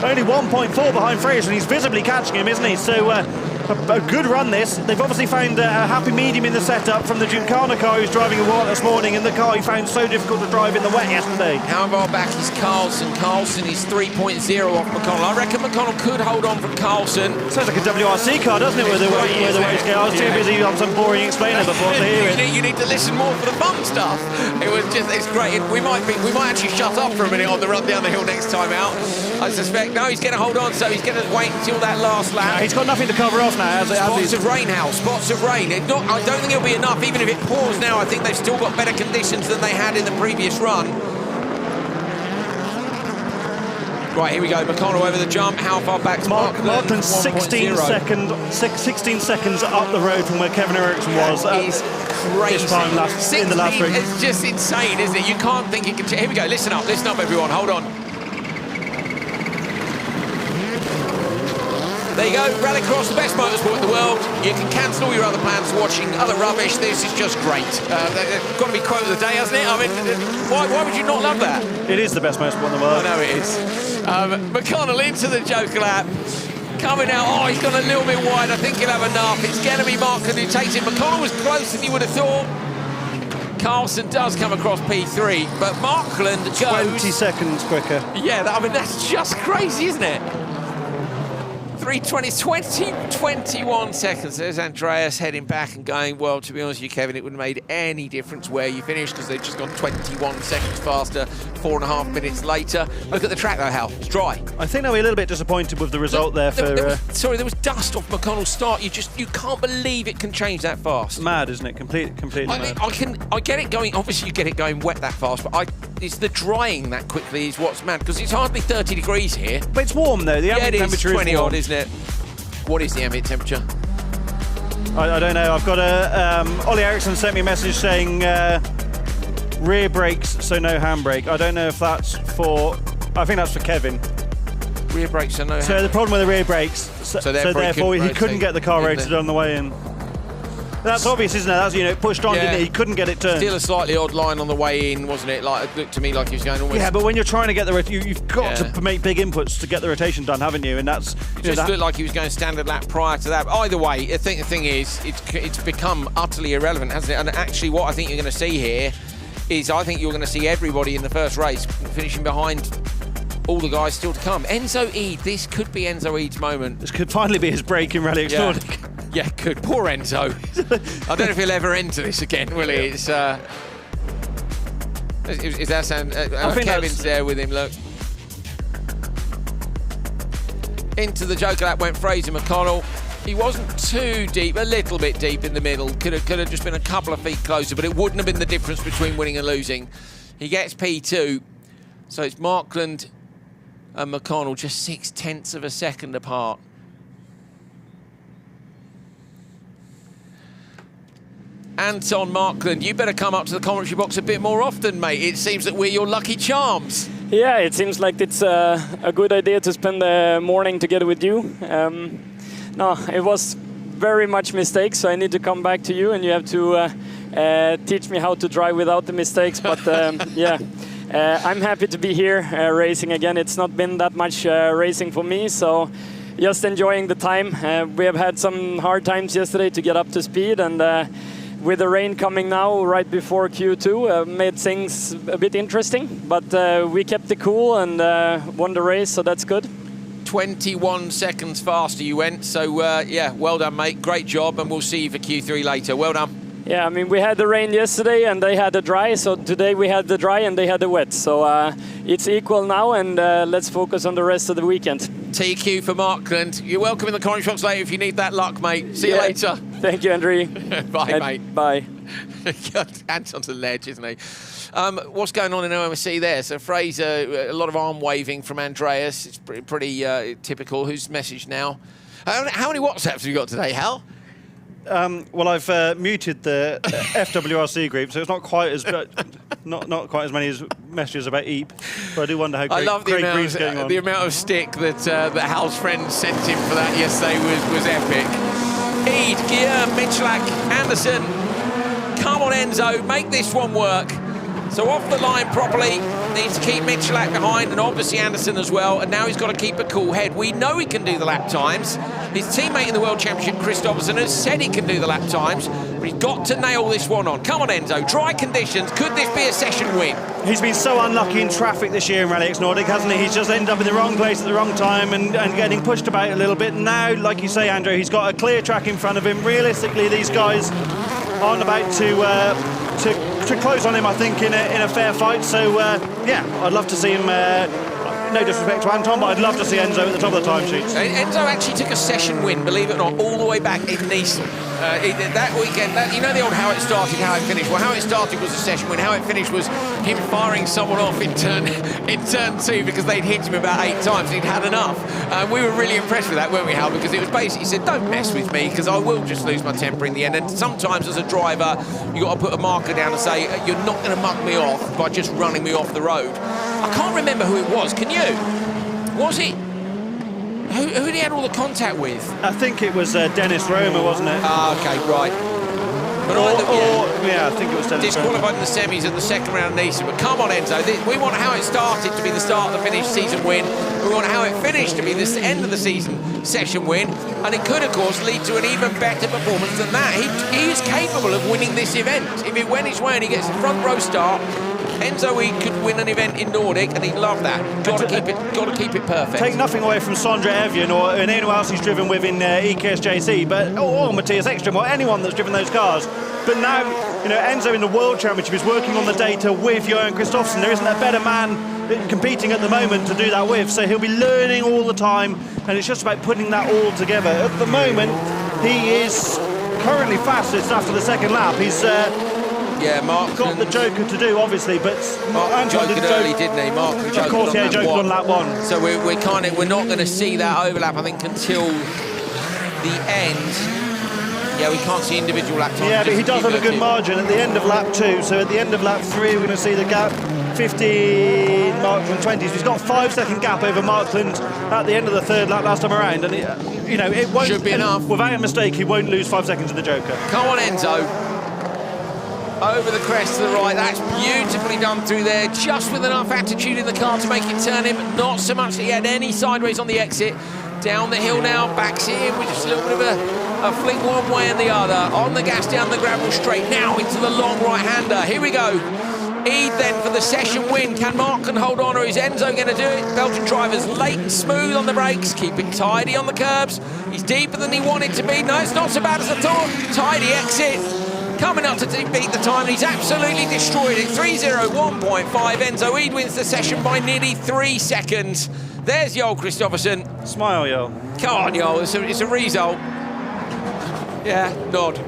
only 1.4 behind Fraser, and he's visibly catching him, isn't he? So a good run this. They've obviously found a happy medium in the setup from the Gincana car he was driving in Watt this morning, and the car he found so difficult to drive in the wet yesterday. How far back is Carlson? Carlson is 3.0 off McConnell. I reckon McConnell could hold on from Carlson. Sounds like a WRC car, doesn't it, where the ways go? I was too busy on some boring explainer before to hear it. You need to listen more for the fun stuff. It's great. We might actually shut up for a minute on the run down the hill next time out. I suspect. No, he's going to hold on, so he's going to wait until that last lap. He's got nothing to cover off now. Spots of rain, Hal. Spots of rain. I don't think it'll be enough. Even if it pours now, I think they've still got better conditions than they had in the previous run. Right, here we go. McConnell over the jump. How far back? Markland 16 seconds up the road from where Kevin Eriksson was. That is crazy. This time in the last ring. It's just insane, isn't it? You can't think it can. Here we go. Listen up, everyone. Hold on. There you go, Rallycross, the best motorsport in the world. You can cancel all your other plans watching other rubbish. This is just great. Got to be quote of the day, hasn't it? I mean, why would you not love that? It is the best motorsport in the world. I know it is. McConnell into the Joker lap. Coming out, he's gone a little bit wide. I think he'll have enough. It's going to be Markland who takes it. McConnell was closer than you would have thought. Carlson does come across P3, but Markland goes 20 seconds quicker. Yeah, I mean, that's just crazy, isn't it? 21 seconds. There's Andreas heading back and going, well, to be honest with you, Kevin, it wouldn't have made any difference where you finished because they've just gone 21 seconds faster, 4.5 minutes later. Look at the track, though, Hal. It's dry. I think they'll be a little bit disappointed with the result there for... there was dust off McConnell's start. You can't believe it can change that fast. Mad, isn't it? Completely mad. I get it going. Obviously, you get it going wet that fast, but it's the drying that quickly is what's mad because it's hardly 30 degrees here. But it's warm, though. The ambient temperature is 20 warm. odd, isn't it? What is the ambient temperature? I don't know. I've got Ollie Eriksson sent me a message saying rear brakes, so no handbrake. I don't know if that's for... I think that's for Kevin. Rear brakes, so no handbrake. So the problem with the rear brakes, so therefore he couldn't get the car rotated on the way in. That's obvious, isn't it? That's, pushed on, didn't it? He couldn't get it turned. Still a slightly odd line on the way in, wasn't it? Like, it looked to me like he was going almost... Yeah, but when you're trying to get the... You've got to make big inputs to get the rotation done, haven't you? And that's... It just looked like he was going standard lap prior to that. But either way, I think the thing is, it's become utterly irrelevant, hasn't it? And actually what I think you're going to see here is I think you're going to see everybody in the first race finishing behind all the guys still to come. Enzo Ede, this could be Enzo Ede's moment. This could finally be his break in RallyX Nordic. Yeah, good. Poor Enzo. I don't know if he'll ever enter this again, will he? It's, is that sound? I think Kevin's there with him, look. Into the Joker lap went Fraser McConnell. He wasn't too deep, a little bit deep in the middle. Could have just been a couple of feet closer, but it wouldn't have been the difference between winning and losing. He gets P2, so it's Markland and McConnell just 0.6 of a second apart. Anton Markland, you better come up to the commentary box a bit more often, mate. It seems that we're your lucky charms. Yeah, it seems like it's a good idea to spend the morning together with you. No, it was very much mistakes, so I need to come back to you and you have to teach me how to drive without the mistakes. But yeah, I'm happy to be here racing again. It's not been that much racing for me, so just enjoying the time. We have had some hard times yesterday to get up to speed, and with the rain coming now right before Q2, made things a bit interesting. But we kept it cool and won the race, so that's good. 21 seconds faster you went, so yeah, well done, mate. Great job, and we'll see you for Q3 later. Well done. Yeah, I mean, we had the rain yesterday and they had the dry, so today we had the dry and they had the wet. So it's equal now, and let's focus on the rest of the weekend. TQ for Markland. You're welcome in the comment shops later if you need that luck, mate. See you later. Thank you, Andrew. Bye, mate. Bye. Anton's a ledge, isn't he? What's going on in OMC there? So Fraser, a lot of arm waving from Andreas. It's pretty typical. Who's messaged now? How many WhatsApps have you got today, Hal? Well, I've muted the FWRC group, so it's not quite as not quite as many messages about EAP. But I do wonder how Craig Green's going on. The amount of stick that Hal's friend sent him for that yesterday was epic. Eid, Guillaume, Michalak, Anderson. Come on, Enzo, make this one work. So off the line properly, needs to keep Michalak behind, and obviously Anderson as well, and now he's got to keep a cool head. We know he can do the lap times. His teammate in the World Championship, Kristoffersson, has said he can do the lap times, but he's got to nail this one on. Come on, Enzo, dry conditions. Could this be a session win? He's been so unlucky in traffic this year in RallyX Nordic, hasn't he? He's just ended up in the wrong place at the wrong time and getting pushed about a little bit. And now, like you say, Andrew, he's got a clear track in front of him. Realistically, these guys aren't about to close on him, I think, in a fair fight. So, yeah, I'd love to see him, no disrespect to Anton, but I'd love to see Enzo at the top of the timesheets. Enzo actually took a session win, believe it or not, all the way back in Nice. That weekend, you know the old how it started, how it finished? Well, how it started was a session win. How it finished was him firing someone off in turn 2 because they'd hit him about 8 times and he'd had enough. We were really impressed with that, weren't we, Hal? Because it was basically, he said, don't mess with me because I will just lose my temper in the end. And sometimes as a driver, you've got to put a marker down and say, you're not going to mug me off by just running me off the road. I can't remember who it was, can you? Was it? Who had he had all the contact with? I think it was Dennis Roma, wasn't it? Ah, okay, right. But yeah, I think it was Dennis disqualified Roma. in the semis at the second round in Nice. But come on, Enzo, we want how it started to be the start of the finish season win. We want how it finished to be the end of the season session win. And it could, of course, lead to an even better performance than that. He is capable of winning this event. If it went his way and he gets a front row start, Enzo could win an event in Nordic, and he'd love that. Got to keep it perfect. Take nothing away from Sondre Evian or anyone else he's driven with in EKSJC, but or Matthias Ekström or anyone that's driven those cars. But now, you know, Enzo in the World Championship is working on the data with Johan Kristoffersson. There isn't a better man competing at the moment to do that with, so he'll be learning all the time, and it's just about putting that all together. At the moment, he is currently fastest after the second lap. He's Mark got the joker to do, obviously, but Mark joked early, didn't he? Mark joked of course, yeah, joked on lap 1. So we're not going to see that overlap, I think, until the end. Yeah, we can't see individual lap times. Yeah, but he does have a good margin at the end of lap 2. So at the end of lap 3, we're going to see the gap 15 Markland 20s. He's got 5-second gap over Markland at the end of the third lap last time around, and it won't. Should be enough. Without a mistake, he won't lose 5 seconds in the joker. Come on, Enzo. Over the crest to the right, that's beautifully done through there, just with enough attitude in the car to make it turn him, not so much that he had any sideways on the exit. Down the hill now, backs in with just a little bit of a flick one way and the other, on the gas down the gravel straight, now into the long right-hander, here we go. Eid then for the session win. Can Markland hold on, or is Enzo going to do it? Belgian driver's late and smooth on the brakes, keep it tidy on the curbs. He's deeper than he wanted to be. No, it's not so bad as I thought. Tidy exit. Coming up to beat the time, and he's absolutely destroyed it. 3:01.5. Enzo Eid wins the session by nearly 3 seconds. There's Joel Kristoffersson. Smile, Joel. Come on, Joel. It's a result. Yeah, nod.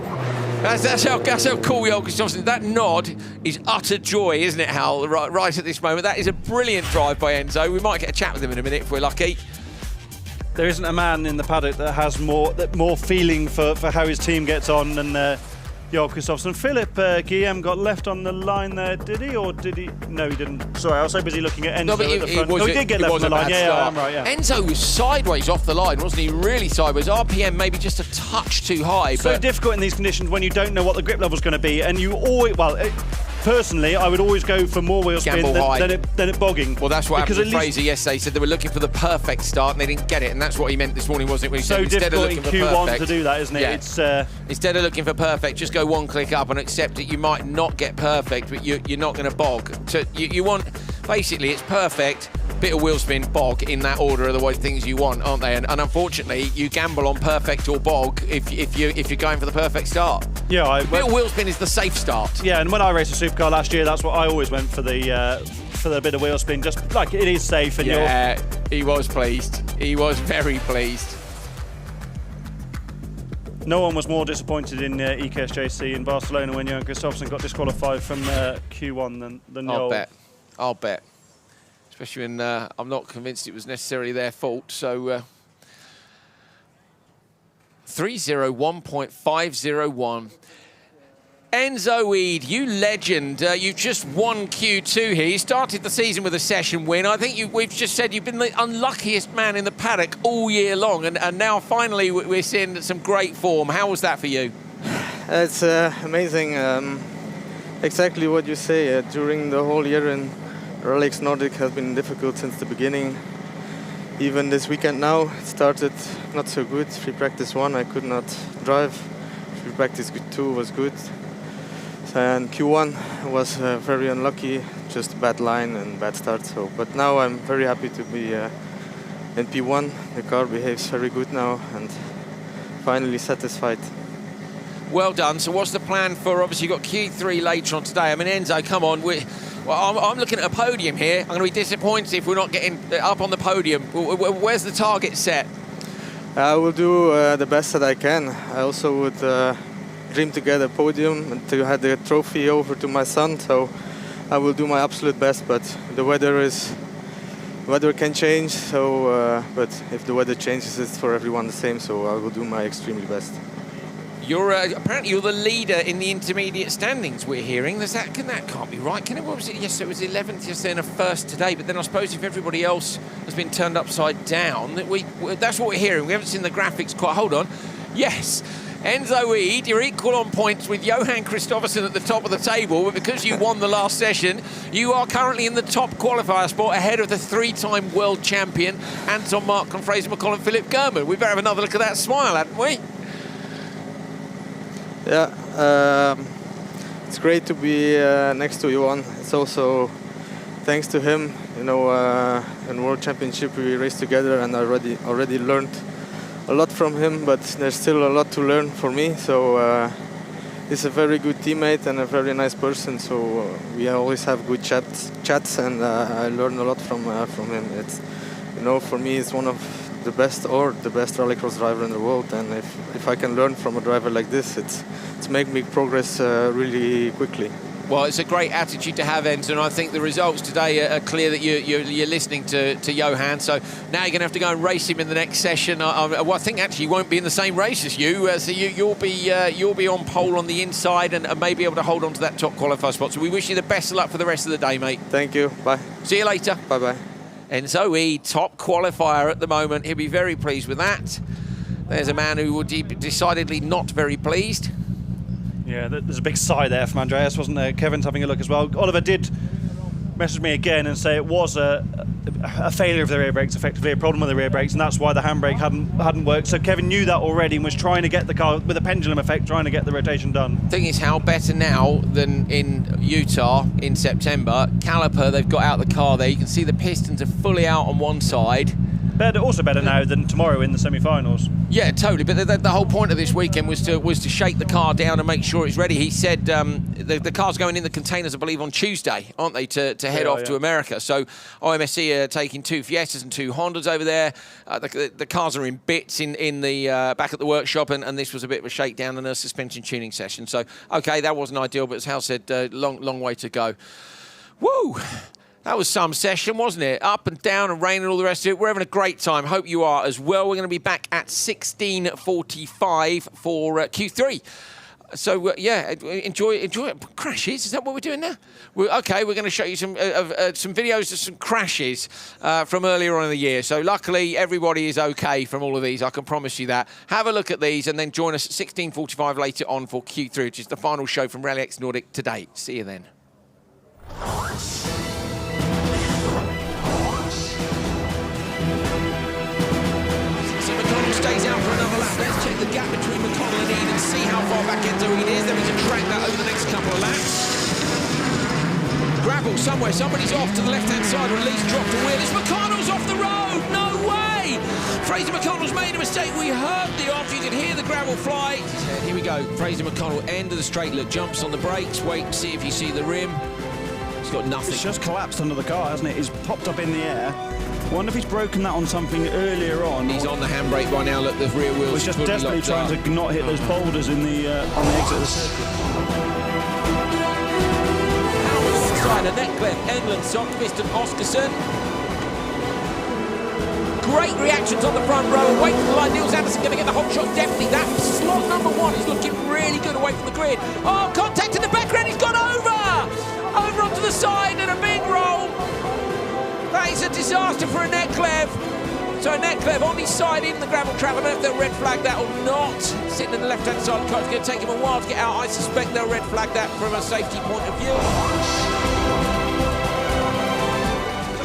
That's how cool Joel Kristoffersson. That nod is utter joy, isn't it, Hal? Right at this moment. That is a brilliant drive by Enzo. We might get a chat with him in a minute if we're lucky. There isn't a man in the paddock that has more feeling for how his team gets on than Joel Kristoffersson. Philip Guillaume got left on the line there, did he? Or did he? No, he didn't. Sorry, I was so busy looking at Enzo at the front. He did get left on the line. Yeah, I'm right, yeah. Enzo was sideways off the line, wasn't he? Really sideways. RPM maybe just a touch too high. So difficult in these conditions when you don't know what the grip level's going to be, and you always, personally, I would always go for more wheel spin than it bogging. Well, that's what because happened with Fraser yesterday. He said they were looking for the perfect start and they didn't get it, and that's what he meant this morning, wasn't it? When he so said instead of difficult looking in for Q1 perfect, to do that, isn't it? Yeah. It's instead of looking for perfect, just go one click up and accept that you might not get perfect, but you're not going to bog. So you want, basically, it's perfect, bit of wheel spin, bog, in that order are the things you want, aren't they? And unfortunately, you gamble on perfect or bog if you're going for the perfect start. Yeah, bit of wheel spin is the safe start. Yeah, and when I raced a supercar last year, that's what I always went for the bit of wheel spin, just like it is safe. And yeah, he was pleased. He was very pleased. No one was more disappointed in EKSJC in Barcelona when Johan Kristoffersson got disqualified from Q1 than I'll bet. Especially when I'm not convinced it was necessarily their fault. So 301.501. Enzo Eid, you legend. You've just won Q2 here. You started the season with a session win. I think we've just said you've been the unluckiest man in the paddock all year long, and now finally we're seeing some great form. How was that for you? It's amazing. Exactly what you say. During the whole year in RallyX Nordic has been difficult since the beginning. Even this weekend now, it started not so good. Free practice 1, I could not drive. Free practice 2 was good. And Q1 was very unlucky, just bad line and bad start. But now I'm very happy to be in P1. The car behaves very good now and finally satisfied. Well done. So what's the plan for, obviously you've got Q3 later on today. I mean, Enzo, come on. I'm looking at a podium here. I'm going to be disappointed if we're not getting up on the podium. Where's the target set? I will do the best that I can. I also would dream to get a podium and to have the trophy over to my son. So I will do my absolute best, but the weather can change. So, but if the weather changes, it's for everyone the same. So I will do my extremely best. Apparently you're the leader in the intermediate standings, we're hearing. That can't be right, can it? What was it? Yes, it was 11th yesterday and a first today, but then I suppose if everybody else has been turned upside down, that's what we're hearing. We haven't seen the graphics quite. Hold on. Yes, Enzo Eid, you're equal on points with Johan Kristoffersson at the top of the table, but because you won the last session, you are currently in the top qualifier spot ahead of the 3-time world champion, Anton Mark and Fraser McCollum, Philip German. We better have another look at that smile, hadn't we? Yeah, it's great to be next to Johan. It's also thanks to him, in World Championship we raced together, and I already learned a lot from him, but there's still a lot to learn for me. So he's a very good teammate and a very nice person. So we always have good chats, and I learn a lot from him. It's, for me, it's one of the best rallycross driver in the world, and if I can learn from a driver like this, it's make me progress really quickly. Well, it's a great attitude to have, Enzo, and I think the results today are clear that you're listening to Johan. So now you're going to have to go and race him in the next session. I think actually he won't be in the same race as you, so you'll be on pole on the inside and may be able to hold on to that top qualifier spot. So we wish you the best of luck for the rest of the day, mate. Thank you. Bye. See you later. Bye-bye. Enzo Eid, top qualifier at the moment. He'll be very pleased with that. There's a man who would be decidedly not very pleased. Yeah, there's a big sigh there from Andreas, wasn't there? Kevin's having a look as well. Oliver did message me again and say it was a failure of the rear brakes, effectively a problem with the rear brakes, and that's why the handbrake hadn't worked. So Kevin knew that already and was trying to get the car with a pendulum effect, trying to get the rotation done. Thing is, how better now than in Utah in September. Caliper, they've got out the car there. You can see the pistons are fully out on one side. Also better now than tomorrow in the semi-finals. Yeah, totally. But the whole point of this weekend was to shake the car down and make sure it's ready. He said the car's going in the containers, I believe, on Tuesday, aren't they, to head off to America. So IMSC are taking 2 Fiestas and 2 Hondas over there. The cars are in bits in the back at the workshop, and this was a bit of a shakedown and a suspension tuning session. So, okay, that wasn't ideal, but as Hal said, long way to go. Woo! That was some session, wasn't it? Up and down and rain and all the rest of it. We're having a great time. Hope you are as well. We're going to be back at 16:45 for Q3. So, yeah, enjoy it. Crashes? Is that what we're doing now? Okay, we're going to show you some videos of some crashes from earlier on in the year. So, luckily, everybody is okay from all of these. I can promise you that. Have a look at these and then join us at 16:45 later on for Q3, which is the final show from RallyX Nordic today. See you then. Let's check the gap between McConnell and Eden and see how far back Enzo Eden is. Then we can track that over the next couple of laps. Gravel somewhere, somebody's off to the left-hand side, or at least dropped a wheel. It's McConnell's off the road, no way! Fraser McConnell's made a mistake. We heard the off, you can hear the gravel fly. Here we go, Fraser McConnell, end of the straight look, jumps on the brakes, wait, see if you see the rim. He's got nothing. It's just collapsed under the car, hasn't it? He's popped up in the air. Wonder if he's broken that on something earlier on. He's on the handbrake by now, look, the rear wheel's He's just desperately trying to not hit those boulders in the on the exit of the circuit. Netcliffe, Englund, Sockfist and Oscarson. Great reactions on the front row. Away from the line, Niels Anderson going to get the hot shot. Definitely that slot number 1 is looking really good away from the grid. Oh, contact in the background. He's gone over! Over onto the side and a big roll. That is a disaster for a Netcliffe. So Netcliffe on his side in the gravel trap. I don't know if they'll red flag that or not. Sitting in the left-hand side of the car. It's going to take him a while to get out. I suspect they'll red flag that from a safety point of view.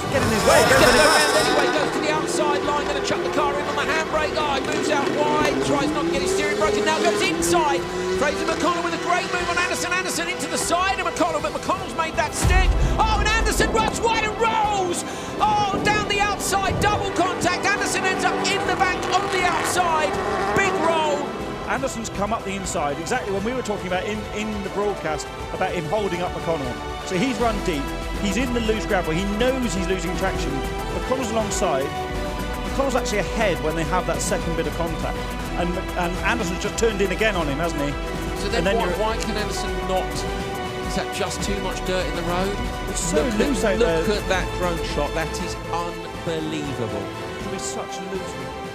Get in his way. Anyway, goes to the outside line, going to chuck the car in on the handbrake. Oh, he moves out wide, tries not to get his steering broken, now goes inside. Fraser McConnell with a great move on Anderson. Anderson into the side of McConnell, but McConnell's made that stick. Oh, and Anderson runs wide and rolls. Oh, down the outside, double contact. Anderson ends up in the bank on the outside. Big roll. Anderson's come up the inside, exactly when we were talking about in the broadcast about him holding up McConnell. So he's run deep, he's in the loose gravel, he knows he's losing traction. McConnell's alongside, McConnell's actually ahead when they have that second bit of contact. And Anderson's just turned in again on him, hasn't he? So then why can Anderson not? Is that just too much dirt in the road? It's so loose out there. Look at that drone shot, that is unbelievable. It's such loose.